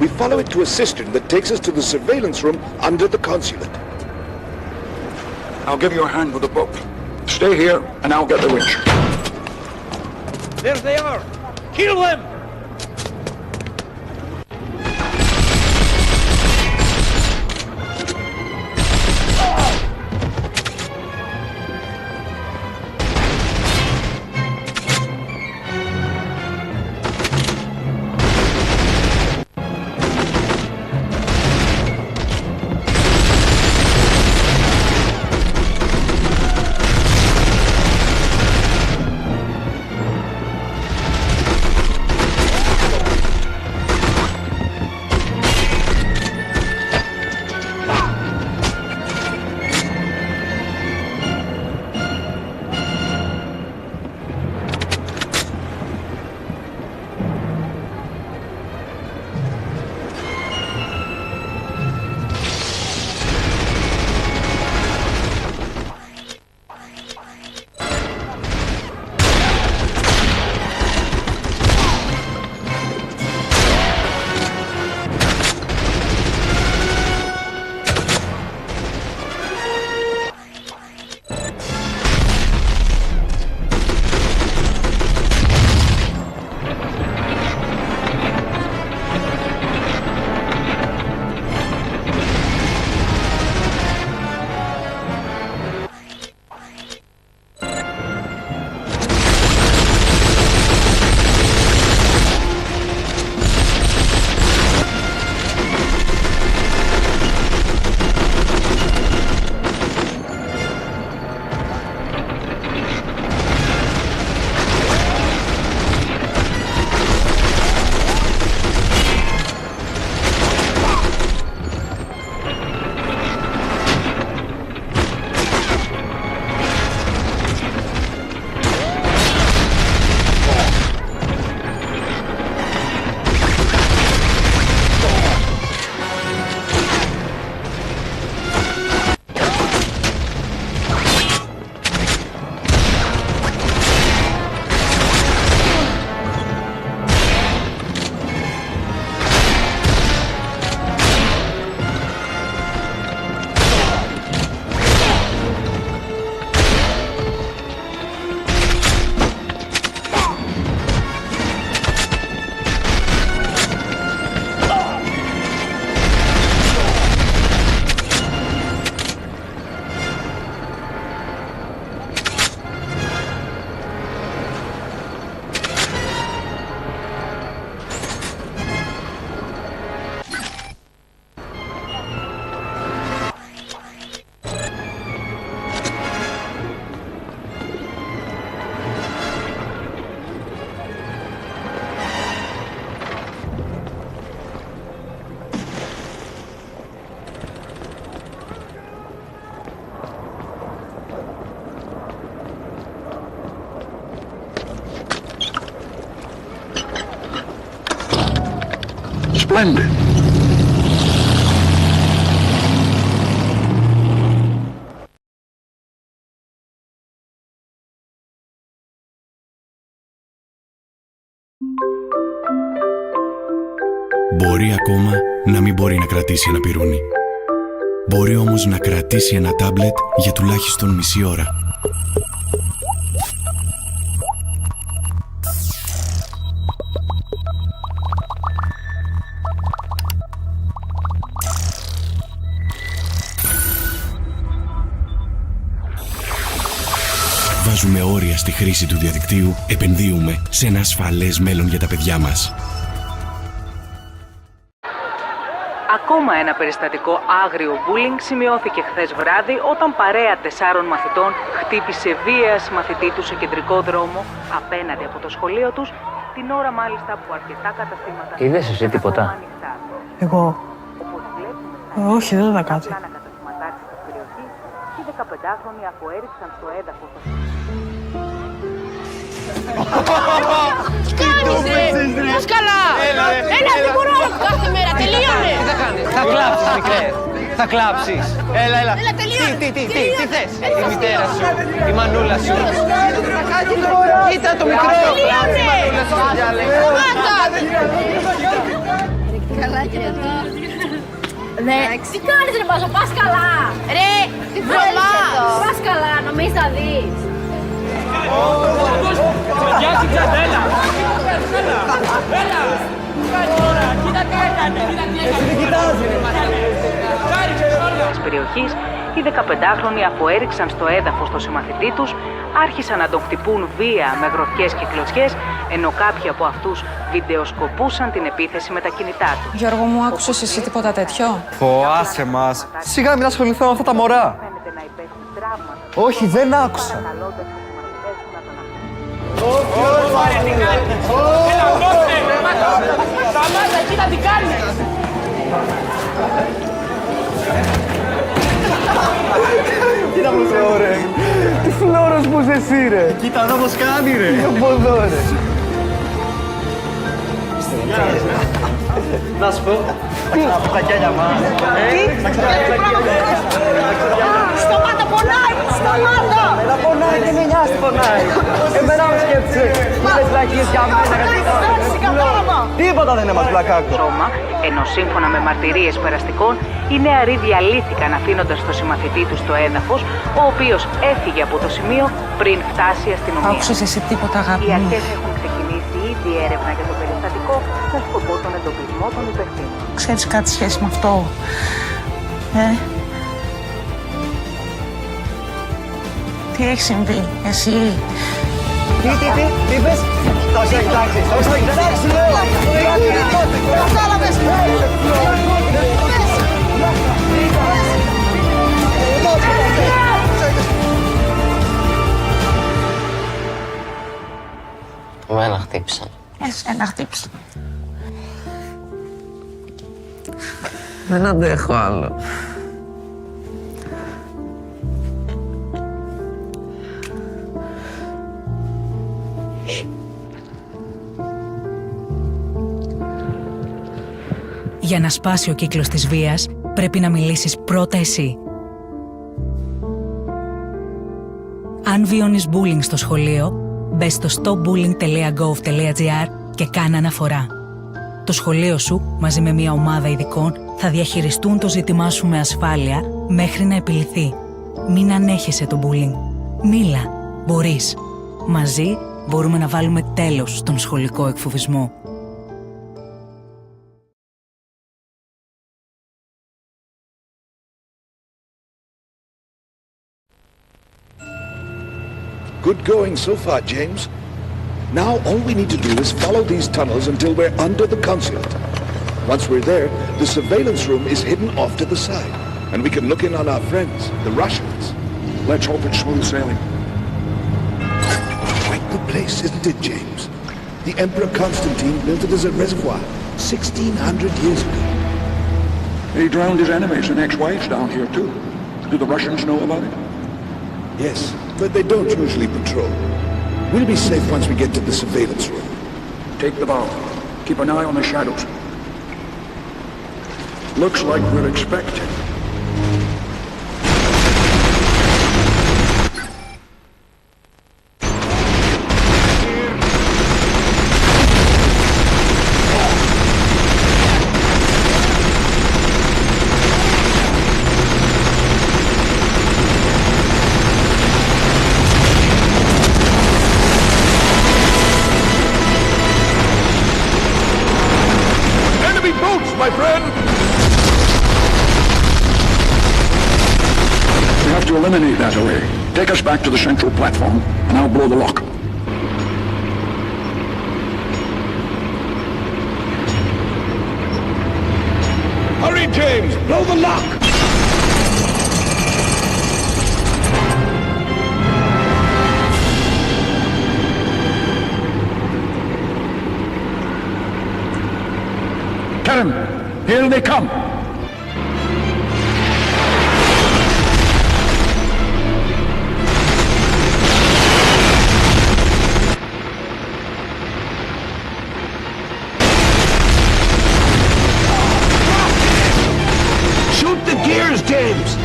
[SPEAKER 9] We follow it to a cistern that takes us to the surveillance room under the consulate.
[SPEAKER 8] I'll give you a hand with the boat. Stay here, and I'll get the winch.
[SPEAKER 16] There they are! Kill them!
[SPEAKER 8] Splendid.
[SPEAKER 1] Μπορεί ακόμα να μην μπορεί να κρατήσει ένα πυρούνι. Μπορεί όμως να κρατήσει ένα τάμπλετ για τουλάχιστον μισή ώρα. Βάζουμε όρια στη χρήση του διαδικτύου, επενδύουμε σε ένα ασφαλές μέλλον για τα παιδιά μας.
[SPEAKER 7] Ακόμα ένα περιστατικό άγριο bullying σημειώθηκε χθες βράδυ όταν παρέα 4 μαθητών χτύπησε βία μαθητή του σε κεντρικό δρόμο απέναντι από το σχολείο τους, την ώρα μάλιστα που αρκετά καταστήματα...
[SPEAKER 17] Είδες εσύ τίποτα?
[SPEAKER 10] Εγώ? Όχι, δεν είδα κάτι.
[SPEAKER 7] Οι 15χρονοι αποέριξαν στο έδαφος.
[SPEAKER 13] Τι κάνεις ρε! Πώς καλά! Έλα, δεν μπορώ κάθε μέρα, τελείωνε!
[SPEAKER 16] Τι θα κάνεις? Θα κλάψεις, μικρέ. Θα κλάψεις. Έλα.
[SPEAKER 13] Έλα, τελείωνε!
[SPEAKER 16] Τι θες? Τη μητέρα σου, τη μανούλα σου. Κοίτα το μικρό!
[SPEAKER 13] Τελείωνε!
[SPEAKER 16] Τη μανούλα σου,
[SPEAKER 13] Τι κάνεις ρε Μπάζο, πας καλά! Ρε, τι Βρωμά! Πας καλά, νομίζεις θα δεις!
[SPEAKER 14] Γεια σου Τζαντέλα! Έλα! Τώρα, κοίτα τι έκανε!
[SPEAKER 7] Της περιοχής, οι 15χρονοι αφού έριξαν στο έδαφος το συμμαθητή τους, άρχισαν να τον χτυπούν βία με γροθιές και κλωτσιές, ενώ κάποιοι από αυτούς βιντεοσκοπούσαν την επίθεση με τα κινητά τους.
[SPEAKER 10] Γιώργο μου, άκουσες εσύ τίποτα τέτοιο?
[SPEAKER 3] Φοάσαι μας. Σιγά μην ασχοληθώ με αυτά τα μωρά. Όχι, δεν άκουσα.
[SPEAKER 14] Σταμάτα, κοίτα τι κάνεις!
[SPEAKER 3] Κοίτα πως ρε. Τι φλόρος που είσαι εσύ ρε. Κοίτα εδώ πως κάνει ρε. Από εδώ ρε. Να σου πω. Τα κιάλια μας.
[SPEAKER 2] Σταμάτα, πονάει! Σταμάτα!
[SPEAKER 3] Εμένα πονάει και με νοιάζει πονάει. Εμένα με σκέφτεσαι. Μη λες βλακίες για μένα. Τίποτα δεν είναι μας βλακάκο.
[SPEAKER 7] Σώμα, ενώ σύμφωνα με μαρτυρίες περαστικών, οι νεαροί διαλύθηκαν αφήνοντας το συμμαθητή τους στο έδαφος, ο οποίος έφυγε από το σημείο πριν φτάσει η αστυνομία.
[SPEAKER 10] Άκουσες εσύ τίποτα, αγάπη
[SPEAKER 7] Οι
[SPEAKER 10] μου?
[SPEAKER 7] αρχές έχουν ξεκινήσει ήδη έρευνα για το περιστατικό με σκοπό τον εντοπισμό των υπευθύνων.
[SPEAKER 10] Ξέρεις κάτι σχέση με αυτό? Τι έχει συμβεί, εσύ?
[SPEAKER 3] Τι είπες? Εντάξει, λέω.
[SPEAKER 2] Κατάλαβες!
[SPEAKER 17] Εμένα χτύπησαν.
[SPEAKER 10] Εσένα χτύπησε.
[SPEAKER 17] Δεν αντέχω άλλο.
[SPEAKER 18] Για να σπάσει ο κύκλος της βίας, πρέπει να μιλήσεις πρώτα εσύ. Αν βιώνεις bullying στο σχολείο, μπες στο stopbullying.gov.gr και κάνε αναφορά. Το σχολείο σου, μαζί με μια ομάδα ειδικών, θα διαχειριστούν το ζήτημά σου με ασφάλεια μέχρι να επιληθεί. Μην ανέχεσαι το bullying. Μίλα. Μπορείς. Μαζί μπορούμε να βάλουμε τέλος στον σχολικό εκφοβισμό.
[SPEAKER 9] Good going so far, James. Now all we need to do is follow these tunnels until we're under the consulate. Once we're there, the surveillance room is hidden off to the side, and we can look in on our friends, the Russians.
[SPEAKER 8] Let's hope it's smooth sailing.
[SPEAKER 9] Quite the place, isn't it, James? The Emperor Constantine built it as a reservoir 1,600 years ago.
[SPEAKER 8] He drowned his enemies and ex-wives down here too. Do the Russians know about it?
[SPEAKER 9] Yes, but they don't usually patrol. We'll be safe once we get to the surveillance room.
[SPEAKER 8] Take the bow. Keep an eye on the shadows. Looks like we're expected.
[SPEAKER 9] My friend!
[SPEAKER 8] We have to eliminate that array. Take us back to the central platform, and I'll blow the lock.
[SPEAKER 9] Hurry, James! Blow the lock!
[SPEAKER 8] Tell him, here they come.
[SPEAKER 9] Shoot the gears, James!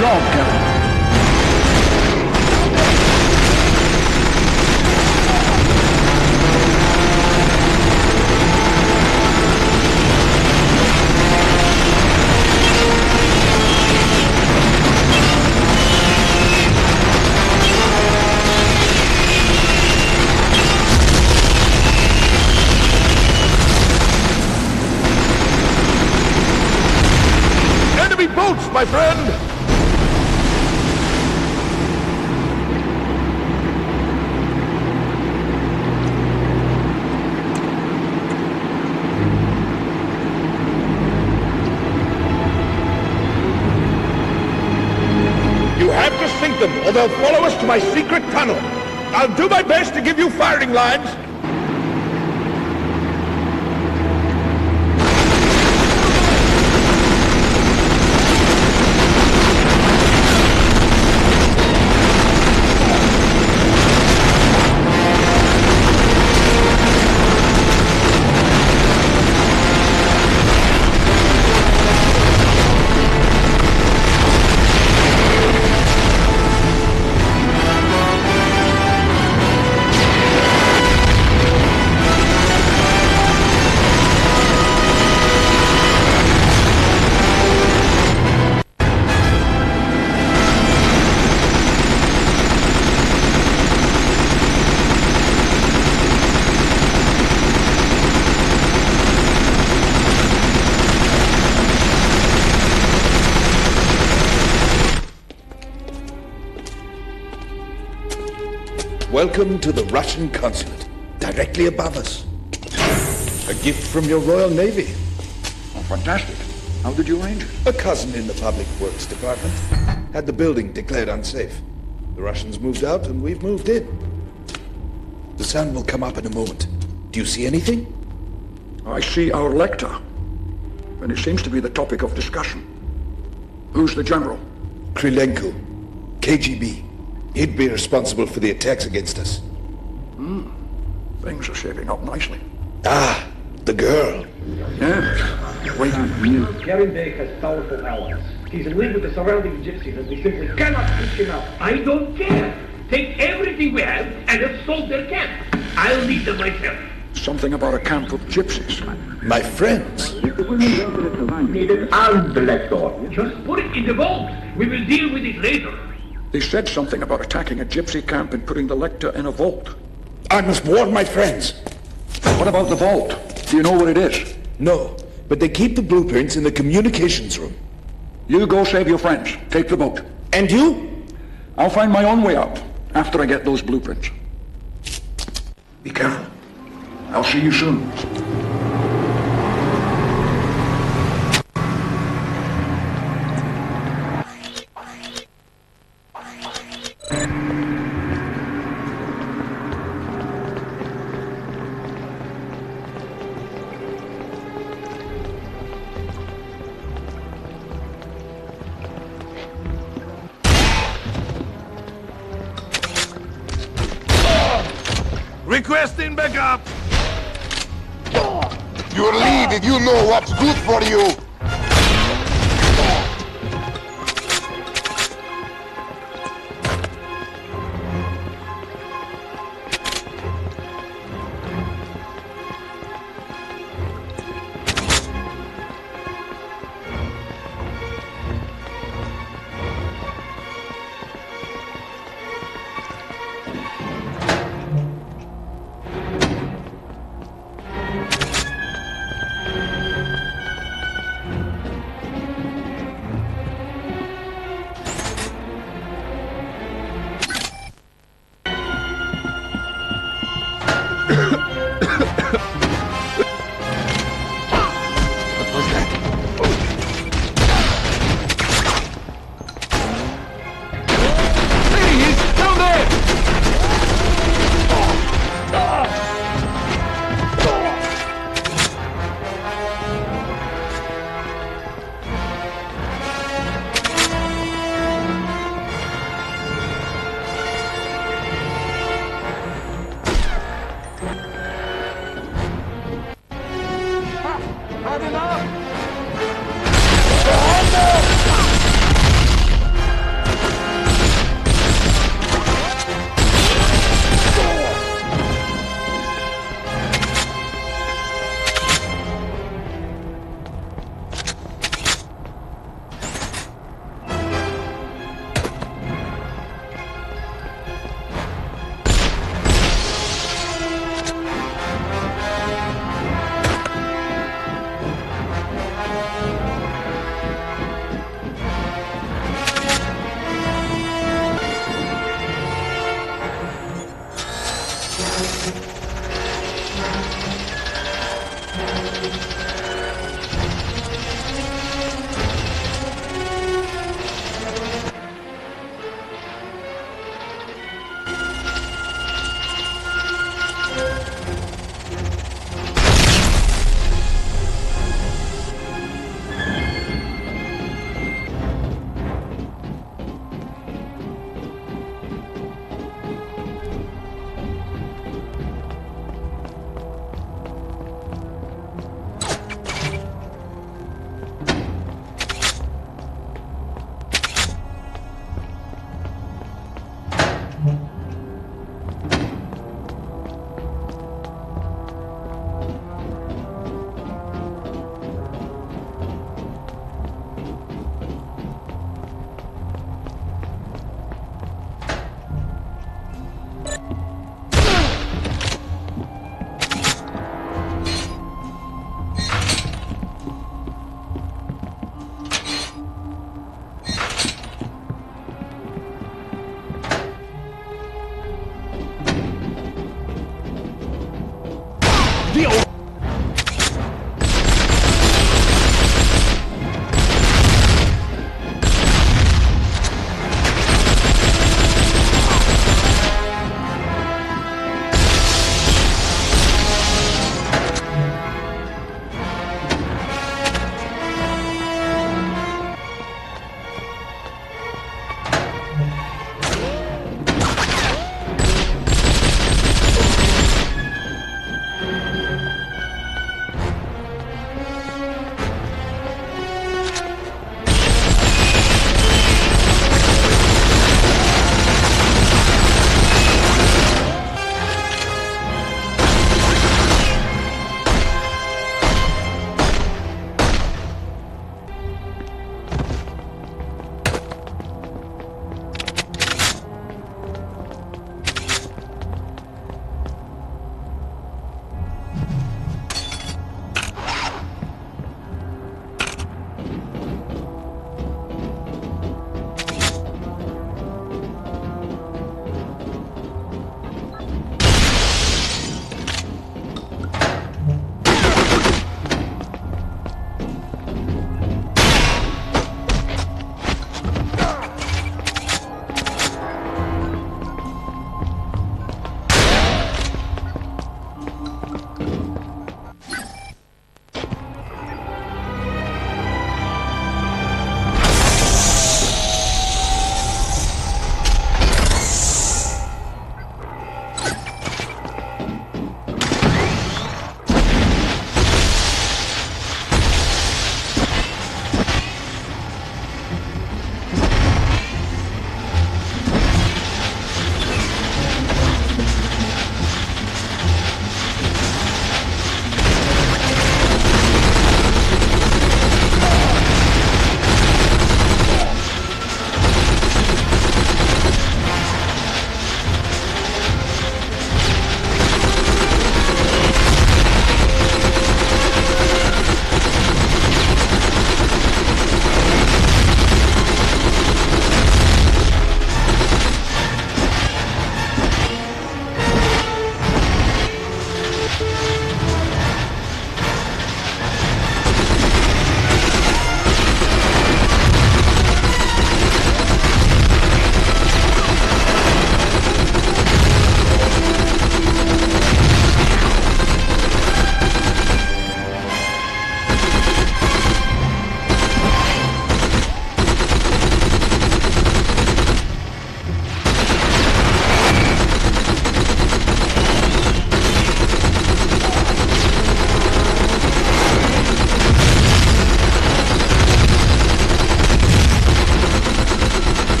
[SPEAKER 8] job, Captain. My friend! You have to sink them, or they'll follow us to my secret tunnel. I'll do my best to give you firing lines. Welcome to the Russian consulate, directly above us. A gift from your Royal Navy. Oh, fantastic. How did you arrange it? A cousin in the Public Works Department had the building declared unsafe. The Russians moved out and we've moved in. The sun will come up in a moment. Do you see anything? I see our lector, and it seems to be the topic of discussion. Who's the general? Krylenko, KGB. He'd be responsible for the attacks against us. Things are shaping up nicely. Ah, the girl. Yes. Wait a minute.
[SPEAKER 4] Gavin Day has powerful allies. He's in league with the surrounding gypsies and we simply cannot push him out. I don't care. Take everything we have and assault their camp. I'll lead them myself.
[SPEAKER 8] Something about a camp of gypsies.
[SPEAKER 9] My friends.
[SPEAKER 4] Needed armed elector. Just put it in the vault. We will deal with it later.
[SPEAKER 8] They said something about attacking a gypsy camp and putting the lector in a vault.
[SPEAKER 9] I must warn my friends.
[SPEAKER 8] What about the vault? Do you know what it is?
[SPEAKER 9] No, but they keep the blueprints in the communications room.
[SPEAKER 8] You go save your friends. Take the boat.
[SPEAKER 9] And you?
[SPEAKER 8] I'll find my own way out after I get those blueprints. Be careful. I'll see you soon.
[SPEAKER 9] Requesting backup!
[SPEAKER 5] You lead if you know what's good for you!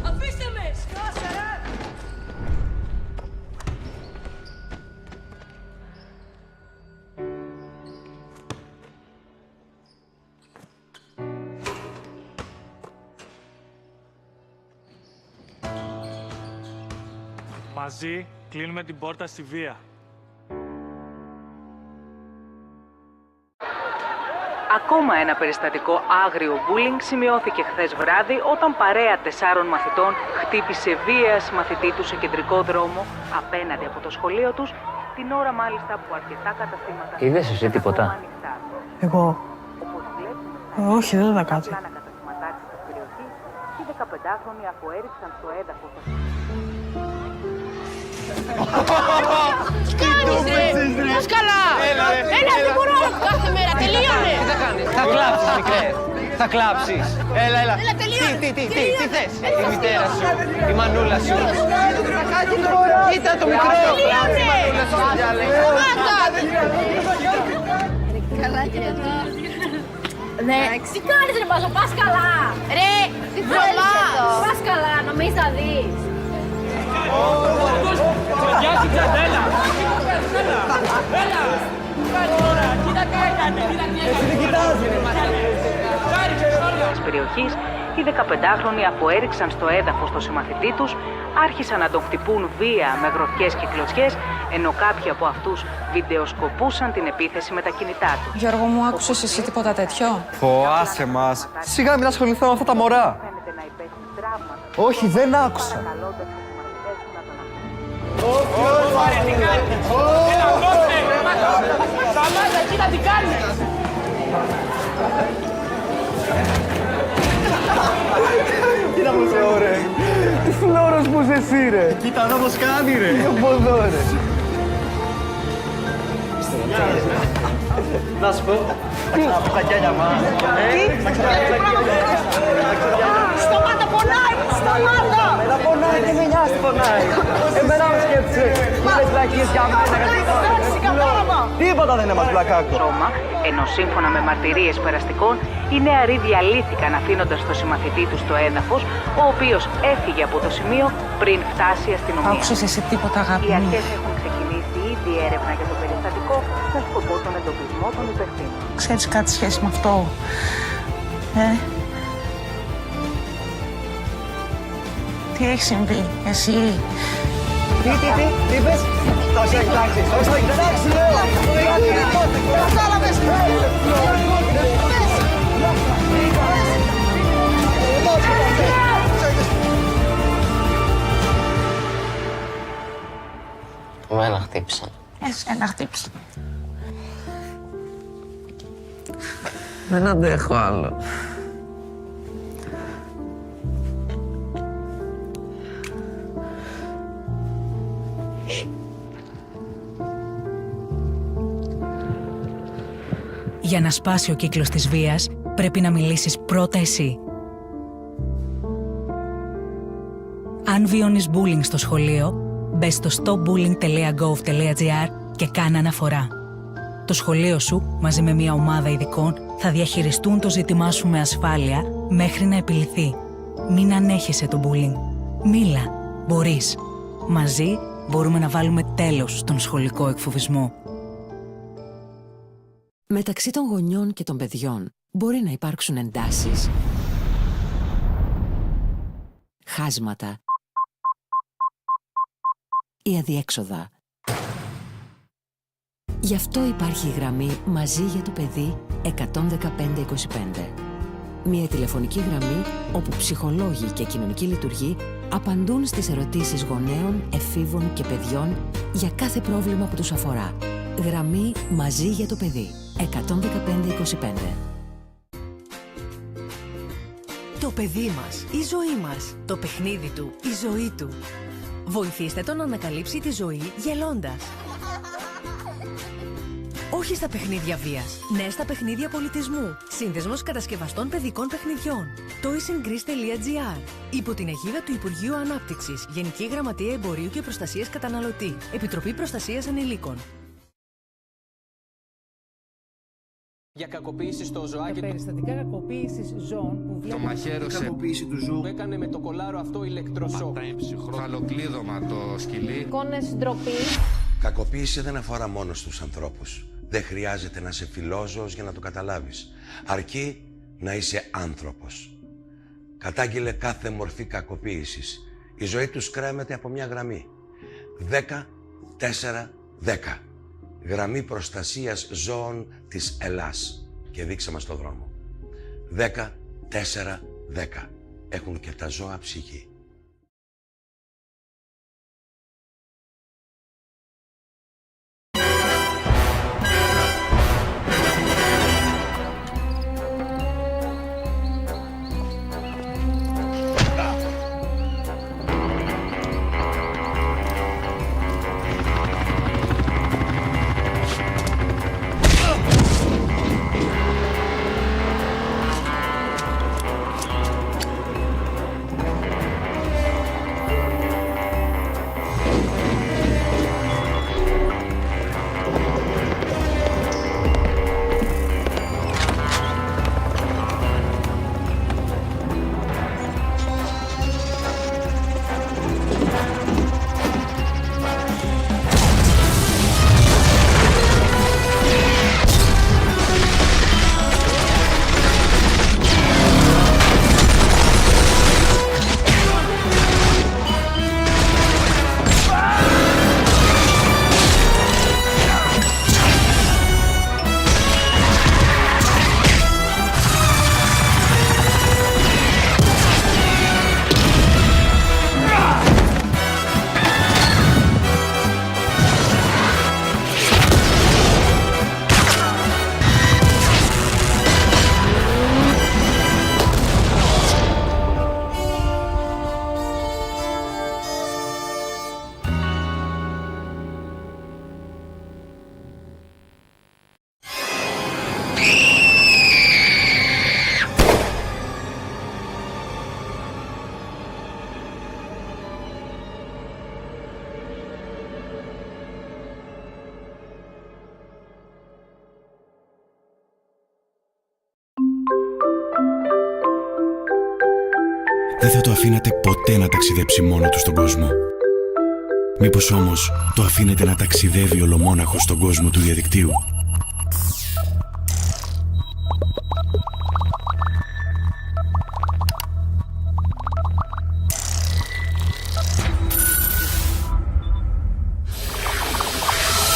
[SPEAKER 14] Αφήστε με! Σκάσε, ρε!
[SPEAKER 6] Μαζί κλείνουμε την πόρτα στη βία.
[SPEAKER 7] Ακόμα ένα περιστατικό άγριο bullying σημειώθηκε χθες βράδυ όταν παρέα 4 μαθητών χτύπησε βία μαθητή του σε κεντρικό δρόμο απέναντι από το σχολείο τους, την ώρα μάλιστα που αρκετά καταστήματα...
[SPEAKER 17] Είδες εσύ τίποτα?
[SPEAKER 10] Εγώ. Όχι, δεν είδα κάτι.
[SPEAKER 7] Οι 15χρονοι αφού έριξαν στο έδαφος...
[SPEAKER 14] Τι κάνεις, ρε! Πώς καλά! Έλα, δεν μπορώ κάθε μέρα, τελείωνε!
[SPEAKER 16] Τι θα κάνεις, θα κλάψεις, μικρέ. Θα κλάψεις. Έλα. Τι θες? Τη μητέρα σου, τη μανούλα σου. Κοίτα το μικρό. Κλάψει η μανούλα σου,
[SPEAKER 13] Καλά και εδώ. Τι κάνεις, ρε Μπάζο, πας καλά! Ρε, τι θέλεις εδώ! Πας καλά, νομίζεις θα δεις!
[SPEAKER 14] Γεια σου, Τζαντέλα! Έλα! Τώρα, κοίτα τι έκανε!
[SPEAKER 3] Έτσι δεν κοιτάζει, ρε!
[SPEAKER 7] Της περιοχής, οι 15χρονοι αφού έριξαν στο έδαφος το συμμαθητή τους, άρχισαν να τον χτυπούν βία με γροθιές και κλωτσιές, ενώ κάποιοι από αυτούς βιντεοσκοπούσαν την επίθεση με τα κινητά τους.
[SPEAKER 10] Γιώργο μου, άκουσες εσύ τίποτα τέτοιο?
[SPEAKER 3] Φοάσαι μας. Σιγά μην ασχοληθώ με αυτά τα μωρά. Όχι, δεν άκουσα.
[SPEAKER 14] Σταμάτα, κοίτα τι κάνεις!
[SPEAKER 3] Κοίτα πως ρε. Τι φλόρος που είσαι εσύ, ρε. Κοίτα εδώ πως κάνει, ρε. Από εδώ, ρε. Να σου πω, θα ξαναπώ τα κιάλια μας. Θα ξαναπώ τα κιάλια μας.
[SPEAKER 2] Σταμάτα, πονάει! Σταμάτα!
[SPEAKER 3] Εμένα πονάει και με νοιάζει πονάει. Εμένα με σκέφτεσαι. Μίλες βλακίες για μένα. Τίποτα δεν είναι μας πλακάκο.
[SPEAKER 7] Σώμα, ενώ σύμφωνα με μαρτυρίες περαστικών, οι νεαροί διαλύθηκαν αφήνοντας το συμμαθητή τους στο έδαφος, ο οποίος έφυγε από το σημείο πριν φτάσει η αστυνομία.
[SPEAKER 10] Άκουσες εσύ τίποτα, αγάπη μου?
[SPEAKER 7] Οι αρχές έχουν ξεκινήσει ήδη έρευνα για το περιστατικό με σκοπό τον εντοπισμό των υπευθύνων.
[SPEAKER 10] Ξέρεις κάτι σχέση με αυτό? Τι έχει συμβεί, εσύ?
[SPEAKER 3] Τι είπες? Εντάξει, εντάξει, λέω.
[SPEAKER 2] Κατάλαβες!
[SPEAKER 17] Εμένα χτύπησαν.
[SPEAKER 10] Εσένα χτύπησε.
[SPEAKER 17] Δεν αντέχω άλλο.
[SPEAKER 18] Για να σπάσει ο κύκλος της βίας, πρέπει να μιλήσεις πρώτα εσύ. Αν βιώνεις bullying στο σχολείο, μπες στο stopbullying.gov.gr και κάνε αναφορά. Το σχολείο σου, μαζί με μια ομάδα ειδικών, θα διαχειριστούν το ζήτημά σου με ασφάλεια μέχρι να επιληθεί. Μην ανέχεσαι το bullying. Μίλα. Μπορείς. Μαζί μπορούμε να βάλουμε τέλος στον σχολικό εκφοβισμό.
[SPEAKER 20] Μεταξύ των γονιών και των παιδιών μπορεί να υπάρξουν εντάσεις, χάσματα ή αδιέξοδα. Γι' αυτό υπάρχει η γραμμή «Μαζί για το παιδί» 11525. Μια τηλεφωνική γραμμή όπου ψυχολόγοι και κοινωνικοί λειτουργοί απαντούν στις ερωτήσεις γονέων, εφήβων και παιδιών για κάθε πρόβλημα που τους αφορά. Γραμμή «Μαζί για το παιδί» 11525. Το παιδί μας, η ζωή μας, το παιχνίδι του, η ζωή του. Βοηθήστε τον να ανακαλύψει τη ζωή γελώντας. Όχι στα παιχνίδια βίας, ναι στα παιχνίδια πολιτισμού. Σύνδεσμος κατασκευαστών παιδικών παιχνιδιών. toysincrease.gr. Υπό την αιγίδα του Υπουργείου Ανάπτυξης, Γενική Γραμματεία Εμπορίου και Προστασίας Καταναλωτή. Επιτροπή Προστασίας Ανηλίκων.
[SPEAKER 16] για κακοποίηση στο ζωάκι.
[SPEAKER 12] Τα περιστατικά κακοποίησης ζώων που
[SPEAKER 21] Το μαχαίρωσε.
[SPEAKER 12] κακοποίηση του ζώου.
[SPEAKER 16] Που έκανε με το κολάρο αυτό ηλεκτροσόκ.
[SPEAKER 21] Φαλοκλείδωμα το σκυλί.
[SPEAKER 13] Εικόνες ντροπή.
[SPEAKER 23] Κακοποίηση δεν αφορά μόνο στους ανθρώπους. Δεν χρειάζεται να είσαι φιλόζωος για να το καταλάβεις. Αρκεί να είσαι άνθρωπος. Κατάγγειλε κάθε μορφή κακοποίησης. Η ζωή τους κρέμεται από μια γραμμή. 10, 4, 10. Γραμμή προστασίας ζώων της Ελλάς. Και δείξε μας το δρόμο. 10, 4, 10. Έχουν και τα ζώα ψυχή.
[SPEAKER 1] Δεν θα το αφήνατε ποτέ να ταξιδέψει μόνο του στον κόσμο. Μήπως όμως το αφήνετε να ταξιδεύει ολομόναχο στον κόσμο του διαδικτύου?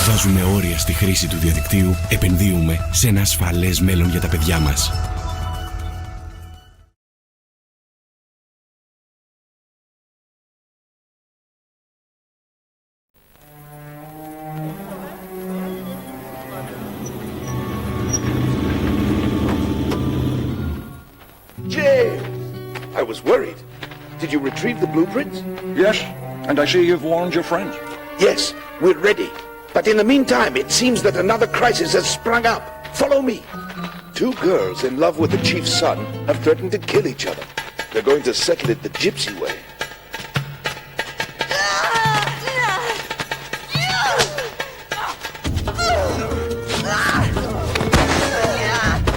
[SPEAKER 1] Βάζουμε όρια στη χρήση του διαδικτύου, επενδύουμε σε ένα ασφαλές μέλλον για τα παιδιά μας.
[SPEAKER 9] I was worried. Did you retrieve the blueprints?
[SPEAKER 8] Yes, and I see you've warned your friends.
[SPEAKER 9] Yes, we're ready. But in the meantime, it seems that another crisis has sprung up. Follow me. Two girls in love with the chief's son have threatened to kill each other. They're going to settle it the gypsy way.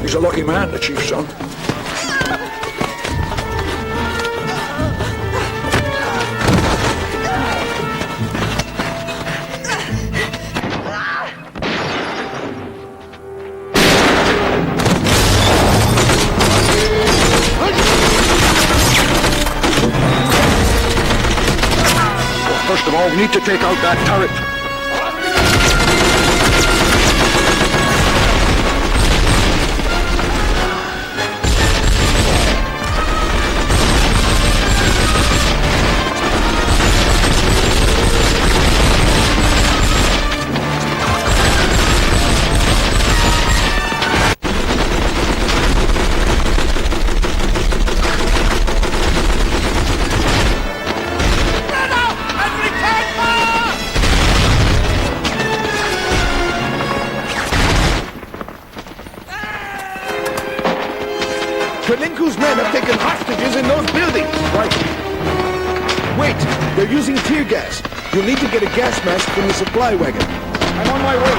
[SPEAKER 8] He's a lucky man, the chief's son. First of all, we need to take out that turret.
[SPEAKER 9] Kalinku's men have taken hostages in those buildings. Right. Wait, they're using tear gas. You'll need to get a gas mask from the supply wagon.
[SPEAKER 8] I'm on my way.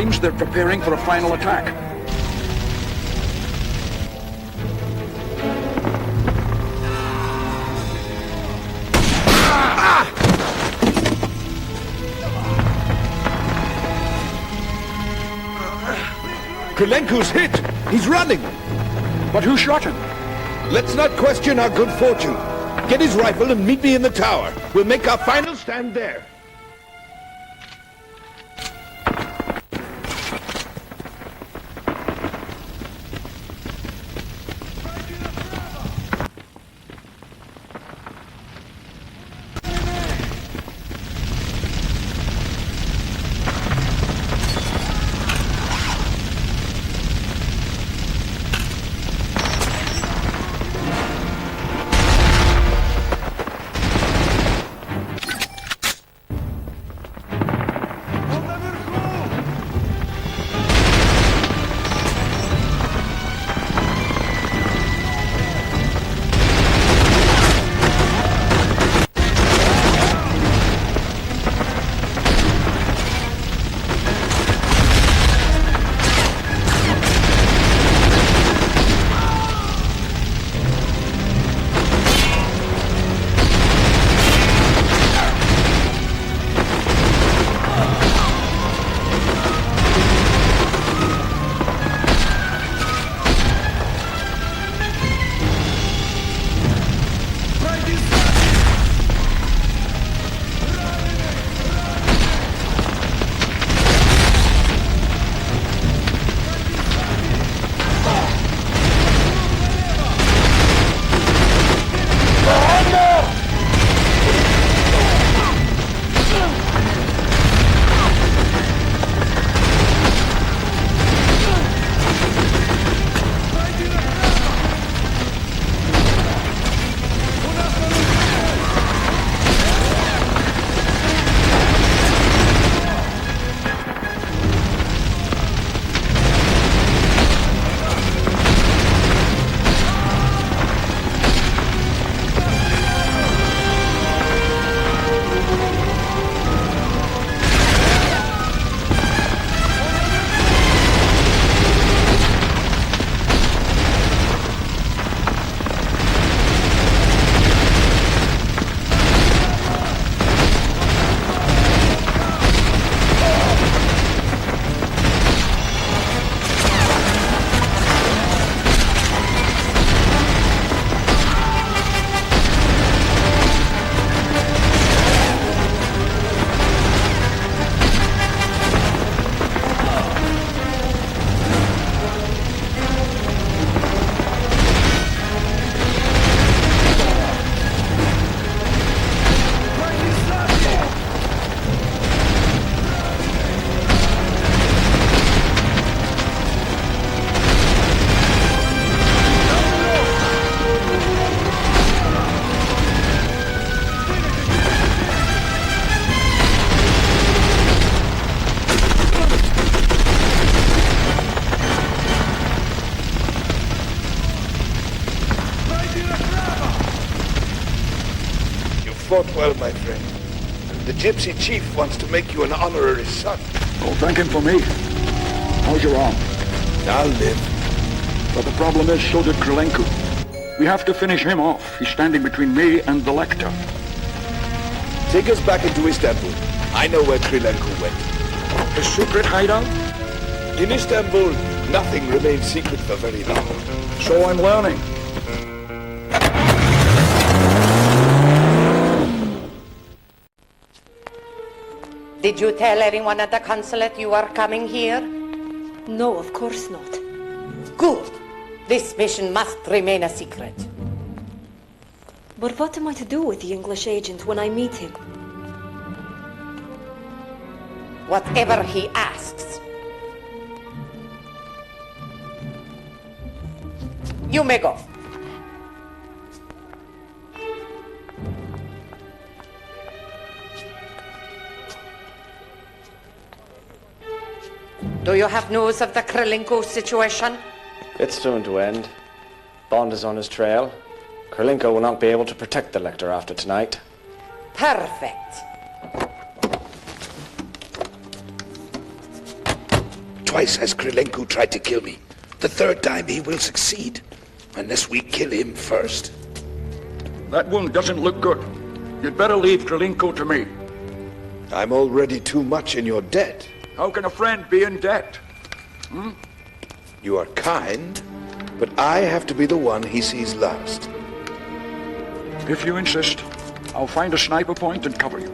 [SPEAKER 8] Seems they're preparing for a final attack.
[SPEAKER 9] Krylenko's hit! He's running!
[SPEAKER 8] But who shot him?
[SPEAKER 9] Let's not question our good fortune. Get his rifle and meet me in the tower. We'll make our final stand there. fought well, my friend. The gypsy chief wants to make you an honorary son.
[SPEAKER 8] Oh, thank him for me. How's your arm?
[SPEAKER 9] I'll live.
[SPEAKER 8] But the problem is, so did Krylenko. We have to finish him off. He's standing between me and the Lector.
[SPEAKER 9] Take us back into Istanbul. I know where Krylenko went.
[SPEAKER 8] A secret hideout?
[SPEAKER 9] In Istanbul, nothing remains secret for very long.
[SPEAKER 8] So I'm learning.
[SPEAKER 11] Did you tell anyone at the consulate you are coming here?
[SPEAKER 19] No, of course not.
[SPEAKER 11] Good. This mission must remain a secret.
[SPEAKER 19] But what am I to do with the English agent when I meet him?
[SPEAKER 11] whatever he asks. You may go. Do you have news of the Krilenko situation?
[SPEAKER 4] It's soon to end. Bond is on his trail. Krilenko will not be able to protect the Lector after tonight.
[SPEAKER 11] Perfect.
[SPEAKER 9] Twice has Krilenko tried to kill me. The third time he will succeed. Unless we kill him first.
[SPEAKER 8] That wound doesn't look good. You'd better leave Krilenko to me.
[SPEAKER 9] I'm already too much in your debt.
[SPEAKER 8] How can a friend be in debt?
[SPEAKER 9] You are kind, but I have to be the one he sees last.
[SPEAKER 8] If you insist, I'll find a sniper point and cover you.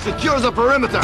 [SPEAKER 5] Secure the perimeter!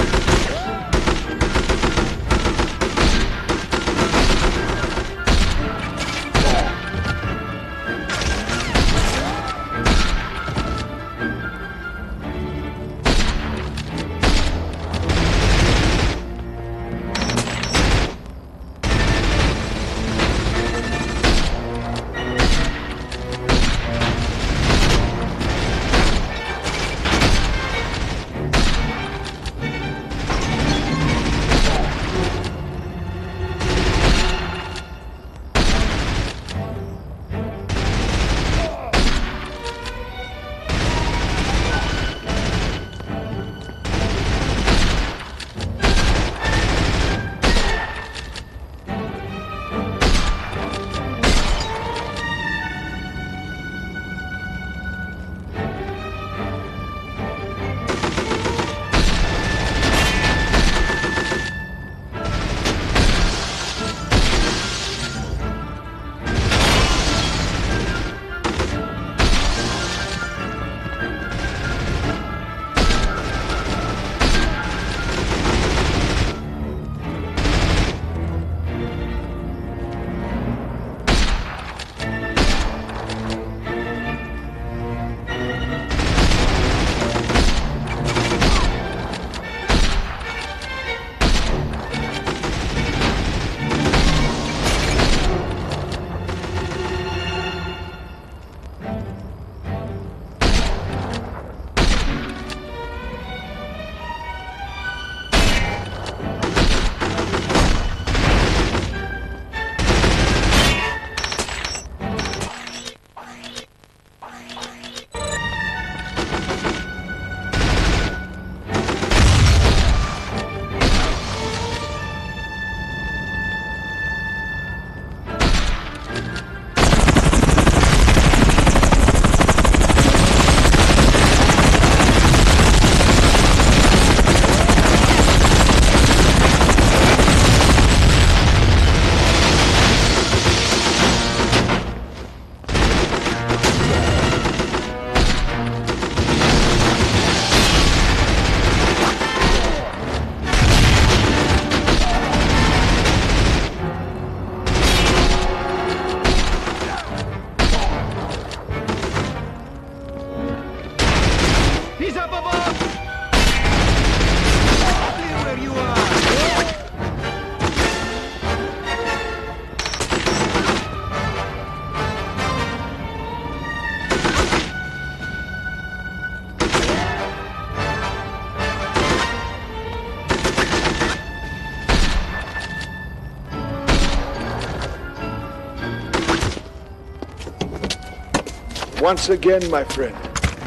[SPEAKER 9] once again, my friend.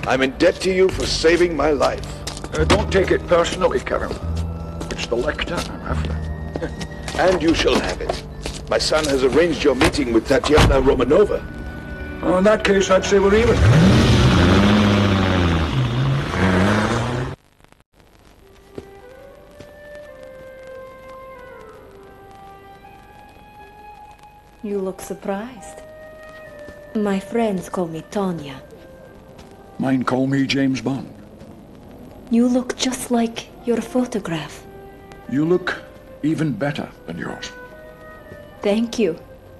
[SPEAKER 9] I'm in debt to you for saving my life.
[SPEAKER 8] Don't take it personally, Karen. It's the lector I'm after.
[SPEAKER 9] And you shall have it. My son has arranged your meeting with Tatiana Romanova.
[SPEAKER 8] Oh, in that case, I'd say we're even.
[SPEAKER 19] You look surprised. My friends call me Tonya.
[SPEAKER 8] Mine call me James Bond.
[SPEAKER 19] You look just like your photograph.
[SPEAKER 8] You look even better than yours.
[SPEAKER 19] Thank you.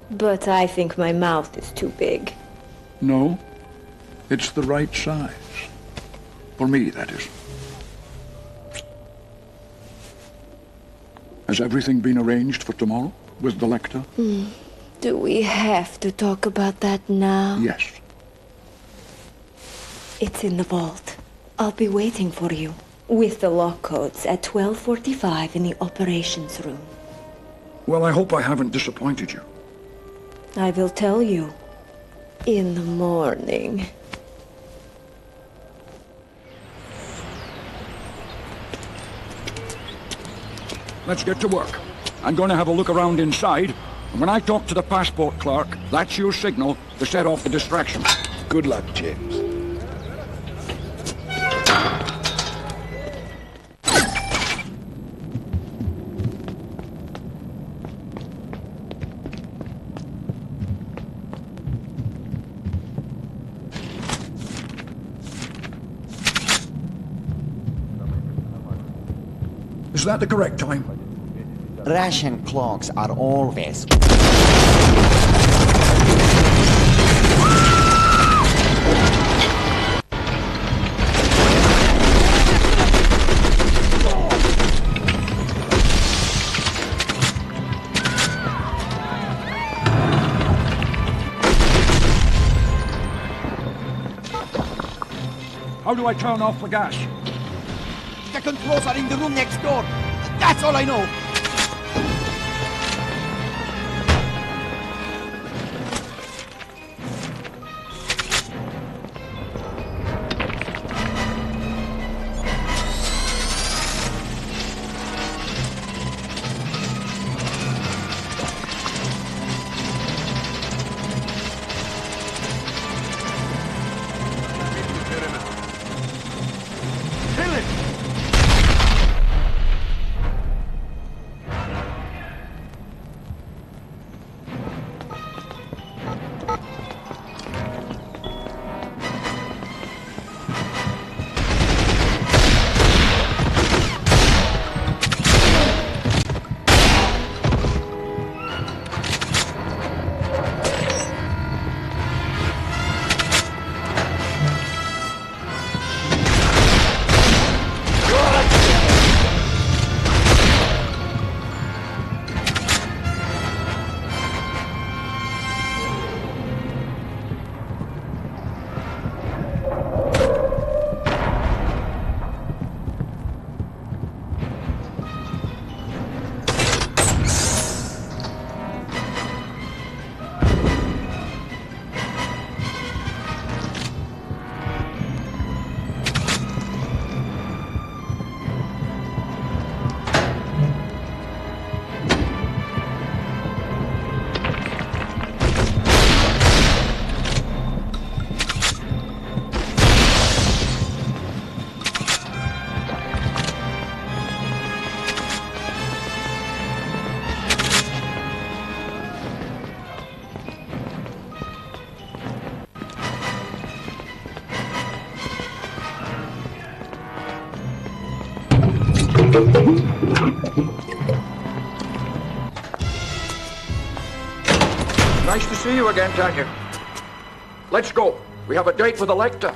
[SPEAKER 19] But I think my mouth is too big.
[SPEAKER 8] No, it's the right size. For me, that is. Has everything been arranged for tomorrow with the lector?
[SPEAKER 19] Do we have to talk about that now?
[SPEAKER 8] Yes.
[SPEAKER 19] It's in the vault. I'll be waiting for you. With the lock codes at 12:45 in the operations room.
[SPEAKER 8] Well, I hope I haven't disappointed you.
[SPEAKER 19] I will tell you in the morning.
[SPEAKER 8] Let's get to work. I'm going to have a look around inside, and when I talk to the passport clerk, that's your signal to set off the distraction.
[SPEAKER 9] Good luck, James.
[SPEAKER 8] Is that the correct time?
[SPEAKER 6] Russian clocks are always...
[SPEAKER 8] How do I turn off the gas?
[SPEAKER 6] The controls are in the room next door. That's all I know.
[SPEAKER 8] Nice to see you again, Tanya. Let's go. We have a date with the lector.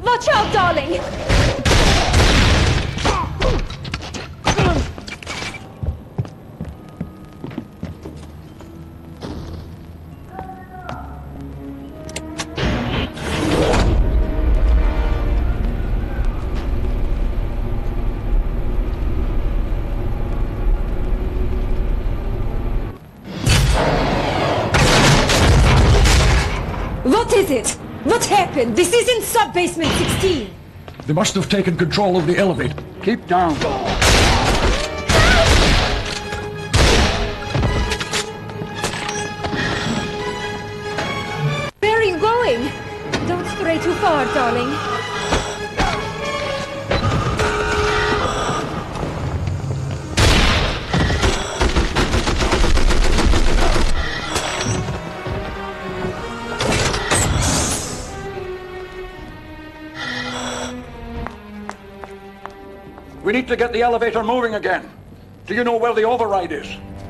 [SPEAKER 13] Watch out, darling!
[SPEAKER 19] is it? What happened? This isn't sub-basement 16.
[SPEAKER 5] They must have taken control of the elevator. Keep down.
[SPEAKER 19] Where are you going? Don't stray too far, darling.
[SPEAKER 5] We need to get the elevator moving again. Do you know where the override is?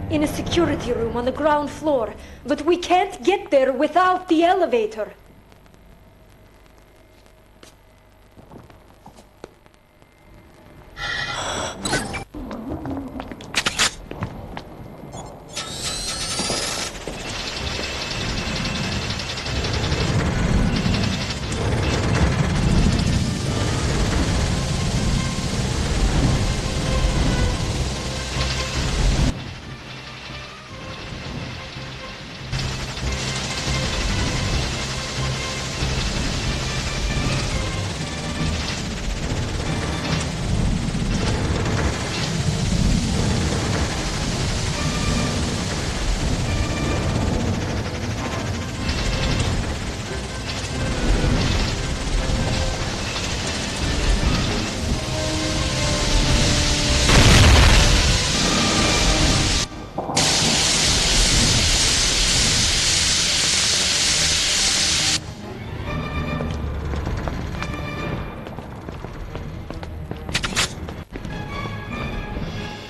[SPEAKER 19] In a security room on the ground floor. But we can't get there without the elevator.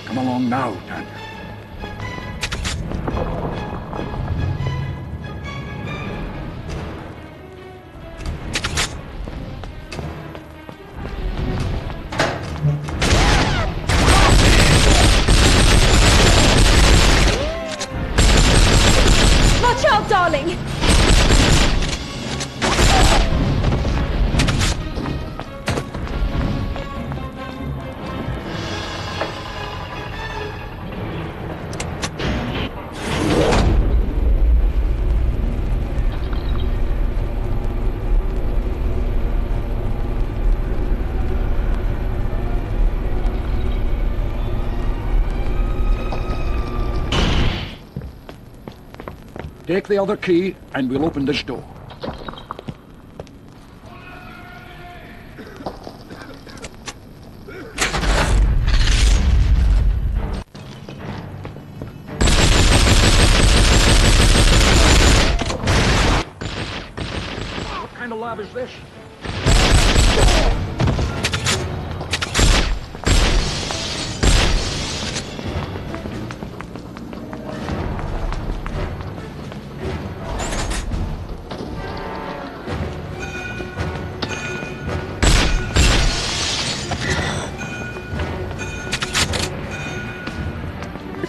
[SPEAKER 5] Come along now, Tanya.
[SPEAKER 19] Watch out, darling!
[SPEAKER 5] Take the other key and we'll open this door. What kind of lab is this?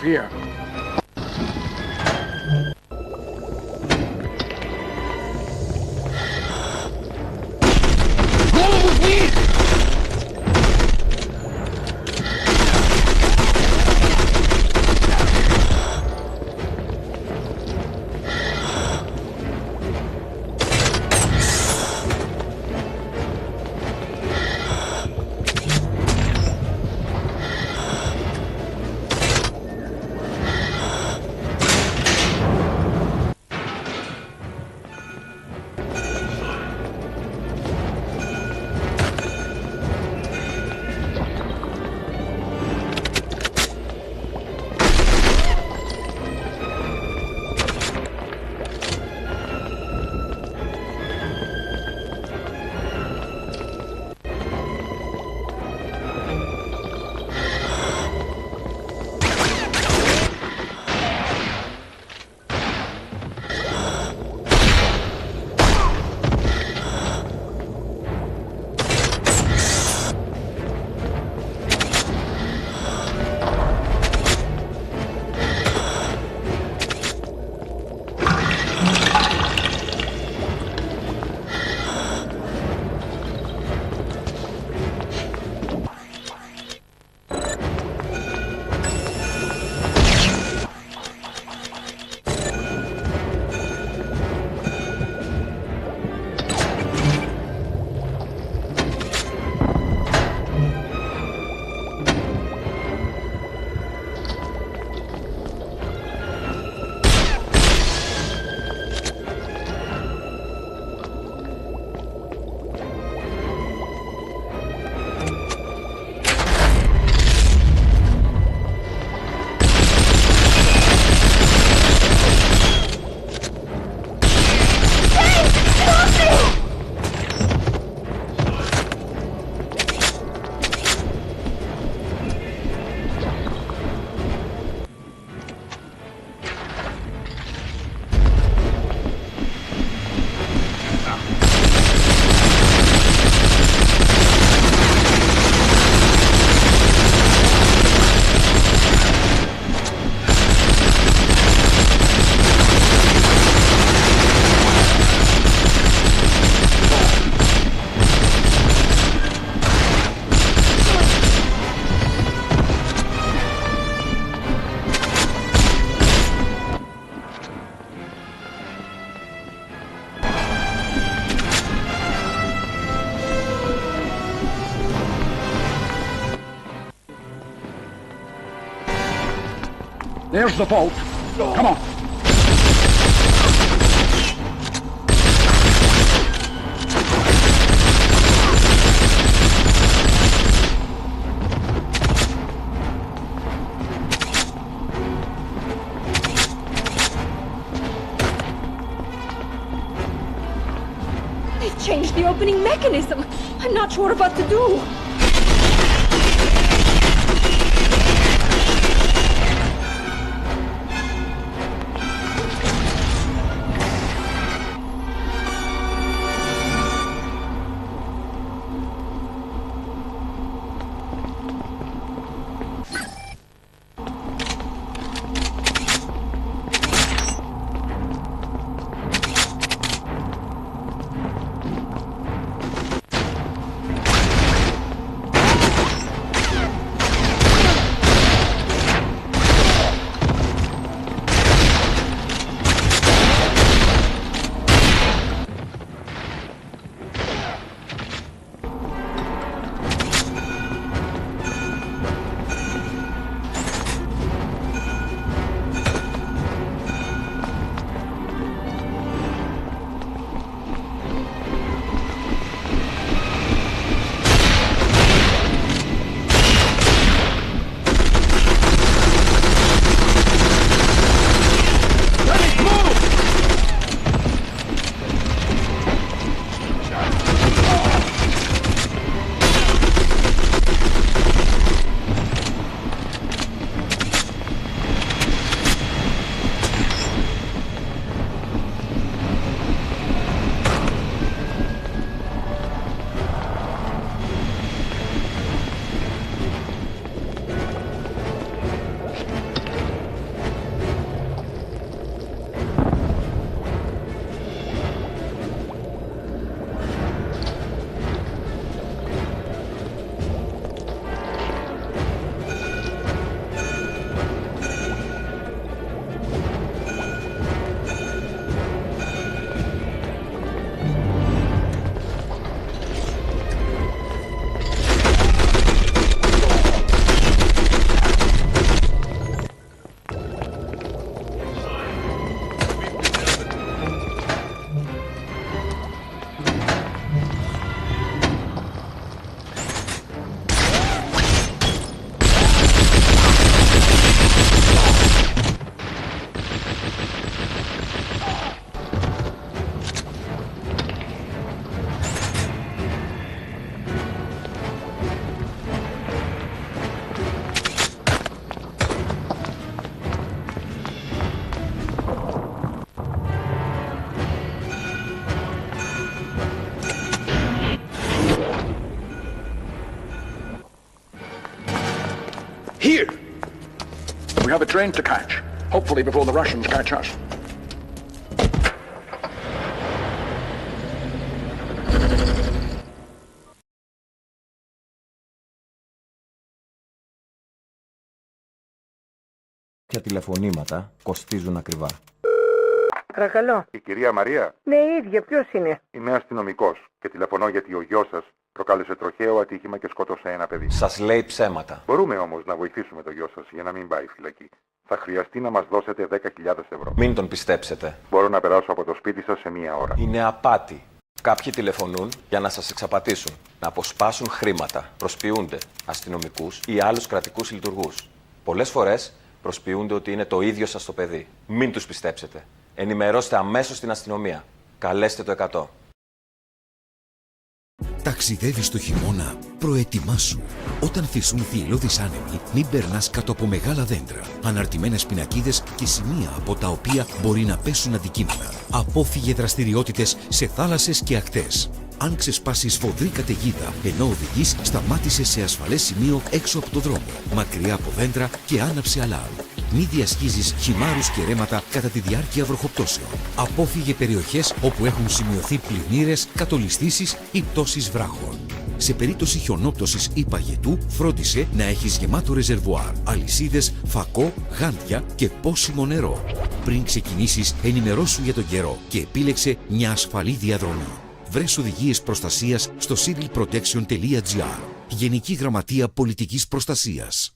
[SPEAKER 5] Here. Go with me! There's the boat. Come on.
[SPEAKER 19] They've changed the opening mechanism. I'm not sure what to do.
[SPEAKER 5] Here! We have a train to catch. Hopefully before the Russians catch us.
[SPEAKER 14] Τα τηλεφωνήματα κοστίζουν ακριβά.
[SPEAKER 15] Παρακαλώ.
[SPEAKER 14] Η κυρία Μαρία.
[SPEAKER 15] Ναι, η ίδια. Ποιος είναι?
[SPEAKER 14] Είμαι αστυνομικός και τηλεφωνώ γιατί ο γιος σας προκάλεσε τροχαίο ατύχημα και σκότωσε ένα παιδί. Σας λέει ψέματα. Μπορούμε όμως να βοηθήσουμε το γιο σας για να μην πάει φυλακή. Θα χρειαστεί να μας δώσετε 10.000 ευρώ. Μην τον πιστέψετε. Μπορώ να περάσω από το σπίτι σας σε μία ώρα. Είναι απάτη. Κάποιοι τηλεφωνούν για να σας εξαπατήσουν, να αποσπάσουν χρήματα, προσποιούνται αστυνομικούς ή άλλους κρατικούς λειτουργούς. Πολλές φορές προσποιούνται ότι είναι το ίδιο σας το παιδί. Μην τους πιστέψετε. Ενημερώστε αμέσως την αστυνομία. Καλέστε το 100.
[SPEAKER 1] Ταξιδεύεις το χειμώνα, προετοιμάσου. Όταν φυσούν θυελλώδεις άνεμοι, μην περνάς κάτω από μεγάλα δέντρα, αναρτημένες πινακίδες και σημεία από τα οποία μπορεί να πέσουν αντικείμενα. Απόφυγε δραστηριότητες σε θάλασσες και ακτές. Αν ξεσπάσει σφοδρή καταιγίδα ενώ οδηγείς, σταμάτησε σε ασφαλές σημείο έξω από το δρόμο, μακριά από δέντρα και άναψε αλάρμ. Μη διασχίζεις χυμάρους και ρέματα κατά τη διάρκεια βροχοπτώσεων. Απόφυγε περιοχές όπου έχουν σημειωθεί πλημμύρες, κατολιστήσεις ή πτώσεις βράχων. Σε περίπτωση χιονόπτωσης ή παγετού, φρόντισε να έχεις γεμάτο ρεζερβουάρ, αλυσίδες, φακό, γάντια και πόσιμο νερό. Πριν ξεκινήσεις, ενημερώσου για τον καιρό και επίλεξε μια ασφαλή διαδρομή. Βρες οδηγίες προστασίας στο civilprotection.gr. Γενική Γραμματεία Πολιτικής Προστασίας.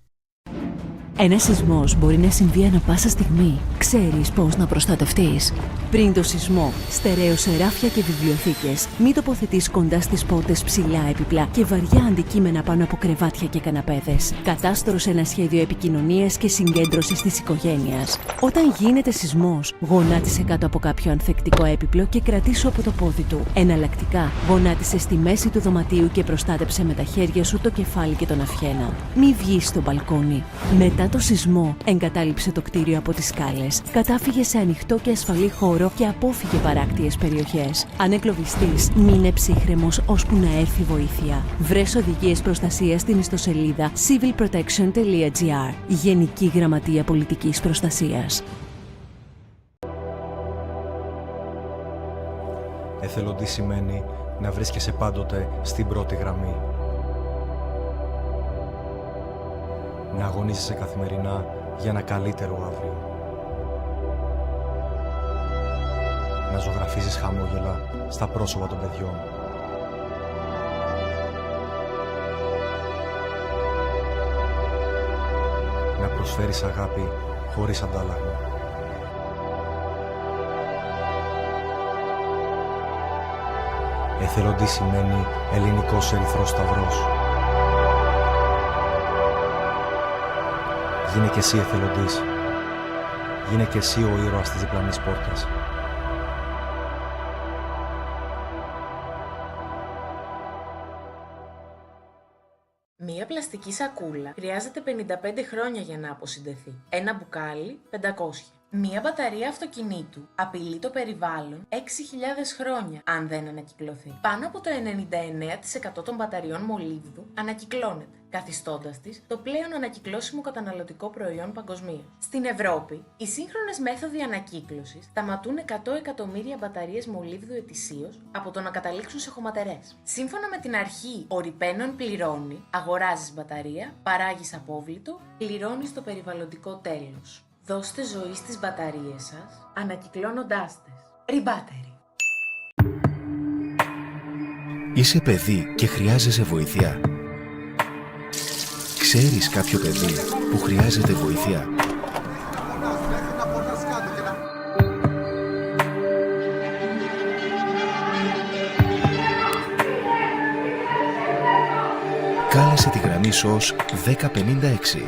[SPEAKER 3] Ένας σεισμός μπορεί να συμβεί ανά πάσα στιγμή. Ξέρεις πώς να προστατευτείς. Πριν το σεισμό, στερέωσε ράφια και βιβλιοθήκες. Μη τοποθετείς κοντά στις πόρτες ψηλά έπιπλα και βαριά αντικείμενα πάνω από κρεβάτια και καναπέδες. Κατάστρωσε ένα σχέδιο επικοινωνίας και συγκέντρωσης της οικογένειας. Όταν γίνεται σεισμός, γονάτισε κάτω από κάποιο ανθεκτικό έπιπλο και κρατήσου από το πόδι του. Εναλλακτικά, γονάτισε στη μέση του δωματίου και προστάτεψε με τα χέρια σου το κεφάλι και τον αυχένα. Μη βγεις στο μπαλκόνι. Μετά το σεισμό, εγκατάλειψε το κτίριο από τις σκάλες, κατάφυγε σε ανοιχτό και ασφαλή χώρο και απόφυγε παράκτιες περιοχές. Αν εγκλωβιστείς, μείνε ψύχρεμος ώσπου να έρθει βοήθεια. Βρες οδηγίες προστασίας στην ιστοσελίδα civilprotection.gr. Γενική Γραμματεία Πολιτικής Προστασίας.
[SPEAKER 7] Εθελοντή σημαίνει να βρίσκεσαι πάντοτε στην πρώτη γραμμή. Να αγωνίζεσαι καθημερινά για ένα καλύτερο αύριο. Να ζωγραφίζεις χαμόγελα στα πρόσωπα των παιδιών. Να προσφέρεις αγάπη χωρίς αντάλλαγμα. Εθελοντή σημαίνει ελληνικός ερυθρός σταυρός. Γίνε και εσύ εθελοντής. Γίνε και εσύ ο ήρωας της διπλανής πόρτας.
[SPEAKER 22] Μία πλαστική σακούλα χρειάζεται 55 χρόνια για να αποσυντεθεί. Ένα μπουκάλι 500. Μία μπαταρία αυτοκινήτου απειλεί το περιβάλλον 6.000 χρόνια αν δεν ανακυκλωθεί. Πάνω από το 99% των μπαταριών μολύβδου ανακυκλώνεται, καθιστώντας τις το πλέον ανακυκλώσιμο καταναλωτικό προϊόν παγκοσμίως. Στην Ευρώπη, οι σύγχρονες μέθοδοι ανακύκλωσης σταματούν 100 εκατομμύρια μπαταρίες μολύβδου ετησίως από το να καταλήξουν σε χωματερές. Σύμφωνα με την αρχή «Ο ρηπαίνων πληρώνει», αγοράζεις μπαταρία, παράγεις απόβλητο, πληρώνεις το περιβαλλοντικό τέλος. Δώστε ζωή στις μπαταρίες σας, ανακυκλώνοντάς τες. Ριμπάτερι.
[SPEAKER 1] Είσαι παιδί και χρειάζεσαι βοήθεια. Ξέρεις κάποιο παιδί που χρειάζεται βοήθεια? Κάλεσε τη γραμμή SOS 1056.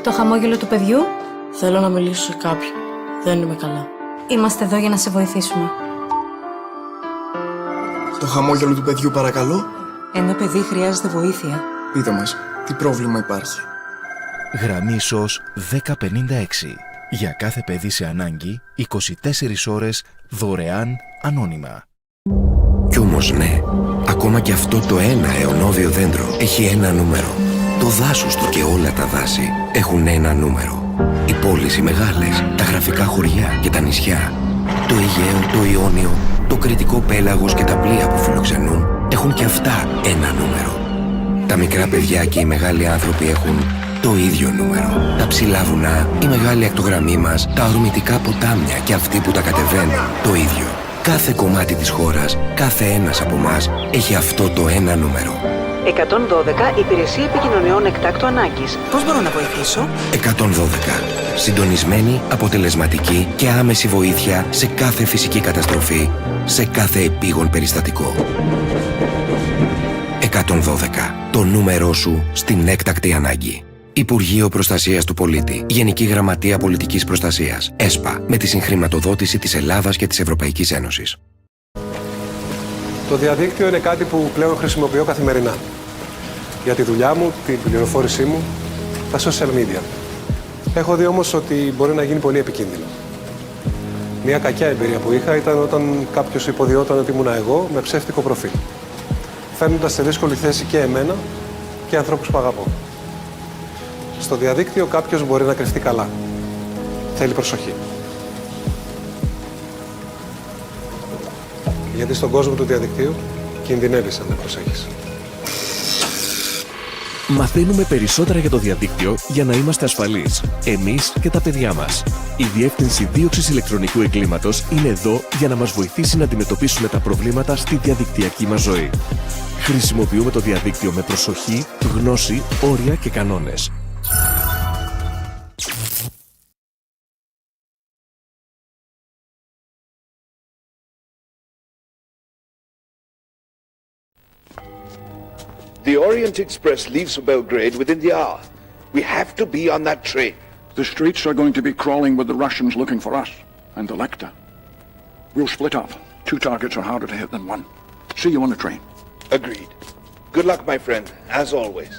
[SPEAKER 24] Το χαμόγελο του παιδιού. Θέλω να μιλήσω σε κάποιον. Δεν είμαι καλά. Είμαστε εδώ για να σε βοηθήσουμε.
[SPEAKER 25] Το χαμόγελο του παιδιού, παρακαλώ.
[SPEAKER 24] Ένα παιδί χρειάζεται βοήθεια.
[SPEAKER 25] Πείτε μας, τι πρόβλημα υπάρχει?
[SPEAKER 1] Γραμμή SOS 1056. Για κάθε παιδί σε ανάγκη, 24 ώρες, δωρεάν, ανώνυμα.
[SPEAKER 26] Κι όμως ναι, ακόμα και αυτό το ένα αιωνόβιο δέντρο έχει ένα νούμερο. Το δάσος του και όλα τα δάση έχουν ένα νούμερο. Οι πόλεις οι μεγάλες, τα γραφικά χωριά και τα νησιά, το Αιγαίο, το Ιόνιο, το Κρητικό πέλαγος και τα πλοία που φιλοξενούν έχουν και αυτά ένα νούμερο. Τα μικρά παιδιά και οι μεγάλοι άνθρωποι έχουν το ίδιο νούμερο. Τα ψηλά βουνά, η μεγάλη ακτογραμμή μας, τα ορμητικά ποτάμια και αυτοί που τα κατεβαίνουν το ίδιο. Κάθε κομμάτι της χώρας, κάθε ένας από εμάς έχει αυτό το ένα νούμερο.
[SPEAKER 15] 112 Υπηρεσία Επικοινωνιών Εκτάκτου Ανάγκης. Πώς μπορώ να βοηθήσω?
[SPEAKER 26] 112. Συντονισμένη, αποτελεσματική και άμεση βοήθεια σε κάθε φυσική καταστροφή, σε κάθε επίγον περιστατικό. 112. Το νούμερό σου στην έκτακτη ανάγκη. Υπουργείο Προστασίας του Πολίτη. Γενική Γραμματεία Πολιτικής Προστασίας. ΕΣΠΑ. Με τη συγχρηματοδότηση της Ελλάδας και της Ευρωπαϊκής Ένωσης.
[SPEAKER 27] Το διαδίκτυο είναι κάτι που πλέον χρησιμοποιώ καθημερινά. Για τη δουλειά μου, την πληροφόρησή μου, τα social media. Έχω δει όμως ότι μπορεί να γίνει πολύ επικίνδυνο. Μια κακιά εμπειρία που είχα ήταν όταν κάποιος υποδιόταν ότι ήμουνα εγώ με ψεύτικο προφίλ, φέρνοντας σε δύσκολη θέση και εμένα και ανθρώπους που αγαπώ. Στο διαδίκτυο κάποιος μπορεί να κρυφτεί καλά. Θέλει προσοχή. Γιατί στον κόσμο του διαδικτύου κινδυνεύεις αν δεν προσέχεις.
[SPEAKER 28] Μαθαίνουμε περισσότερα για το διαδίκτυο για να είμαστε ασφαλείς, εμείς και τα παιδιά μας. Η Διεύθυνση Δίωξης Ηλεκτρονικού Εγκλήματος είναι εδώ για να μας βοηθήσει να αντιμετωπίσουμε τα προβλήματα στη διαδικτυακή μας ζωή. Χρησιμοποιούμε το διαδίκτυο με προσοχή, γνώση, όρια και κανόνες.
[SPEAKER 9] The Orient Express leaves for Belgrade within the hour. We have to be on that train.
[SPEAKER 5] The streets are going to be crawling with the Russians looking for us and the Lecter. We'll split up. 2 targets are harder to hit than 1. See you on the train.
[SPEAKER 9] Agreed. Good luck, my friend, as always.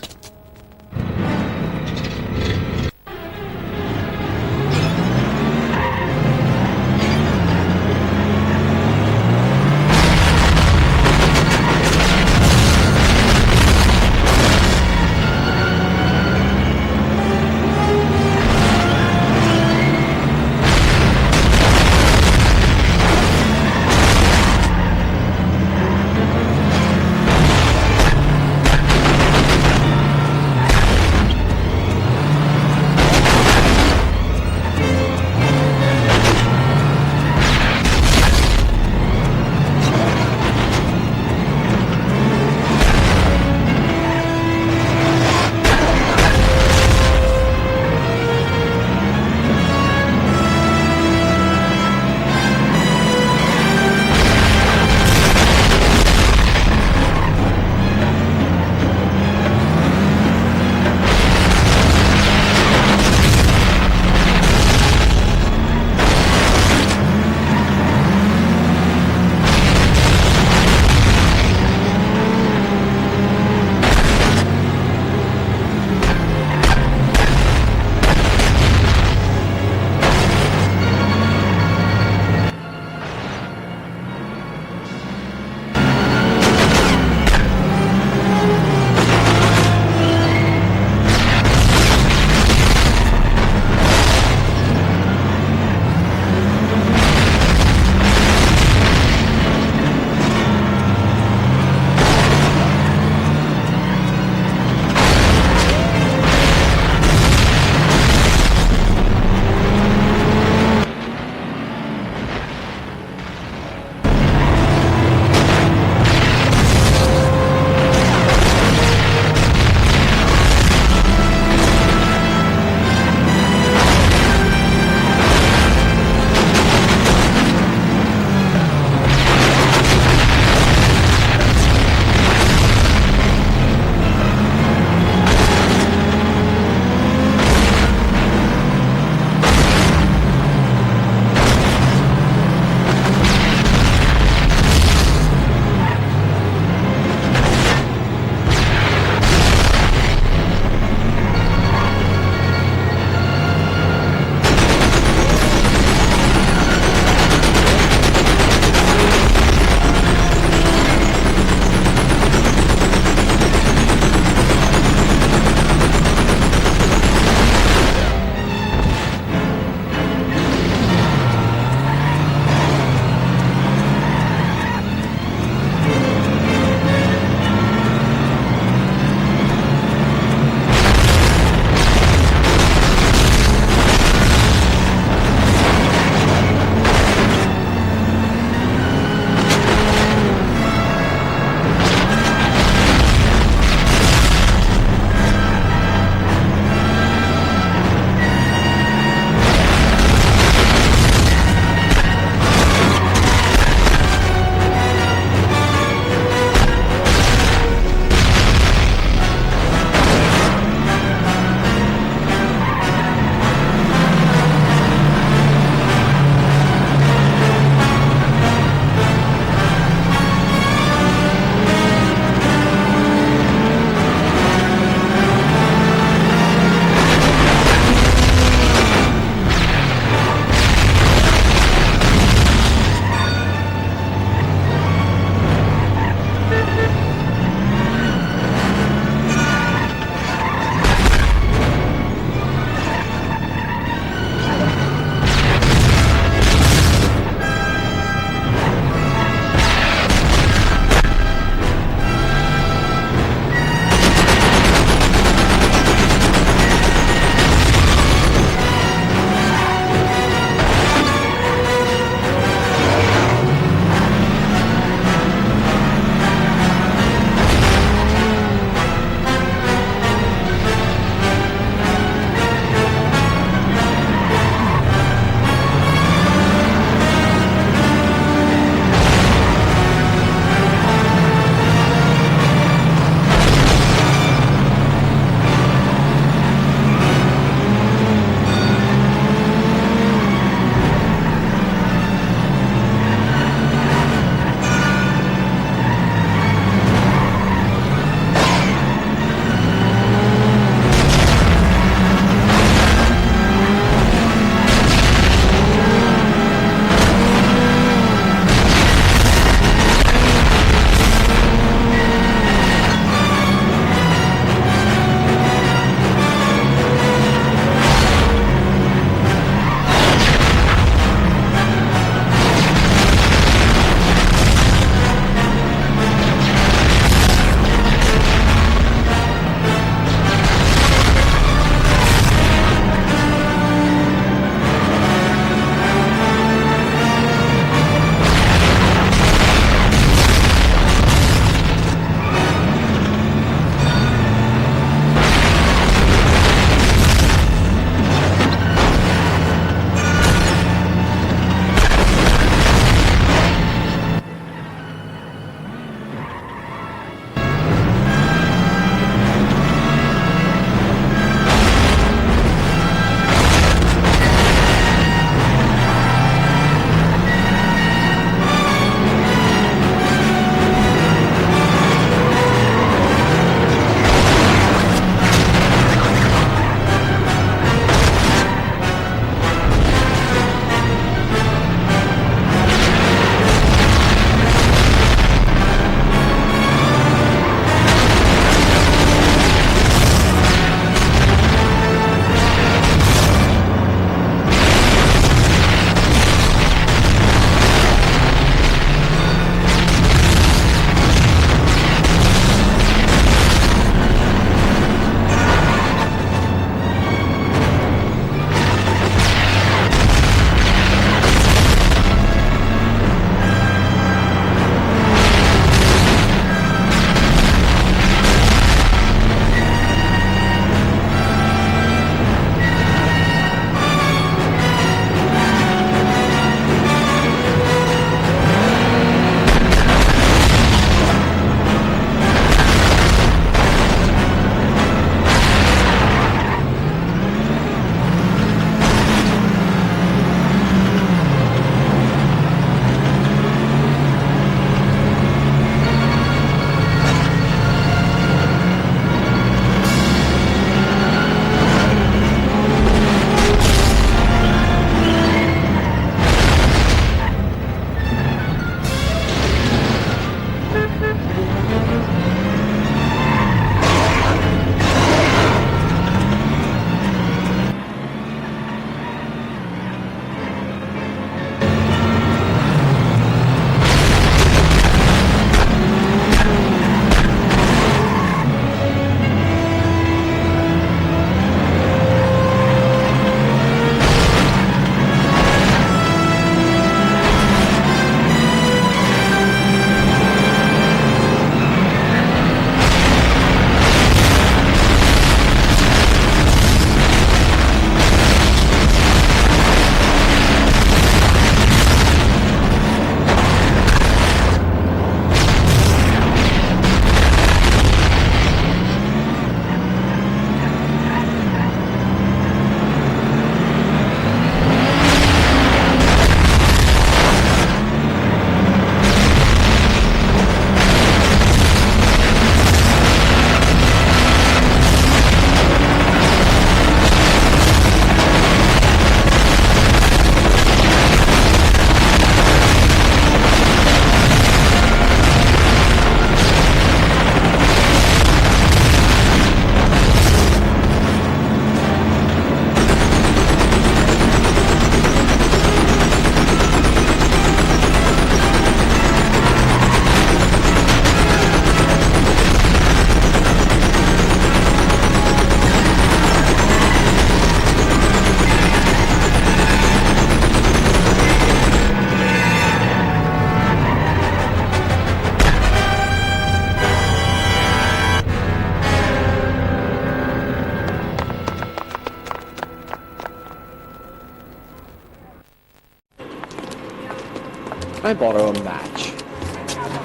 [SPEAKER 4] I borrow a match?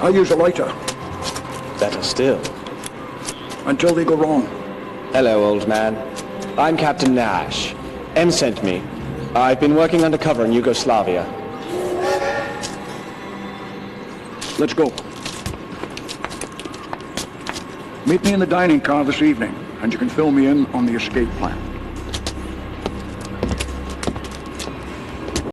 [SPEAKER 5] I'll use a lighter.
[SPEAKER 4] Better still.
[SPEAKER 5] Until they go wrong.
[SPEAKER 4] Hello, old man. I'm Captain Nash. M sent me. I've been working undercover in Yugoslavia.
[SPEAKER 5] Let's go. Meet me in the dining car this evening, and you can fill me in on the escape plan.